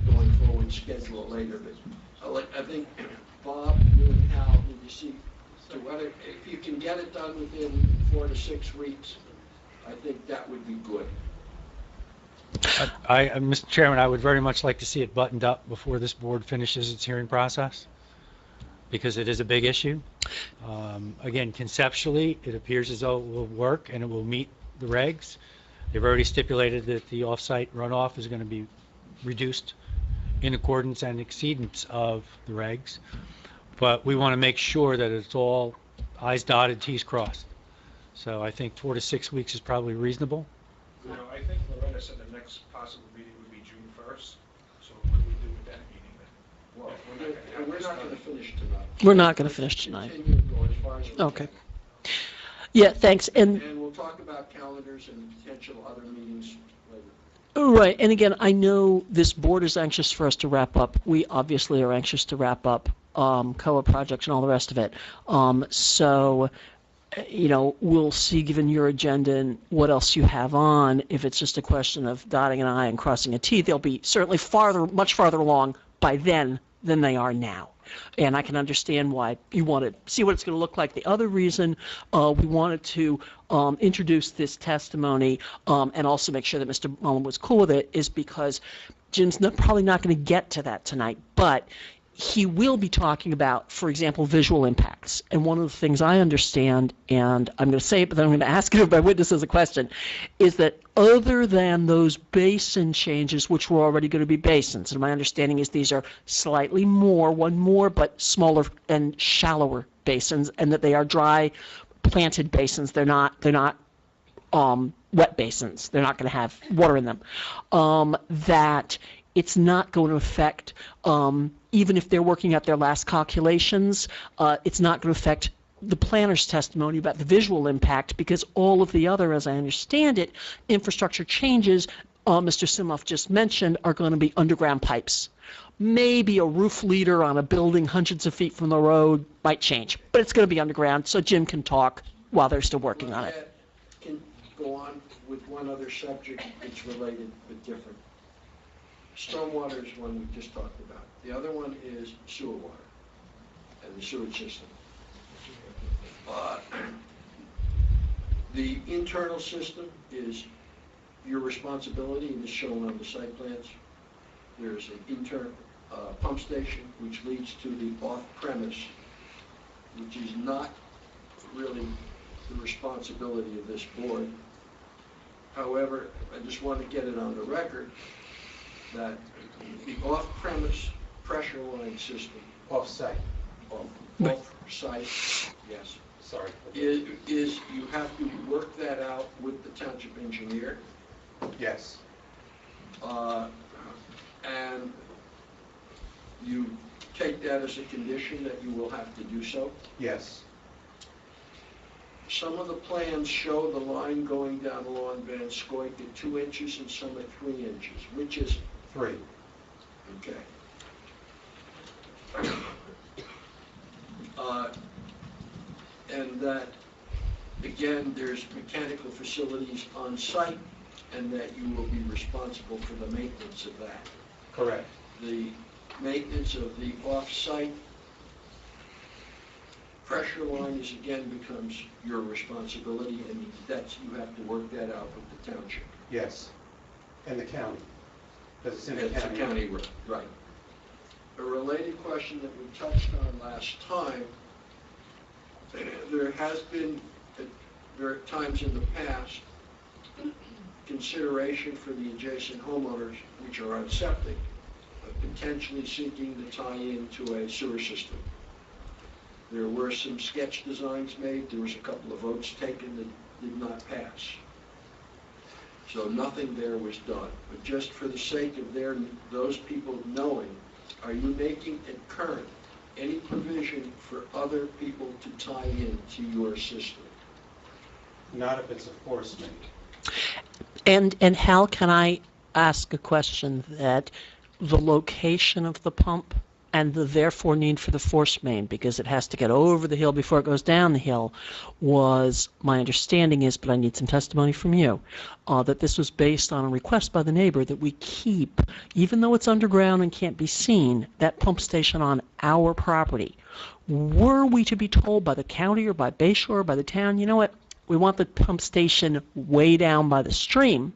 going forward schedule later, but I think Bob, you and Hal, and you see to whether, if you can get it done within 4 to 6 weeks, I think that would be good. Mr. Chairman, I would very much like to see it buttoned up before this board finishes its hearing process, because it is a big issue. Again, conceptually, it appears as though it will work and it will meet the regs. They've already stipulated that the off-site runoff is going to be reduced in accordance and exceedance of the regs. But we want to make sure that it's all I's dotted, T's crossed. So I think 4 to 6 weeks is probably reasonable. You know, I think Loretta said the next possible meeting would be June 1st, so what do we do with that meeting then? Well, we're not going to finish tonight. We're not going to finish tonight. Continue to go as far as we can. Okay. Yeah, thanks. And we'll talk about calendars and potential other meetings later. Right, and again, I know this board is anxious for us to wrap up. We obviously are anxious to wrap up COA projects and all the rest of it. You know, we'll see, given your agenda and what else you have on, if it's just a question of dotting an I and crossing a T, they'll be certainly much farther along by then than they are now. And I can understand why you want to see what it's going to look like. The other reason we wanted to introduce this testimony and also make sure that Mr. Mullen was cool with it is because Jim's probably not going to get to that tonight, but he will be talking about, for example, visual impacts. And one of the things I understand, and I'm going to say it, but then I'm going to ask it of my witness as a question, is that other than those basin changes, which were already going to be basins, and my understanding is these are slightly one more, but smaller and shallower basins, and that they are dry planted basins. They're not wet basins. They're not going to have water in them. That it's not going to affect, even if they're working out their last calculations, it's not going to affect the planner's testimony about the visual impact, because all of the other, as I understand it, infrastructure changes Mr. Simoff just mentioned are going to be underground pipes. Maybe a roof leader on a building hundreds of feet from the road might change, but it's going to be underground, so Jim can talk while they're still working on it. Can go on with one other subject that's related but different. Stormwater is one we just talked about. The other one is sewer water and the sewage system. The internal system is your responsibility and is shown on the site plans. There's an internal pump station which leads to the off-premise, which is not really the responsibility of this board. However, I just want to get it on the record that the off-premise pressure line system, Off-site. off-site, yes, Sorry. is you have to work that out with the township engineer. Yes. And you take that as a condition that you will have to do so. Yes. Some of the plans show the line going down along Van Scoik at 2 inches and some at 3 inches. Which is 3. okay. And that, again, there's mechanical facilities on site, and that you will be responsible for the maintenance of that. Correct. The maintenance of the off-site pressure line is again becomes your responsibility, and you have to work that out with the township. Yes. And the county. Because it's in the It's a county. county road, right. A related question that we touched on last time, there has been, there are times in the past, consideration for the adjacent homeowners, which are on septic, potentially seeking to tie into a sewer system. There were some sketch designs made. There was a couple of votes taken that did not pass. So nothing there was done. But just for the sake of those people knowing, are you making it current any provision for other people to tie into your system? Not if it's a force main. And Hal, can I ask a question that the location of the pump and the therefore need for the force main, because it has to get over the hill before it goes down the hill, was, my understanding is, but I need some testimony from you, that this was based on a request by the neighbor that we keep, even though it's underground and can't be seen, that pump station on our property. Were we to be told by the county or by Bayshore or by the town, you know what, we want the pump station way down by the stream,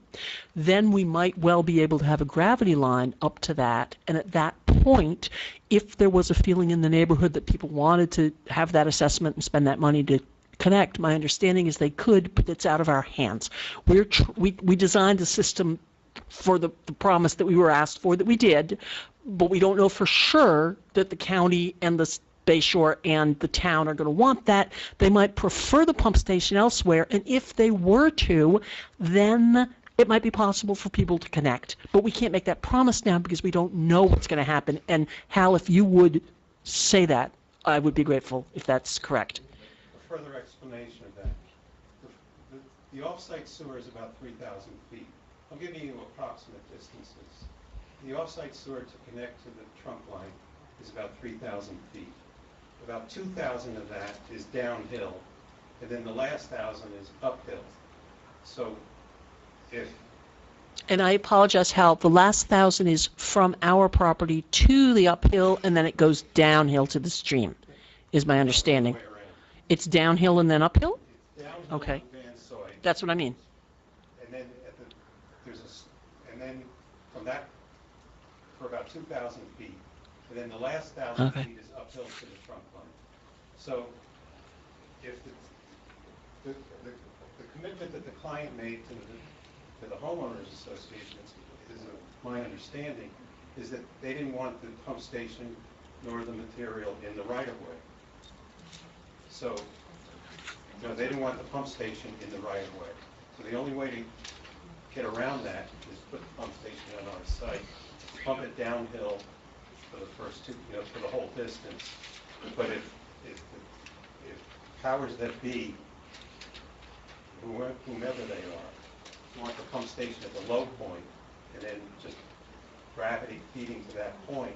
then we might well be able to have a gravity line up to that. And at that point, if there was a feeling in the neighborhood that people wanted to have that assessment and spend that money to connect, my understanding is they could, but it's out of our hands. We designed a system for the promise that we were asked for, that we did, but we don't know for sure that the county and the Bayshore and the town are going to want that. They might prefer the pump station elsewhere, and if they were to, then it might be possible for people to connect. But we can't make that promise now because we don't know what's going to happen. And Hal, if you would say that, I would be grateful if that's correct. A further explanation of that. The off-site sewer is about 3,000 feet. I'll give you approximate distances. The off-site sewer to connect to the trunk line is about 3,000 feet. About 2,000 of that is downhill, and then the last 1,000 is uphill. So if... And I apologize, Hal, the last 1,000 is from our property to the uphill, and then it goes downhill to the stream, is my understanding. It's downhill and then uphill? Downhill Okay. Van Soy. That's what I mean. And then and then from that, for about 2,000 feet, and then the last 1,000 Okay. feet is uphill to the trunk line. So if the commitment that the client made to the homeowners association, is my understanding, is that they didn't want the pump station nor the material in the right-of-way. So, they didn't want the pump station in the right-of-way. So the only way to get around that is put the pump station on our site, pump it downhill for the first for the whole distance. But if powers that be, whomever they are, want the pump station at the low point, and then just gravity feeding to that point,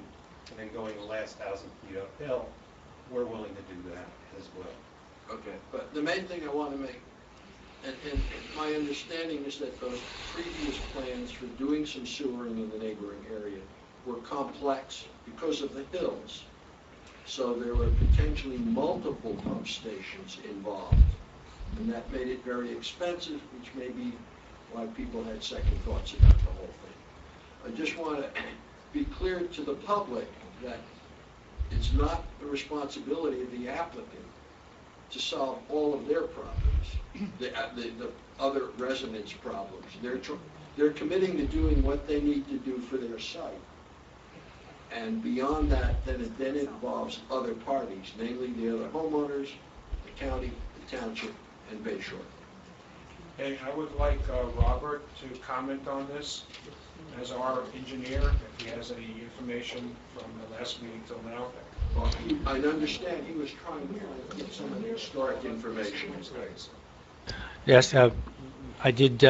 and then going the last 1,000 feet uphill, we're willing to do that as well. Okay, but the main thing I want to make, and my understanding is that those previous plans for doing some sewering in the neighboring area were complex because of the hills. So there were potentially multiple pump stations involved. And that made it very expensive, which may be why people had second thoughts about the whole thing. I just want to be clear to the public that it's not the responsibility of the applicant to solve all of their problems, the other residents' problems. They're committing to doing what they need to do for their site. And beyond that, then it involves other parties, namely the other homeowners, the county, the township, and Bayshore. Okay, I would like Robert to comment on this as our engineer, if he has any information from the last meeting till now. Well, I understand he was trying to get some of the historic information. Yes, I did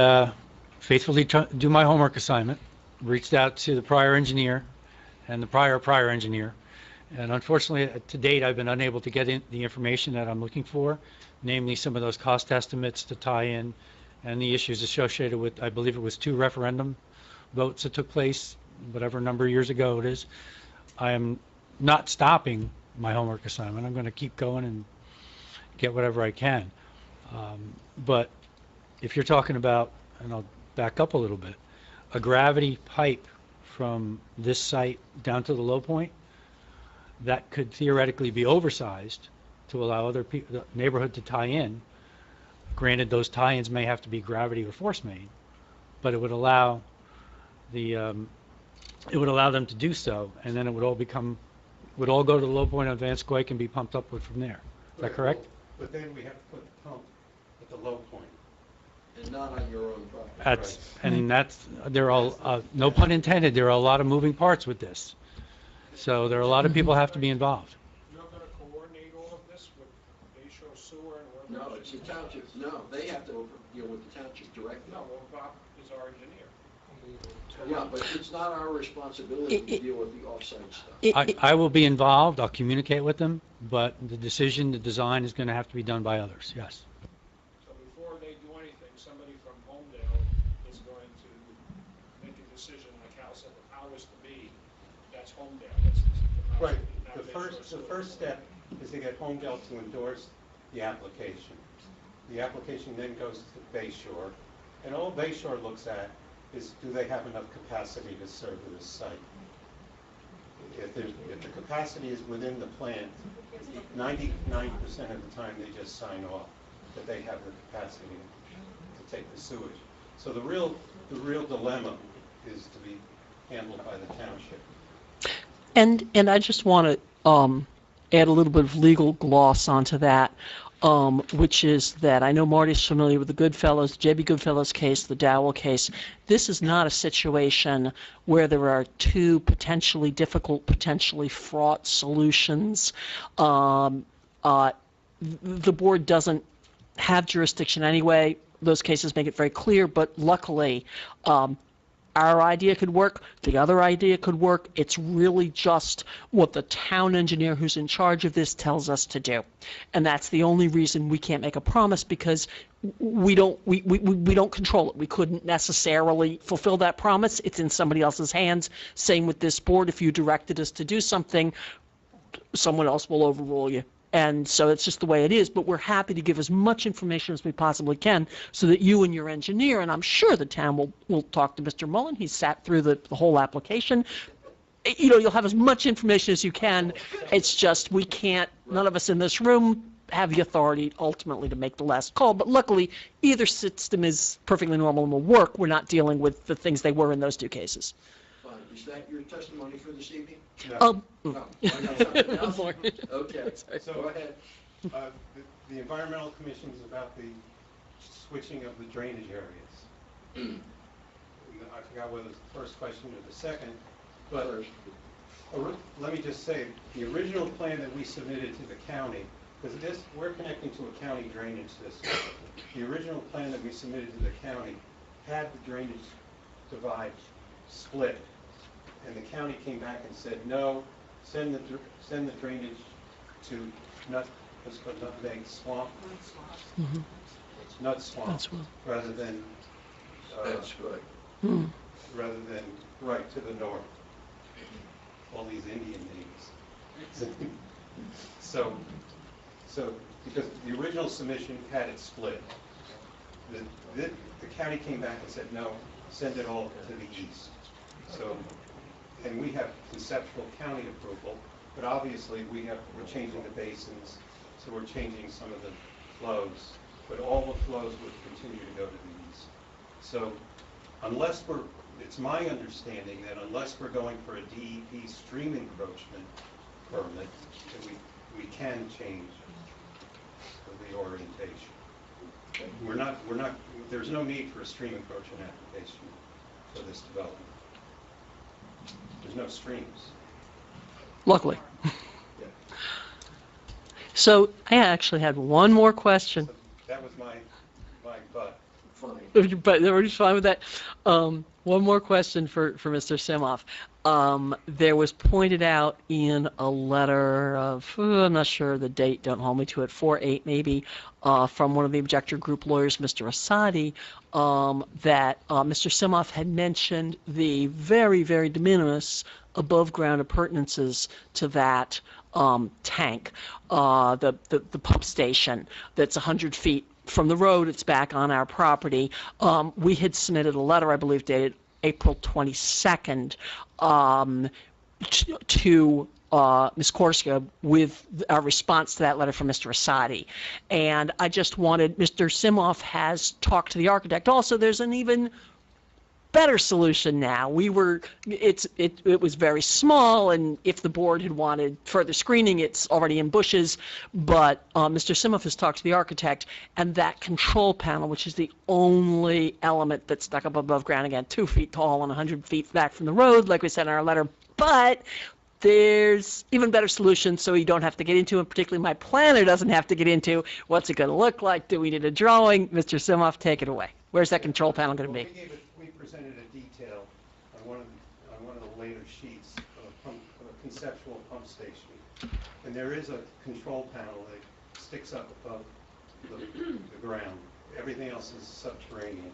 faithfully do my homework assignment, reached out to the prior engineer and the prior engineer, and unfortunately to date I've been unable to get the information that I'm looking for, namely some of those cost estimates to tie in and the issues associated with, I believe it was 2 referendum votes that took place, whatever number of years ago it is. I am not stopping my homework assignment. I'm going to keep going and get whatever I can. But if you're talking about, and I'll back up a little bit, a gravity pipe from this site down to the low point, that could theoretically be oversized to allow other people, the neighborhood to tie in. Granted, those tie-ins may have to be gravity or force main, but it would allow them to do so, and then it would all go to the low point on Van Squake and be pumped upward from there. Is that correct? But then we have to put the pump at the low point. And not on your own property. There are, no pun intended, there are a lot of moving parts with this. So there are a lot of people have to be involved. You're going to coordinate all of this with Bayshore Sewer and... No, it's the township. No, they have to deal with the township directly. No, well, Bob is our engineer. Yeah, but it's not our responsibility to deal with the off-site stuff. I will be involved, I'll communicate with them, but the decision, the design is going to have to be done by others, yes. So before they do anything, somebody from Holmdel is going to make a decision, like Hal said, the powers to be, that's Holmdel. That's the powers Right, to be, the first step is to get Holmdel to endorse the application. The application then goes to Bay Shore, and all Bay Shore looks at is, do they have enough capacity to serve this site? If the capacity is within the plan, 99% of the time they just sign off that they have the capacity to take the sewage. So the real dilemma is to be handled by the township. And I just want to add a little bit of legal gloss onto that, which is that I know Marty's familiar with the Goodfellas, J.B. Goodfellas case, the Dowell case. This is not a situation where there are two potentially difficult, potentially fraught solutions. The board doesn't have jurisdiction anyway. Those cases make it very clear, but luckily, our idea could work, the other idea could work. It's really just what the town engineer who's in charge of this tells us to do. And that's the only reason we can't make a promise, because we don't control it. We couldn't necessarily fulfill that promise. It's in somebody else's hands. Same with this board. If you directed us to do something, someone else will overrule you. And so it's just the way it is, but we're happy to give as much information as we possibly can so that you and your engineer, and I'm sure the town will talk to Mr. Mullen, he's sat through the whole application. You know, you'll have as much information as you can. It's just we can't, none of us in this room have the authority ultimately to make the last call, but luckily either system is perfectly normal and will work. We're not dealing with the things they were in those two cases. Fine. Is that your testimony for this evening? No. No. Something else? Sorry. Okay, So, go ahead. the Environmental Commission is about the switching of the drainage areas. I forgot whether it was the first question or the second, but let me just say, the original plan that we submitted to the county, because we're connecting to a county drainage system. The original plan that we submitted to the county had the drainage divide split, and the county came back and said, no, send the drainage to Nutmeg Swamp. Mhm. Nut Swamp, That's well. rather than That's good. rather than right to the north. All these Indian names. So because the original submission had it split, the county came back and said, no, send it all to the east. So, and we have conceptual county approval, but obviously we're changing the basins, so we're changing some of the flows, but all the flows would continue to go to the east. So unless it's my understanding that unless we're going for a DEP stream encroachment permit, that we can change the orientation. There's no need for a stream encroachment application for this development. There's no streams. Luckily. So I actually had one more question. So that was my butt. Funny. But we're just fine with that. One more question for Mr. Simoff. There was pointed out in a letter of, I'm not sure the date, don't hold me to it, 4/8 maybe, from one of the objector group lawyers, Mr. Asadi, that Mr. Simoff had mentioned the very, very de minimis above ground appurtenances to that tank, the pump station that's 100 feet from the road. It's back on our property. We had submitted a letter, I believe, dated April 22nd to Ms. Korska with our response to that letter from Mr. Asadi. And I just wanted, Mr. Simoff has talked to the architect. Also, there's an even better solution now. It was very small, and if the board had wanted further screening, it's already in bushes, but Mr. Simoff has talked to the architect, and that control panel, which is the only element that's stuck up above ground, again, 2 feet tall and 100 feet back from the road, like we said in our letter, but there's even better solutions so you don't have to get into, and particularly my planner doesn't have to get into, what's it going to look like, do we need a drawing? Mr. Simoff, take it away. Where's that control panel going to be? We presented a detail on one of the later sheets of a conceptual pump station. And there is a control panel that sticks up above the ground. Everything else is subterranean.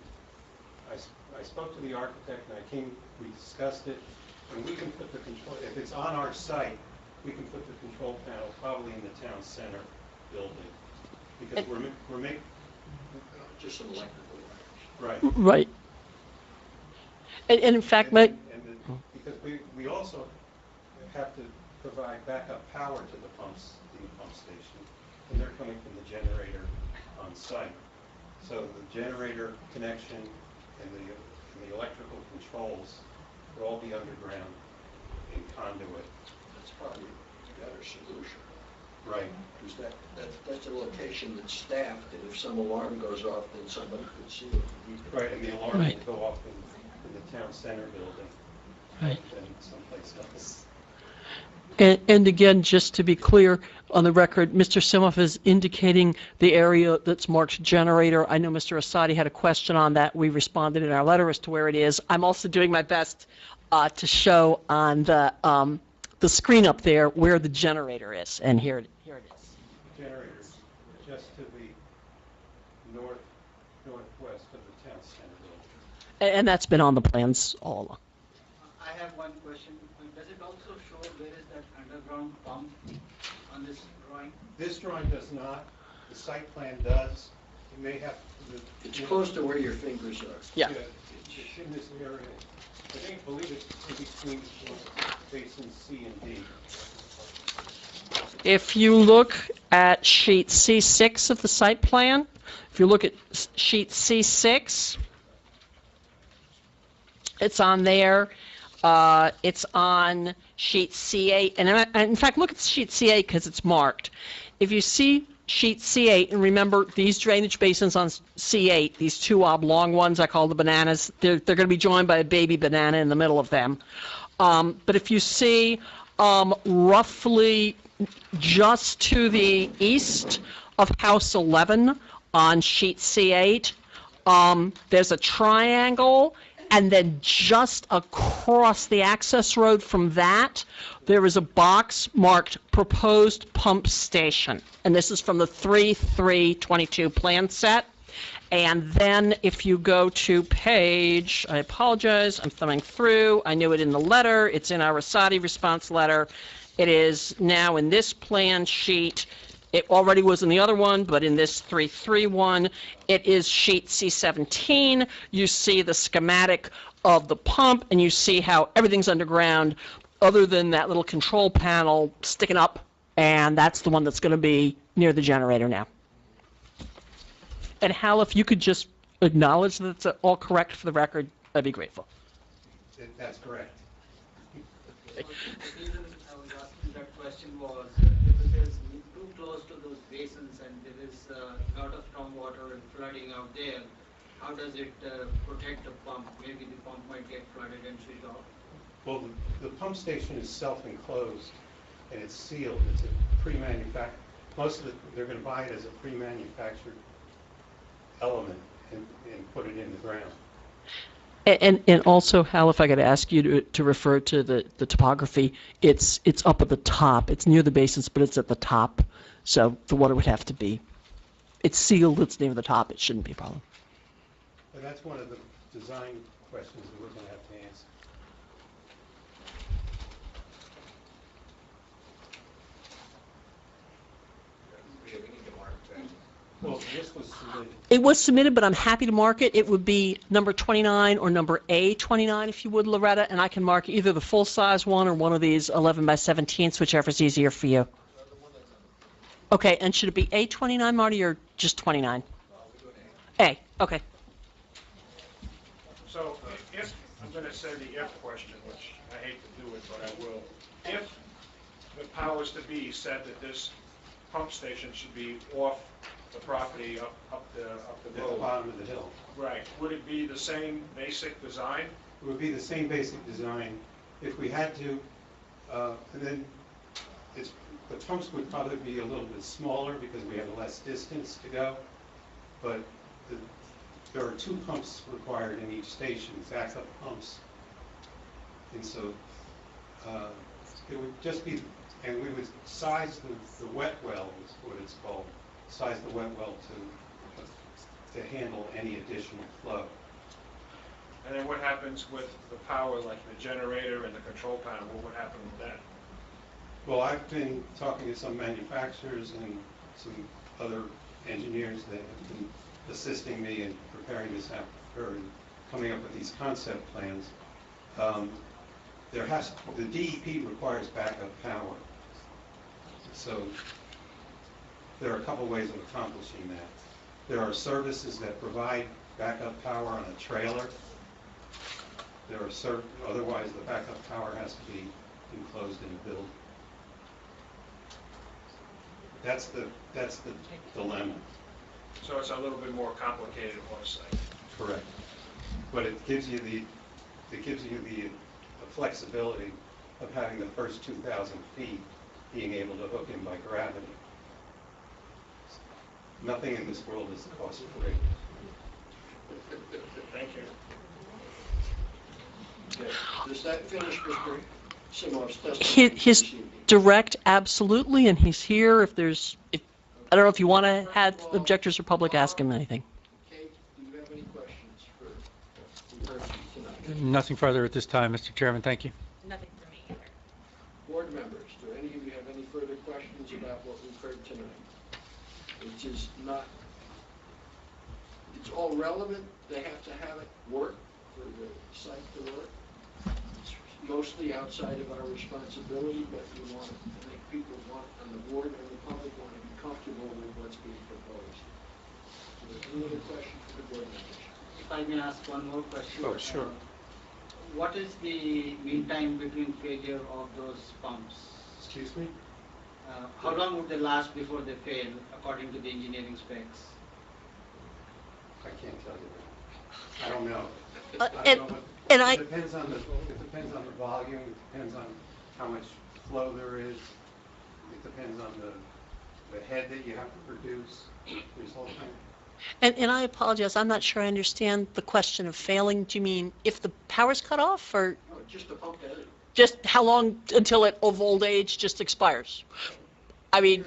I spoke to the architect and we discussed it, and we can put the control, if it's on our site, we can put the control panel probably in the town center building. Because we're making... Just some electrical Right. Right. And in fact, because we also have to provide backup power to the pump station, and they're coming from the generator on site. So the generator connection and the electrical controls will all be underground in conduit. That's probably a better solution. Right. Because that's a location that's staffed, and if some alarm goes off, then somebody could see it. Right, and the alarm will go off in the town center building. Right. Than someplace else. And again, just to be clear, on the record, Mr. Simoff is indicating the area that's marked generator. I know Mr. Asadi had a question on that. We responded in our letter as to where it is. I'm also doing my best to show on the screen up there where the generator is, and here it is. Generators just to the northwest of the town center building. And that's been on the plans all along. I have one question. Does it also show where is that underground pump on this drawing? This drawing does not. The site plan does. You may have... It's close to where your fingers are. Yeah. It's in this area. I believe it's in between basins C and D. If you look at sheet C6 of the site plan, if you look at sheet C6, it's on there. It's on sheet C8. And in fact, look at sheet C8 because it's marked. If you see sheet C8, and remember these drainage basins on C8, these two oblong ones I call the bananas, they're going to be joined by a baby banana in the middle of them. But if you see roughly just to the east of house 11 on sheet C8, there's a triangle, and then just across the access road from that, there is a box marked proposed pump station. And this is from the 3/3/22 plan set. And then if you go to page, I apologize, I'm thumbing through. I knew it in the letter. It's in our Rasadi response letter. It is now in this plan sheet. It already was in the other one, but in this 3/3 one, it is sheet C17. You see the schematic of the pump, and you see how everything's underground other than that little control panel sticking up, and that's the one that's going to be near the generator now. And Hal, if you could just acknowledge that it's all correct for the record, I'd be grateful. That's correct. The reason I was asking that question was if it is too close to those basins and there is a lot of stormwater and flooding out there, how does it protect the pump? Maybe the pump might get flooded and switch off. Well, the pump station is self-enclosed and it's sealed. It's a pre-manufactured. Most of they're going to buy it as a pre-manufactured element and put it in the ground. And also, Hal, if I could ask you to refer to the topography, it's up at the top. It's near the basins, but it's at the top. So the water would have to be, it's sealed, it's near the top. It shouldn't be a problem. And that's one of the design questions that we're going to have to answer. Well, this was submitted. It was submitted, but I'm happy to mark it. It would be number 29 or number A29, if you would, Loretta, and I can mark either the full-size one or one of these 11 by 17s, whichever's easier for you. Okay, and should it be A29, Marty, or just 29? A, okay. So if, I'm going to say the if question, which I hate to do it, but I will. If the powers to be said that this pump station should be off the property up the At the road. bottom of the hill. Right. Would it be the same basic design? It would be the same basic design. If we had to, and then the pumps would probably be a little bit smaller because we have less distance to go. But there are 2 pumps required in each station, backup pumps. And so it would just be, and we would size the wet well, is what it's called, size the wet well to handle any additional flow. And then what happens with the power, like the generator and the control panel, what would happen with that? Well, I've been talking to some manufacturers and some other engineers that have been assisting me in preparing this or coming up with these concept plans. The DEP requires backup power. So there are a couple ways of accomplishing that. There are services that provide backup power on a trailer. There are otherwise the backup power has to be enclosed in a building. That's the dilemma. So it's a little bit more complicated on a site. Correct. But it gives you the flexibility of having the first 2,000 feet being able to hook in by gravity. Nothing in this world is cost-free. Thank you. Okay. Does that finish Mr. Simoff's testimony? His direct, absolutely, and he's here if I don't know if you want to have objectors or public ask him anything. Kate, do you have any questions for the person tonight? Nothing further at this time, Mr. Chairman. Thank you. Nothing for me either. Board members, do any of you have any further questions about what we've heard tonight? It is not, it's all relevant. They have to have it work for the site to work. It's mostly outside of our responsibility, but we want to make people on the board and the public want to be comfortable with what's being proposed. So any other questions for the board members? If I may ask one more question. Oh, sure. What is the mean time between failure of those pumps? Excuse me? How long would they last before they fail, according to the engineering specs? I can't tell you that. I don't know. It depends on the volume. It depends on how much flow there is. It depends on the head that you have to produce. There's all kinds. And I apologize, I'm not sure I understand the question of failing. Do you mean if the power's cut off, or No, just the pump head. just how long until it, of old age, just expires? I mean,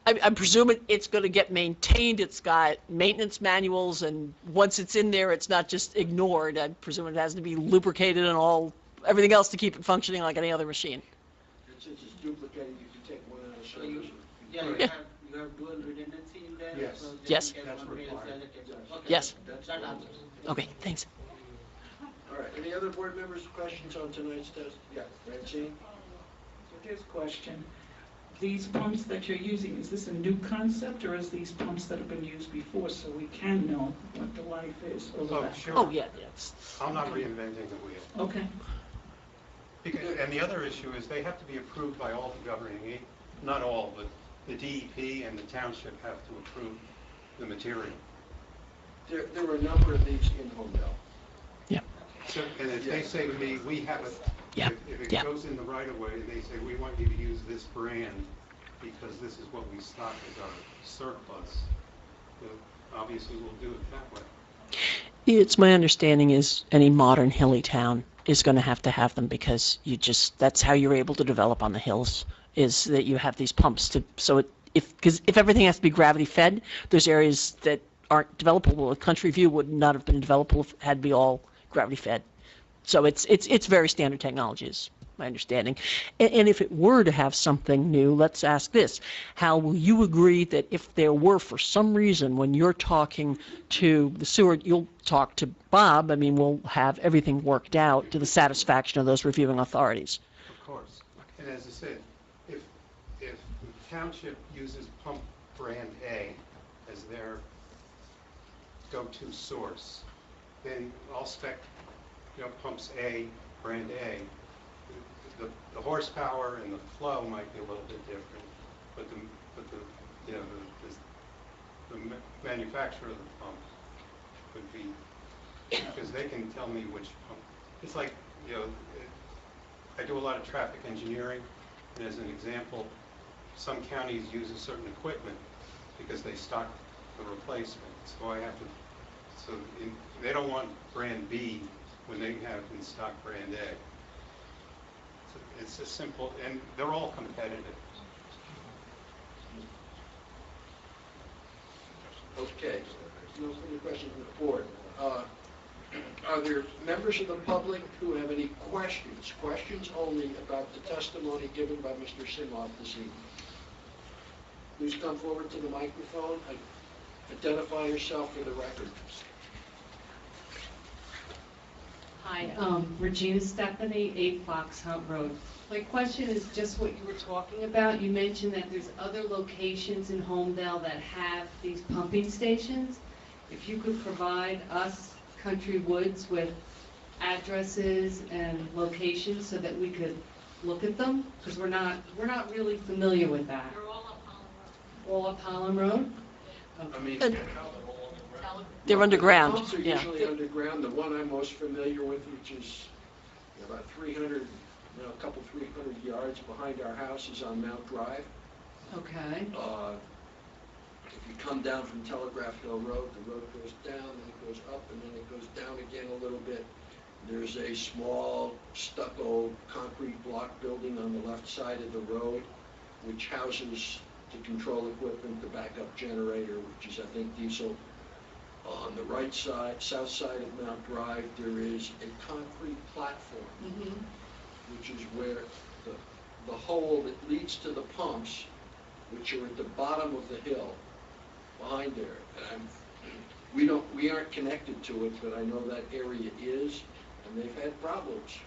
I presume it's going to get maintained. It's got maintenance manuals, and once it's in there, it's not just ignored. I presume it has to be lubricated and everything else to keep it functioning like any other machine. Since it's duplicated, you can take one out of service. You have dual redundancy in there? Yes. So just Yes. in case That's one fails, required. the other takes over. Okay. Yes. That answers. Okay, thanks. All right, any other board members' questions on tonight's test? Yeah, Francine? So here's a question. These pumps that you're using, is this a new concept, or is these pumps that have been used before, so we can know what the life is? Oh, sure. Oh, yeah, yes. I'm not reinventing the wheel. Okay. And the other issue is they have to be approved by all the governing, not all, but the DEP and the township have to approve the material. There were a number of these in Holmdel. Yeah. So, and if they say to me, we have it, Yeah. if it Yeah. goes in the right of way, and they say, we want you to use this brand because this is what we stock as our surplus, then obviously we'll do it that way. It's my understanding is any modern hilly town is going to have them because that's how you're able to develop on the hills, is that you have these pumps because if everything has to be gravity fed, there's areas that aren't developable. A country view would not have been developable if it had to be all gravity fed. So it's very standard technology, is my understanding. And if it were to have something new, let's ask this. How will you agree that if there were, for some reason, when you're talking to the sewer, you'll talk to Bob, I mean, we'll have everything worked out to the satisfaction of those reviewing authorities? Of course. And as I said, if the township uses pump brand A as their go-to source, then I'll spec pumps A, brand A. The horsepower and the flow might be a little bit different, but the manufacturer of the pump would be, because they can tell me which pump. It's like, I do a lot of traffic engineering, and as an example, some counties use a certain equipment because they stock the replacement. So I have to So they don't want brand B when they have in stock brand A. So it's a simple, and they're all competitive. Okay, no further questions from the board. Are there members of the public who have any questions only about the testimony given by Mr. Simoff this evening? Please come forward to the microphone, identify yourself for the record. Hi, Regina Stephanie, 8 Fox Hunt Road. My question is just what you were talking about. You mentioned that there's other locations in Holmdel that have these pumping stations. If you could provide us, Country Woods, with addresses and locations so that we could look at them, because we're not really familiar with that. They're all up Holland Road? I mean, They're underground, the pumps are yeah. usually underground. The one I'm most familiar with, which is about 300, a couple 300 yards behind our house, is on Mount Drive. Okay. If you come down from Telegraph Hill Road, the road goes down, then it goes up, and then it goes down again a little bit. There's a small stucco concrete block building on the left side of the road, which houses the control equipment, the backup generator, which is, I think, diesel. On the right side, south side of Mount Drive, there is a concrete platform, which is where the hole that leads to the pumps, which are at the bottom of the hill, behind there. And we aren't connected to it, but I know that area is, and they've had problems.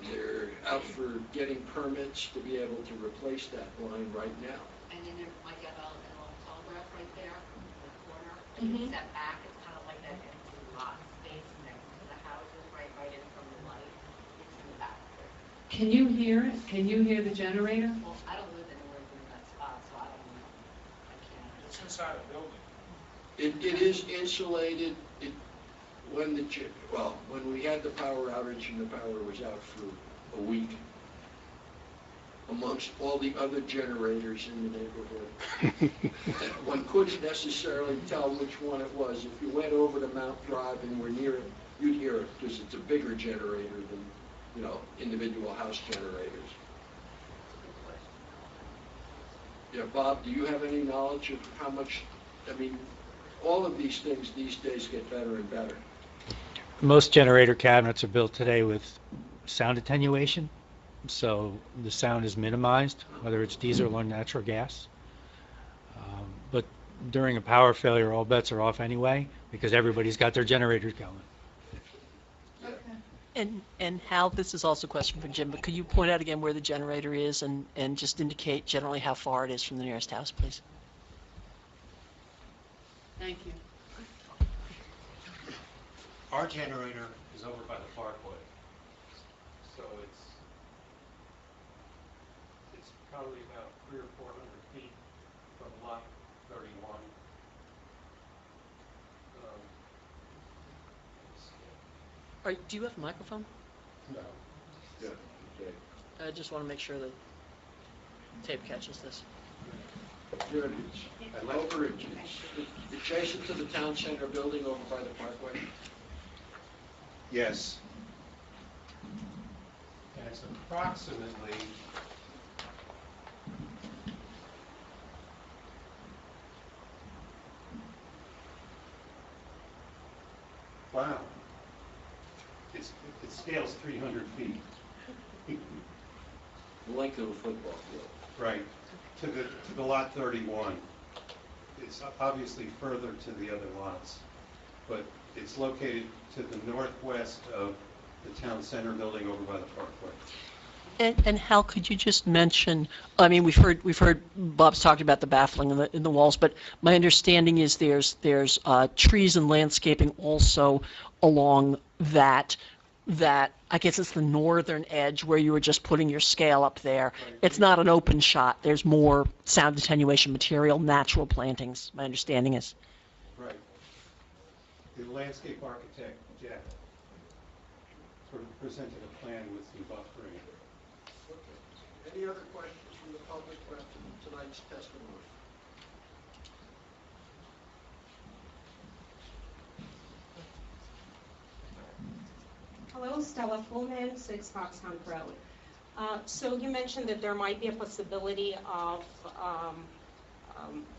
And they're out for getting permits to be able to replace that line right now. And then there might get a little telegraph right there in the corner. And step back, it's kind of like that empty lot space next to the houses, right in from the light. It's in the back there. Can you hear it? Can you hear the generator? Well, I don't live anywhere near that spot, so I don't know. I can't. It's inside a building. It is insulated. When we had the power outage and the power was out for a week, amongst all the other generators in the neighborhood, one couldn't necessarily tell which one it was. If you went over to Mount Drive and were near it, you'd hear it because it's a bigger generator than, individual house generators. Yeah, Bob, do you have any knowledge of how much, all of these things these days get better and better. Most generator cabinets are built today with sound attenuation, so the sound is minimized, whether it's diesel or natural gas. But during a power failure, all bets are off anyway, because everybody's got their generators going. And Hal, this is also a question for Jim, but could you point out again where the generator is and just indicate generally how far it is from the nearest house, please? Thank you. Our generator is over by the parkway, so it's probably about 300 or 400 feet from lot 31. Do you have a microphone? No. Yeah, okay. I just want to make sure the tape catches this. Here it is. Over adjacent to the town center building over by the parkway. Yes. And it's approximately wow. It scales 300 feet. The length of a football field. Right. To the lot 31. It's obviously further to the other lots, but it's located to the northwest of the town center building over by the parkway. And Hal, could you just mention, we've heard Bob's talked about the baffling in the walls, but my understanding is there's trees and landscaping also along that I guess it's the northern edge where you were just putting your scale up there. It's not an open shot. There's more sound attenuation material, natural plantings, my understanding is. Right. The landscape architect, Jeff, sort of presented a plan with some buffering. Okay. Any other questions from the public after tonight's testimony? Stella Pullman, 6 Fox Hunt Road. So you mentioned that there might be a possibility of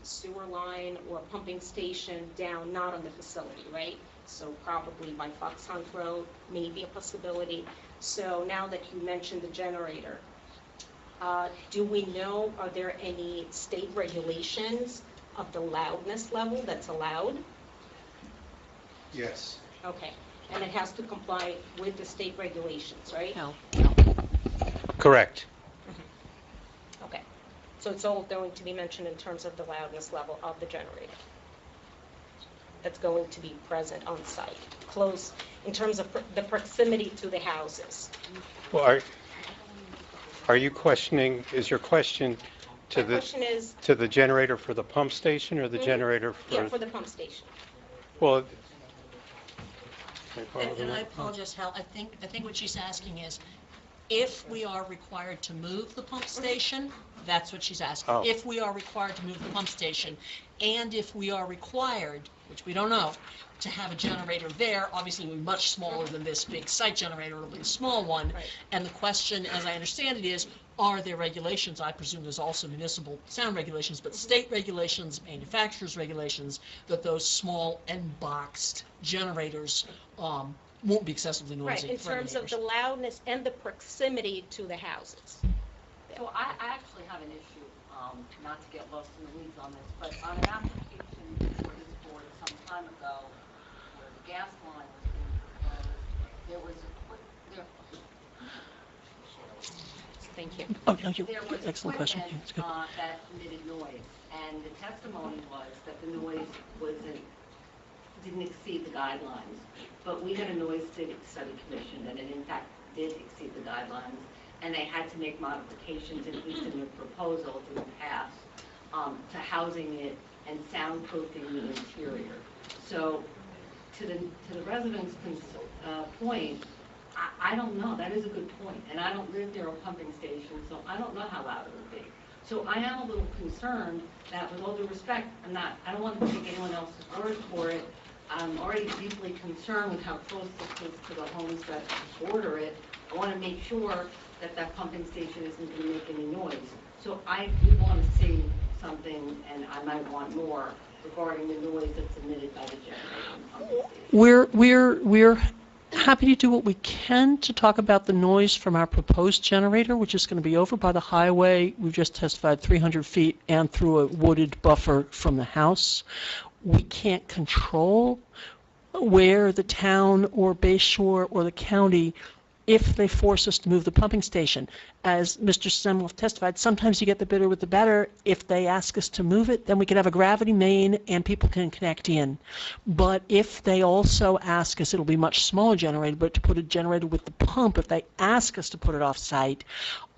sewer line or pumping station down, not on the facility, right? So probably by Fox Hunt Road, maybe a possibility. So now that you mentioned the generator, do we know, are there any state regulations of the loudness level that's allowed? Yes. Okay, and it has to comply with the state regulations, right? No. Correct. Okay, so it's all going to be mentioned in terms of the loudness level of the generator that's going to be present on site, close, in terms of the proximity to the houses. Well, are you questioning, is your question to My question is, to the generator for the pump station or the generator for? yeah, for the pump station. Well, And I apologize, Hal, I think what she's asking is, if we are required to move the pump station, that's what she's asking. Oh. If we are required to move the pump station, and if we are required, which we don't know, to have a generator there, obviously it will be much smaller than this big site generator, it'll be a small one. Right. And the question, as I understand it, is, are there regulations? I presume there's also municipal sound regulations, but state regulations, manufacturers' regulations, that those small and boxed generators won't be excessively noisy. Right, in for terms of neighbors. the loudness and the proximity to the houses. So I actually have an issue, not to get lost in the weeds on this, but on an application for this board some time ago, where the gas line was being proposed, there was Thank you. Oh, thank you. There was Excellent question. equipment, That's good. that emitted noise, and the testimony was that the noise didn't exceed the guidelines. But we had a noise study commission that in fact did exceed the guidelines, and they had to make modifications, at least in their proposal to pass, to housing it and soundproofing the interior. So to the residents' point, I don't know, that is a good point, and I don't live near a pumping station, so I don't know how loud it would be. So I am a little concerned that, with all due respect, I don't want to take anyone else's word for it. I'm already deeply concerned with how close this is to the homes that border it. I want to make sure that that pumping station isn't going to make any noise. So I do want to see something, and I might want more, regarding the noise that's emitted by the generator and pumping station. We're happy to do what we can to talk about the noise from our proposed generator, which is going to be over by the highway. We've just testified 300 feet and through a wooded buffer from the house. We can't control where the town or Bay Shore or the county, if they force us to move the pumping station. As Mr. Semloff testified, sometimes you get the bidder with the better. If they ask us to move it, then we can have a gravity main and people can connect in. But if they also ask us, it'll be much smaller generator, but to put a generator with the pump, if they ask us to put it off-site,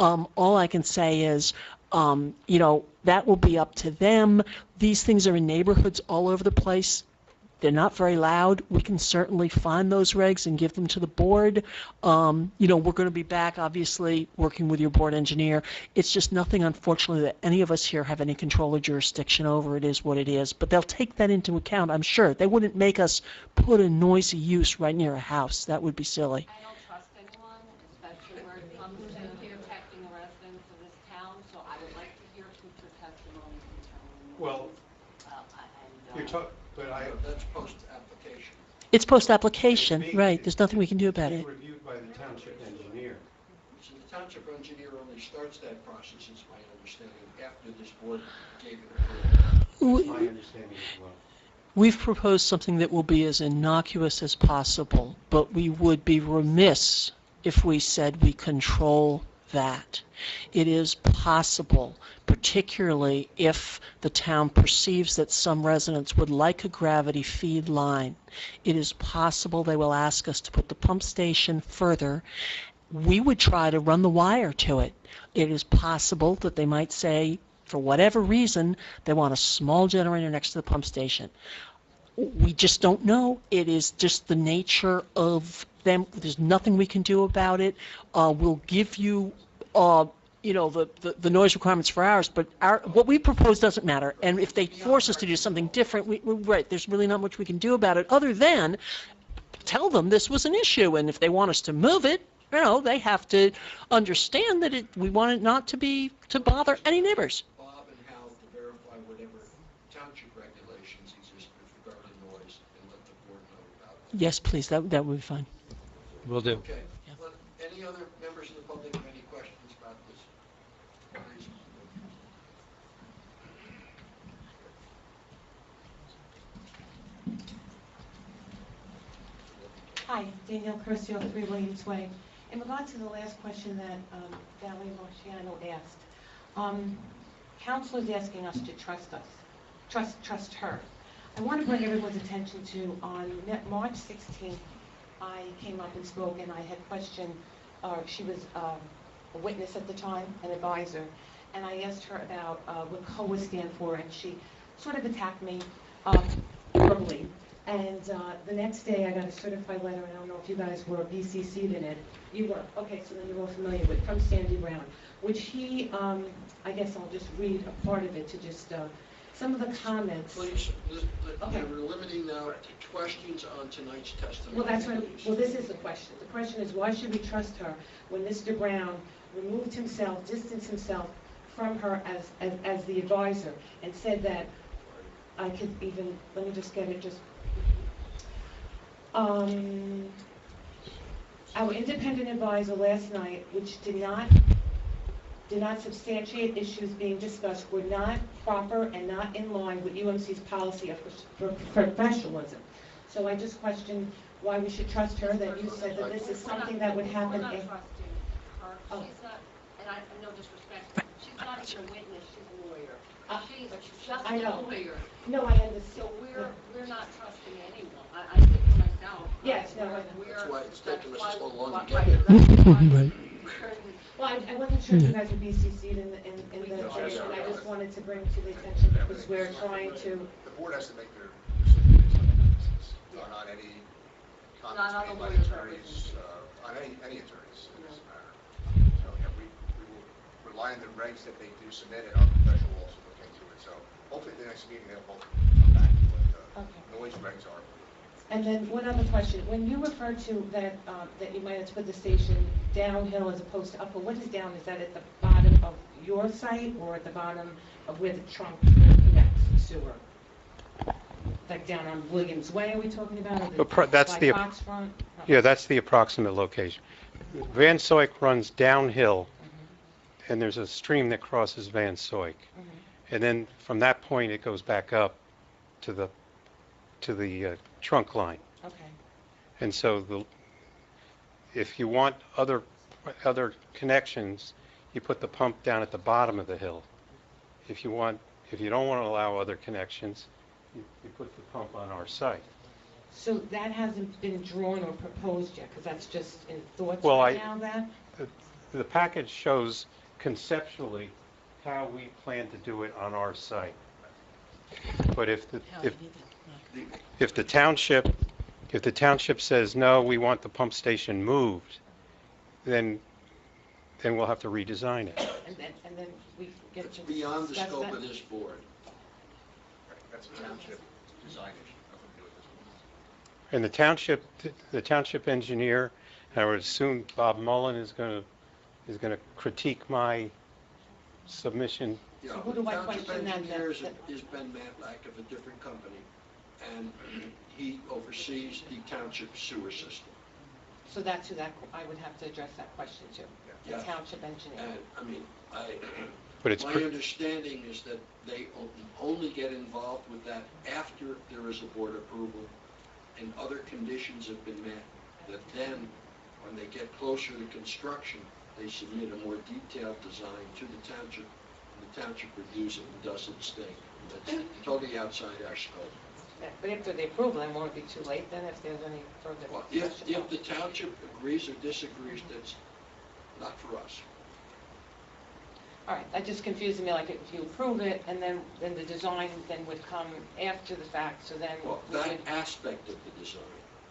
all I can say is, that will be up to them. These things are in neighborhoods all over the place. They're not very loud. We can certainly find those regs and give them to the board. We're going to be back, obviously, working with your board engineer. It's just nothing, unfortunately, that any of us here have any control or jurisdiction over. It is what it is. But they'll take that into account, I'm sure. They wouldn't make us put a noisy use right near a house. That would be silly. I don't trust anyone, especially where it comes to protecting the residents of this town, so I would like to hear future testimony concerning. Well, you're talking, but That's post-application. It's post-application, right. There's nothing we can do about it. reviewed by the township engineer. So the township engineer only starts that process, is my understanding, after this board gave it approval. My understanding as well. We've proposed something that will be as innocuous as possible, but we would be remiss if we said we control that. It is possible, particularly if the town perceives that some residents would like a gravity feed line. It is possible they will ask us to put the pump station further. We would try to run the wire to it. It is possible that they might say, for whatever reason, they want a small generator next to the pump station. We just don't know. It is just the nature of them. There's nothing we can do about it. We'll give you, the noise requirements for ours, but what we propose doesn't matter. And if they force us to do something different, right, there's really not much we can do about it other than tell them this was an issue, and if they want us to move it, they have to understand that we want it not to bother any neighbors. Bob and Hal to verify whatever township regulations exist with regard to noise and let the board know about it. Yes, please, that would be fine. Will do. Okay. Well, any other members of the public have any questions about this? Please. Hi, Danielle Curcio, 3 Williams Way. In regard to the last question that Valerie Marciano asked, council is asking us to trust her. I want to bring everyone's attention to, on March 16th, I came up and spoke, and I had questioned, she was a witness at the time, an advisor, and I asked her about what COA stand for, and she sort of attacked me verbally. And the next day, I got a certified letter, and I don't know if you guys were BCC'd in it. You were. Okay, so then you're all familiar with, from Sandy Brown, which he, I guess I'll just read a part of it to just, some of the comments. Please, Okay. we're limiting now to questions on tonight's testimony. Well, that's right. Well, this is the question. The question is, why should we trust her when Mr. Brown removed himself, distanced himself from her as the advisor, and said that I could even, let me just get it, our independent advisor last night, which did not substantiate issues being discussed, were not proper and not in line with UMC's policy of professionalism. So I just questioned why we should trust her, that you said that this is something that would happen. We're not trusting her. Oh. She's not, and I no disrespect, she's not even a witness, she's a lawyer. She's just I know. a lawyer. No, I understand. So we're not trusting anyone. I think for myself. Yes, no, I know. That's why it's taken us so long to Right, get here. that's why Right. Well, I wasn't sure if you guys were BCC'd in the change, and I just wanted to bring to the attention, because we're trying to, The board has to make their decision based on evidence, not any Not on comments the made by lawyer's attorneys, on any attorneys in this matter. So, yeah, we will rely on the regs that they do submit, and our professional will also look into it. So hopefully at the next meeting, they'll both come back to what noise regs are. and then one other question. When you refer to that, that you might have to put the station downhill as opposed to uphill, what is down? Is that at the bottom of your site, or at the bottom of where the trunk connects the sewer? Like down on Williams Way, are we talking about? Or That's by the, Foxfront? yeah, that's the approximate location. Van Soik runs downhill, and there's a stream that crosses Van Soik. And then from that point, it goes back up to the trunk line. Okay. And so if you want other connections, you put the pump down at the bottom of the hill. If you don't want to allow other connections, you put the pump on our site. So that hasn't been drawn or proposed yet, because that's just in thoughts Well, right now, that? The package shows conceptually how we plan to do it on our site. But if the township says, no, we want the pump station moved, then we'll have to redesign it. And then we get to Beyond the discuss scope that? of this board. That's a township design issue, nothing to do with this. And the township engineer, I would assume Bob Mullen is going to critique my submission. Yeah, So who do I township question then? engineer is Ben Matlack of a different company, and he oversees the township sewer system. So that's who I would have to address that question to, the Yeah. township engineer. And, I mean, But it's my cr- understanding is that they only get involved with that after there is a board approval and other conditions have been met, that then, when they get closer to construction, they submit a more detailed design to the township, and the township reviews it and does its thing. That's totally outside our scope. Yeah, but after the approval, then won't it be too late then, if there's any further Well, discussion? if the township agrees or disagrees, that's not for us. All right, that just confuses me, like if you approve it, and then the design then would come after the fact, so then Well, we that would... aspect of the design,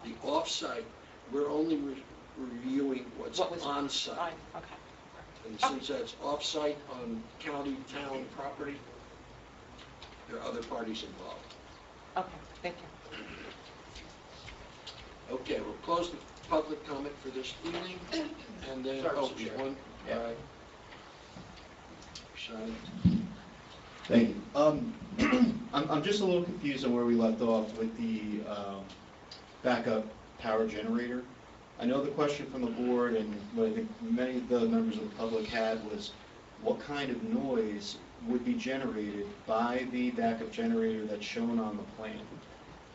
the off-site, we're only reviewing what's What was on-site. Fine, okay. And since that's off-site on county, town property, there are other parties involved. Okay, thank you. Okay, we'll close the public comment for this evening, and then, Sorry, oh, Mr. there's Chair. one. Yeah. All right. Sign. Thank you. I'm just a little confused on where we left off with the backup power generator. I know the question from the board and what I think many of the members of the public had was what kind of noise would be generated by the backup generator that's shown on the plan.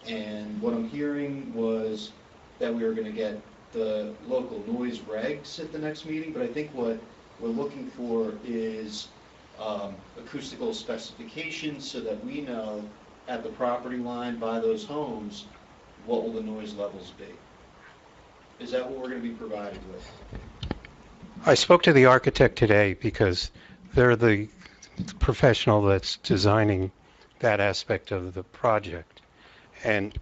And what I'm hearing was that we were going to get the local noise regs at the next meeting, but I think what we're looking for is acoustical specifications so that we know at the property line by those homes, what will the noise levels be? Is that what we're going to be provided with? I spoke to the architect today because they're the professional that's designing that aspect of the project. And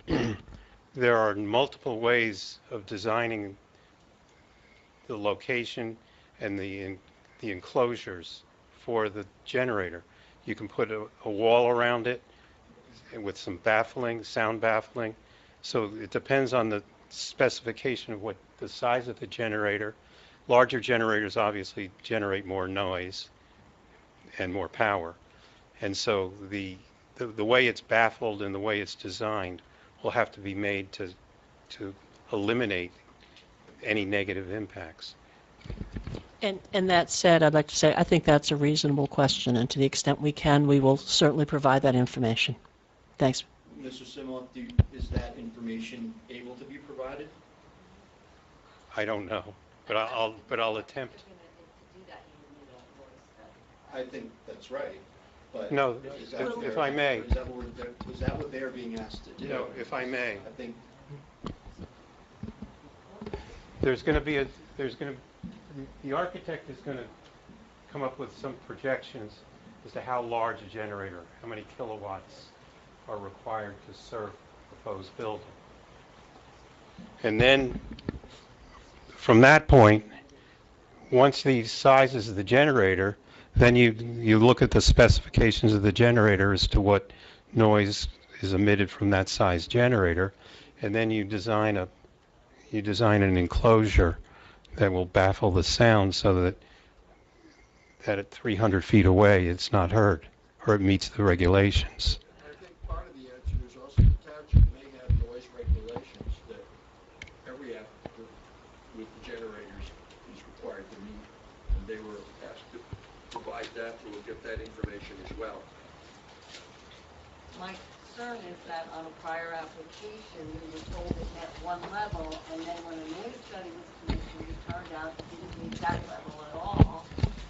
there are multiple ways of designing the location and the enclosures for the generator. You can put a wall around it with some baffling, sound baffling. So it depends on the specification of what the size of the generator. Larger generators obviously generate more noise and more power. And so the way it's baffled and the way it's designed will have to be made to eliminate any negative impacts. And that said, I'd like to say, I think that's a reasonable question, and to the extent we can, we will certainly provide that information. Thanks. Mr. Simoff, is that information able to be provided? I don't know, but I'll attempt. I think that's right, but... No, is that what if they're- I may. Is that what they're being asked to do? No, if I may. I think... The architect is going to come up with some projections as to how large a generator, how many kilowatts are required to serve the proposed building. And then, from that point, once the sizes of the generator, then you look at the specifications of the generator as to what noise is emitted from that size generator, and then you design an enclosure that will baffle the sound so that at 300 feet away it's not heard or it meets the regulations. I think part of the answer is also the township may have noise regulations that every applicant with the generators is required to meet, and they were asked to provide that, so we'll get that information as well. My concern is that on a prior application, we were told it met one level, and then when a noise study was commissioned, it turned out it didn't meet that level at all,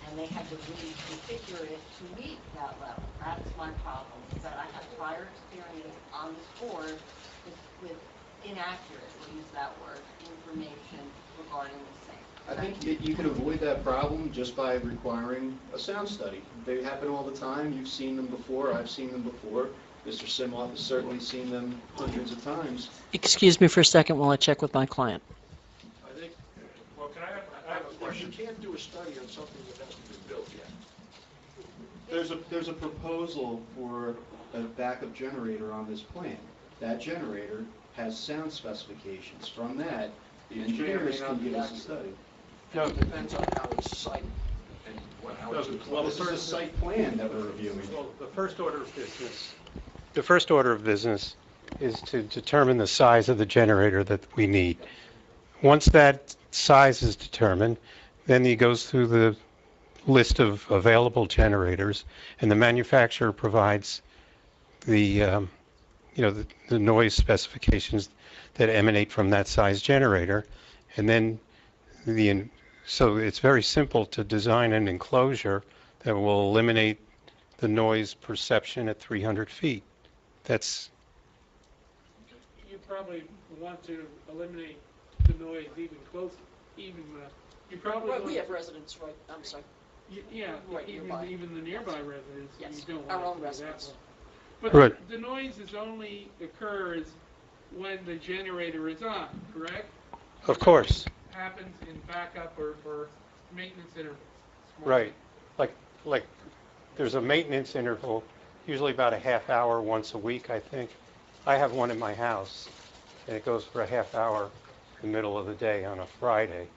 and they had to reconfigure it to meet that level. That's my problem, is that I have prior experience on this board with inaccurate, we'll use that word, information regarding the same. I think you can avoid that problem just by requiring a sound study. They happen all the time. You've seen them before. I've seen them before. Mr. Simoff has certainly seen them hundreds of times. Excuse me for a second while I check with my client. I think, well, I have a question. You can't do a study on something that hasn't been built yet. There's a proposal for a backup generator on this plan. That generator has sound specifications. From that, the engineers can give us a study. No, it depends on how it's cited and how it's Well, this is a site plan that we're reviewing. Well, the first order of business is to determine the size of the generator that we need. Once that size is determined, then he goes through the list of available generators, and the manufacturer provides the noise specifications that emanate from that size generator, and then so it's very simple to design an enclosure that will eliminate the noise perception at 300 feet. That's... You probably want to eliminate the noise even closer, you probably Right, want... we have residents, right, I'm sorry. Yeah, Right nearby. even the nearby residents, Yes, you don't our want own to do that residents. one. But Right. the noise only occurs when the generator is on, correct? Of course. Happens in backup or maintenance intervals. Right. Like there's a maintenance interval, usually about a half hour once a week, I think. I have one in my house, and it goes for a half hour in the middle of the day on a Friday.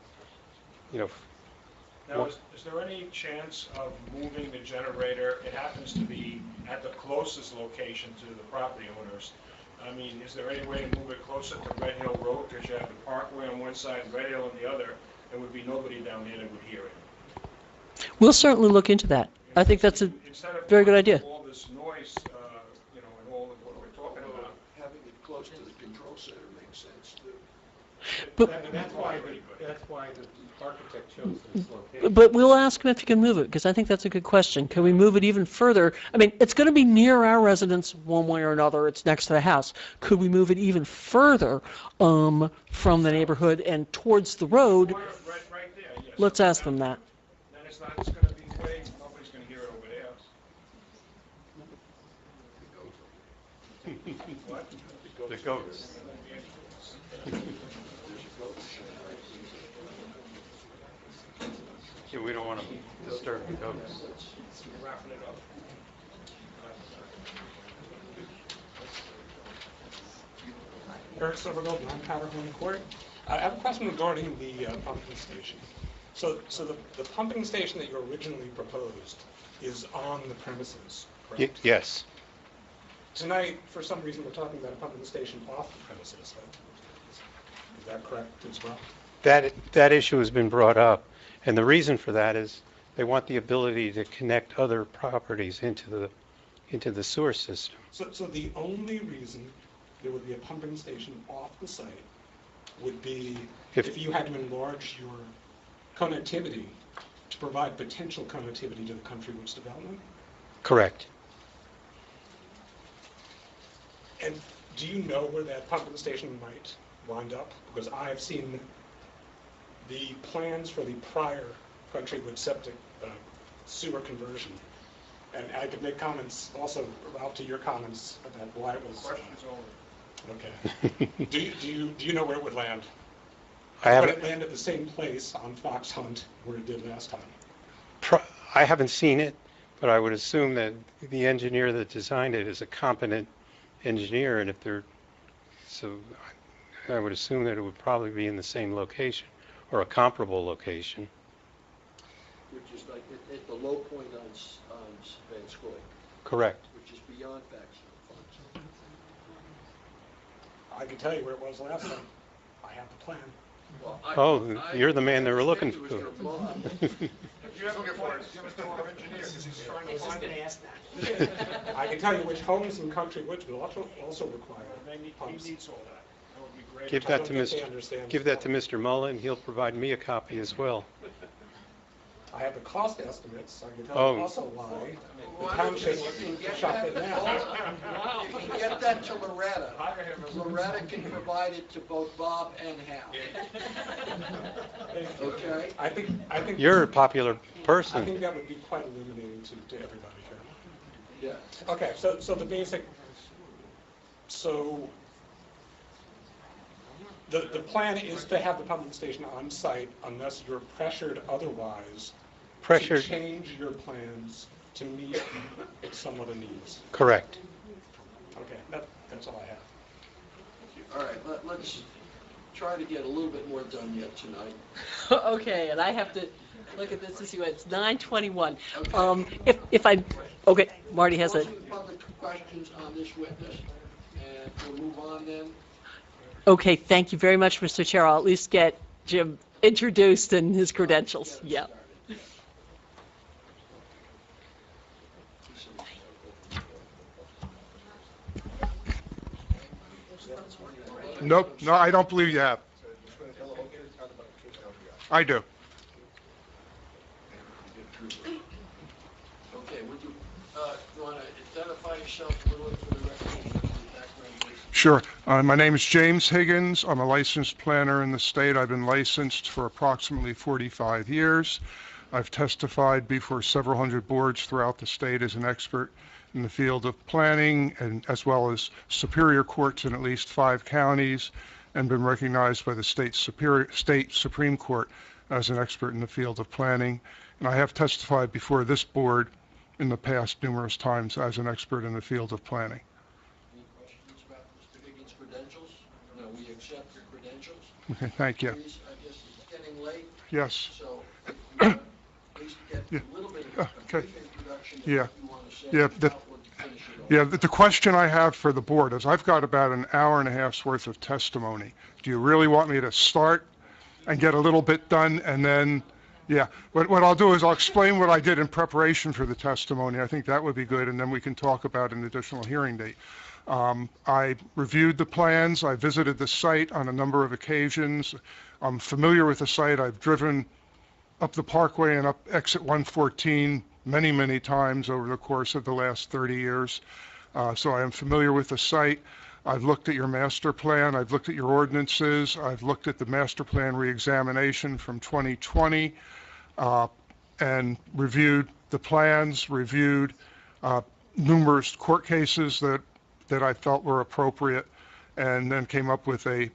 You know, Now, is there any chance of moving the generator? It happens to be at the closest location to the property owners. I mean, is there any way to move it closer to Red Hill Road? Because you have the Parkway on one side, Red Hill on the other. There would be nobody down there that would hear it. We'll certainly look into that. I think that's a very good idea. All this noise, you know, and all of what we're talking about. Having it close to the control center makes sense too. But- that's why the architect chose this location. But we'll ask him if he can move it, because I think that's a good question. Can we move it even further? I mean, it's going to be near our residence one way or another. It's next to the house. Could we move it even further from the neighborhood and towards the road? Right there, yes. Let's ask them that. Then it's not, it's gonna be way, nobody's gonna hear it over there. What? The goats. Yeah, we don't want to disturb the goats. Wrapping it up. Eric Silvergold, 9 Powderhorn Court. I have a question regarding the pumping station. So the pumping station that you originally proposed is on the premises, correct? Yes. Tonight, for some reason, we're talking about a pumping station off the premises. Is that correct as well? That issue has been brought up, and the reason for that is they want the ability to connect other properties into the sewer system. So the only reason there would be a pumping station off the site would be if you had to enlarge your connectivity to provide potential connectivity to the Country Woods development? Correct. And do you know where that pumping station might wind up? Because I've seen the plans for the prior Country Woods septic sewer conversion. And I could make comments also about to your comments about why it was. Question's over. Okay. do you know where it would land? I haven't. Would it land at the same place on Fox Hunt where it did last time? I haven't seen it, but I would assume that the engineer that designed it is a competent engineer, and if they're so, I would assume that it would probably be in the same location or a comparable location. Which is like at the low point on Van Scoy, Correct. which is beyond Faxon. I can tell you where it was last time. I have the plan. Well, You're the man they were looking think it was for. gonna blow up. If you have a report, give it to our engineer, because he's trying to find it. ask that. I can tell you which homes in Country Woods will also require pumps. He needs all that. That would be great. Give I that don't to think they Mr. understand. Give that to Mr. Mullen. He'll provide me a copy as well. I have the cost estimates. I can tell Oh. you also why the Why don't township you get shop that- it now. You can get that to Loretta. Loretta can provide it to both Bob and Hal. Okay? I think You're a popular I person. think that would be quite illuminating to everybody here. Yeah. Okay, so the basic, so the plan is to have the pumping station on site unless you're pressured otherwise Pressured. to change your plans to meet some other needs. Correct. Okay, that's all I have. All right, let's try to get a little bit more done yet tonight. Okay, and I have to look at this to see what it's 9:21. Okay. Okay, Marty has a, Closing public questions on this witness, and we'll move on then. okay, thank you very much, Mr. Chair. I'll at least get Jim introduced and his credentials. Yeah. Nope, no, I don't believe you have. I do. Okay, would you want to identify yourself a little for the record? Your background, please? Sure. My name is James Higgins. I'm a licensed planner in the state. I've been licensed for approximately 45 years. I've testified before several hundred boards throughout the state as an expert in the field of planning, and as well as superior courts in at least 5 counties, and been recognized by the state Supreme Court as an expert in the field of planning. And I have testified before this board in the past numerous times as an expert in the field of planning. Any questions about Mr. Higgins' credentials? No, we Okay, thank you. I guess it's getting late, Yes. so if you want to at least get Yeah. a little bit of a Okay. brief introduction of Yeah. what you want to say. Yeah, about what to finish it off. Yeah, the question I have for the board is, I've got about an hour and a half's worth of testimony. Do you really want me to start and get a little bit done, and then, yeah, what I'll do is I'll explain what I did in preparation for the testimony. I think that would be good, and then we can talk about an additional hearing date. I reviewed the plans, I visited the site on a number of occasions. I'm familiar with the site. I've driven up the Parkway and up exit 114 many, many times over the course of the last 30 years. So I am familiar with the site. I've looked at your master plan. I've looked at your ordinances. I've looked at the master plan reexamination from 2020 and reviewed the plans, reviewed numerous court cases that I felt were appropriate, and then came up with an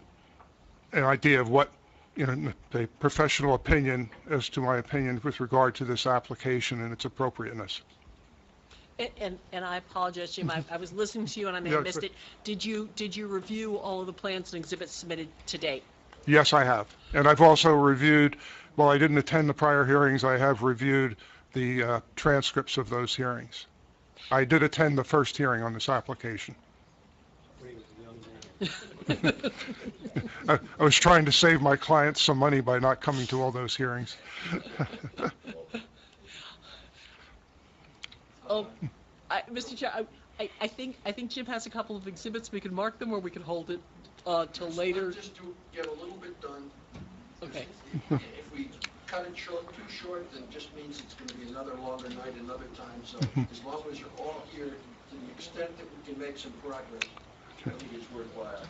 idea of what, a professional opinion as to my opinion with regard to this application and its appropriateness. And I apologize, Jim, I was listening to you and I may have missed it. Did you review all of the plans and exhibits submitted to date? Yes, I have. And I've also reviewed, while I didn't attend the prior hearings, I have reviewed the transcripts of those hearings. I did attend the first hearing on this application. I was trying to save my clients some money by not coming to all those hearings. Mr. Chair, I think Jim has a couple of exhibits. We can mark them, or we can hold it till later. Let's just get a little bit done. Okay. If we cut it short, too short, then it just means it's going to be another longer night another time. So as long as you're all here, to the extent that we can make some progress, I think it's worthwhile.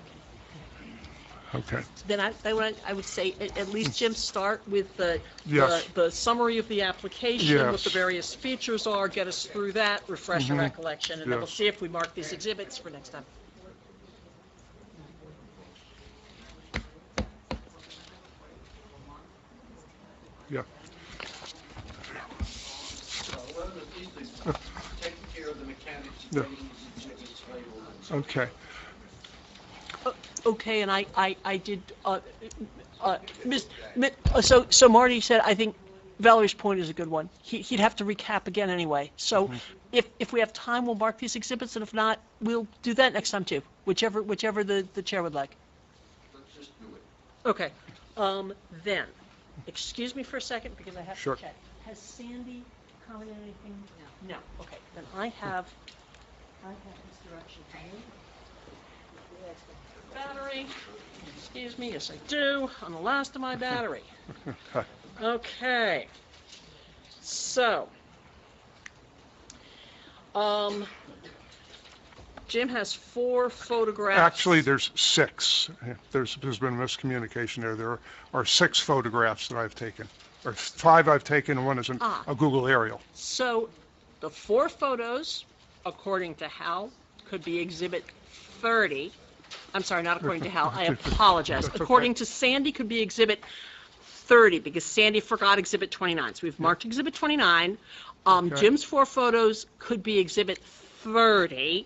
Okay. Then I would say at least, Jim, start with the summary of the application, what the various features are, get us through that, refresh your recollection, and then we'll see if we mark these exhibits for next time. Yeah. So one of the things is taking care of the mechanics of getting these exhibits labeled. Okay. Okay, and I did, so Marty said, I think Valerie's point is a good one. He'd have to recap again anyway. So if we have time, we'll mark these exhibits, and if not, we'll do that next time too, whichever the chair would like. Let's just do it. Okay, then, excuse me for a second, because I have to check. Has Sandy commented anything? No. Okay, then I have this direction for you. Battery, excuse me, yes I do, on the last of my battery. Okay, so, Jim has 4 photographs. Actually, there's 6. There's been miscommunication there. There are 6 photographs that I've taken, or 5 I've taken, and 1 is a Google aerial. So, the 4 photos, according to Hal, could be exhibit 30. I'm sorry, not according to Hal, I apologize. According to Sandy, could be exhibit 30, because Sandy forgot exhibit 29. So we've marked exhibit 29. Jim's 4 photos could be exhibit 30.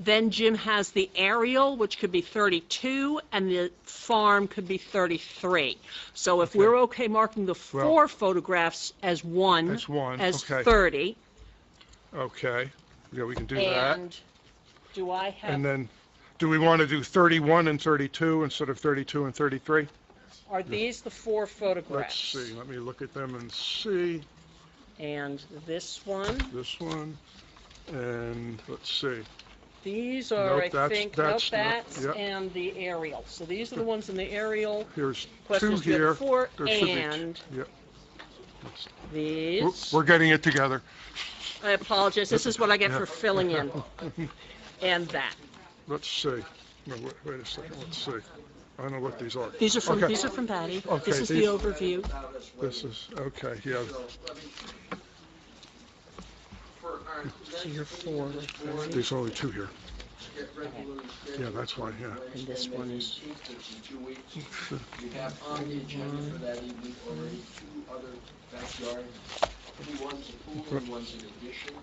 Then Jim has the aerial, which could be 32, and the farm could be 33. So if we're okay marking the 4 photographs as 30. Okay, yeah, we can do that. And do I have... And then, do we want to do 31 and 32 instead of 32 and 33? Are these the 4 photographs? Let's see, let me look at them and see. And this one? This one, and let's see. These are, Nope, I think, that's yep. and the aerial. So these are the ones in the aerial. Here's Questions 2 here. 4, There should be and yep. these. We're getting it together. I apologize. This is what I get for filling in. And that. Let's see. No, wait a second. Let's see. I don't know what these are. These are from okay. These are from Patty. Okay, this is the overview. This is okay. Yeah. So you're 4. There's only 2 here. Yeah, that's why. Yeah. And this one is. We have on the agenda for that evening already 2 other backyards. One's a pool and one's an addition.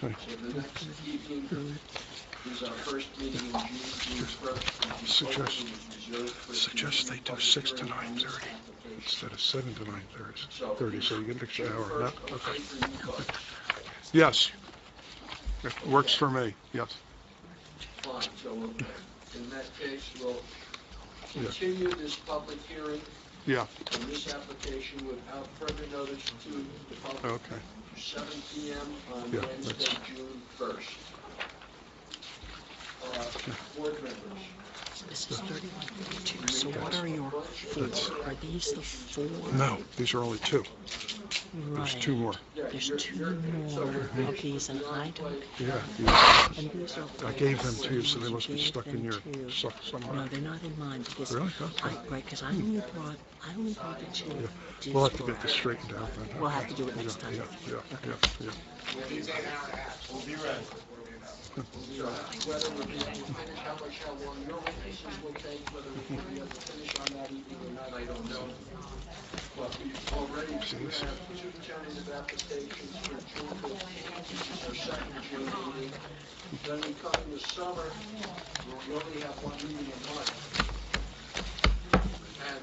Okay. So the next evening, is our first meeting in June 1st. Suggest they do 6 to 9:30 instead of 7 to 9:30, so you get an extra hour. No? Okay. Yes. It works for me, yes. Fine, so in that case, we'll continue this public hearing Yeah, on this application without further notice to the public. okay. 7 p.m. on Yeah, Wednesday, that's- June 1st. Board members. This is 3132, so what are your four? Are these the four? No, these are only 2. There's Right. 2 more. There's 2 more of these, and I don't, Yeah, and these are. I gave them to you, so they you must be gave stuck in them your, to- stuck somewhere. No, they're not in mine, because. Really? Okay. Right, because I only brought the 2. Yeah. We'll have to get this straightened out then. We'll have to do it next time. Yeah. We'll be ready. Whether we can finish, how long your witnesses will take, whether we will be able to finish on that evening or not, I don't know. But we've already have 2 tentative applications for June 15th, which is our second June meeting. Then we come in the summer, we only have 1 meeting a month. And,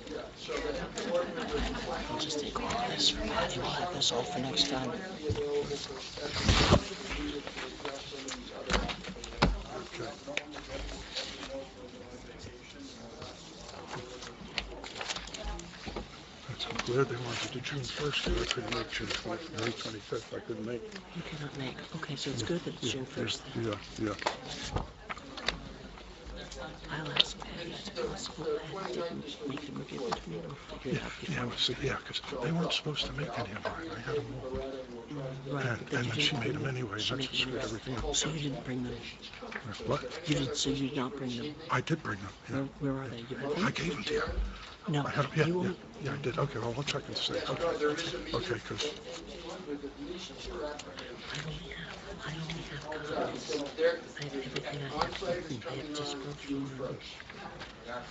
yeah, so the board members. I'll just take all of this for Patty, we'll have this all for next time. Be available for special meeting to address some of these other applications. I'm glad they wanted to do June 1st, because I couldn't make June 20th, May 25th, I couldn't make. You cannot make, okay, so it's good that it's June 1st then. Yeah. I'll ask Patty if it's possible that didn't make them review it to me, we'll figure it out before. Because they weren't supposed to make any of mine, I got them all. Right, And but you then she didn't made bring them anyway, she that's what made them. screwed everything up. So you didn't bring them? What? So you did not bring them? I did bring them, Where are they? You have them? I gave them to you. No, I had them, you only, yeah, I did, okay, well, I'll check and see. Okay, because, With at least 2 applications. I only have copies. I have everything I have. I have disparate form,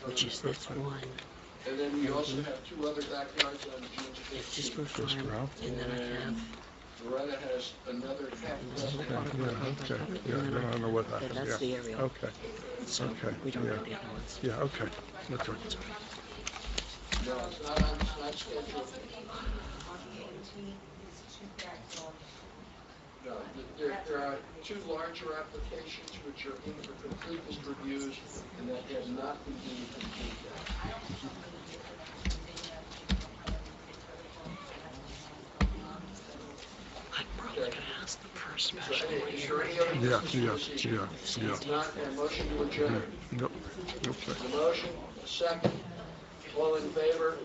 which is this one. And then we also have 2 other backyards on June 15th. Disparate form, and then I have. Loretta has another yeah, I don't know what happened, That's the aerial. Okay. So Okay, we don't yeah. have the other ones. Yeah, okay. No, it's not scheduled. No, there are 2 larger applications which are in for completeness reviews and that have not been deemed complete yet. I'm probably going to ask the first special Okay, is there hearing. any other Yeah, business? yeah. If not, a motion to adjourn. Nope, okay. The motion, a second. All in favor?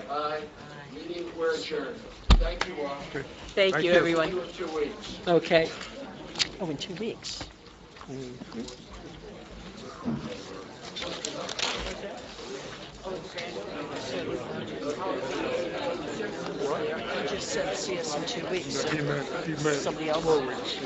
Aye. Meeting, we're adjourned. Thank you all. Thank you, everyone. See you in 2 weeks. Okay. Oh, in 2 weeks. He just said see us in 2 weeks. He meant Somebody else.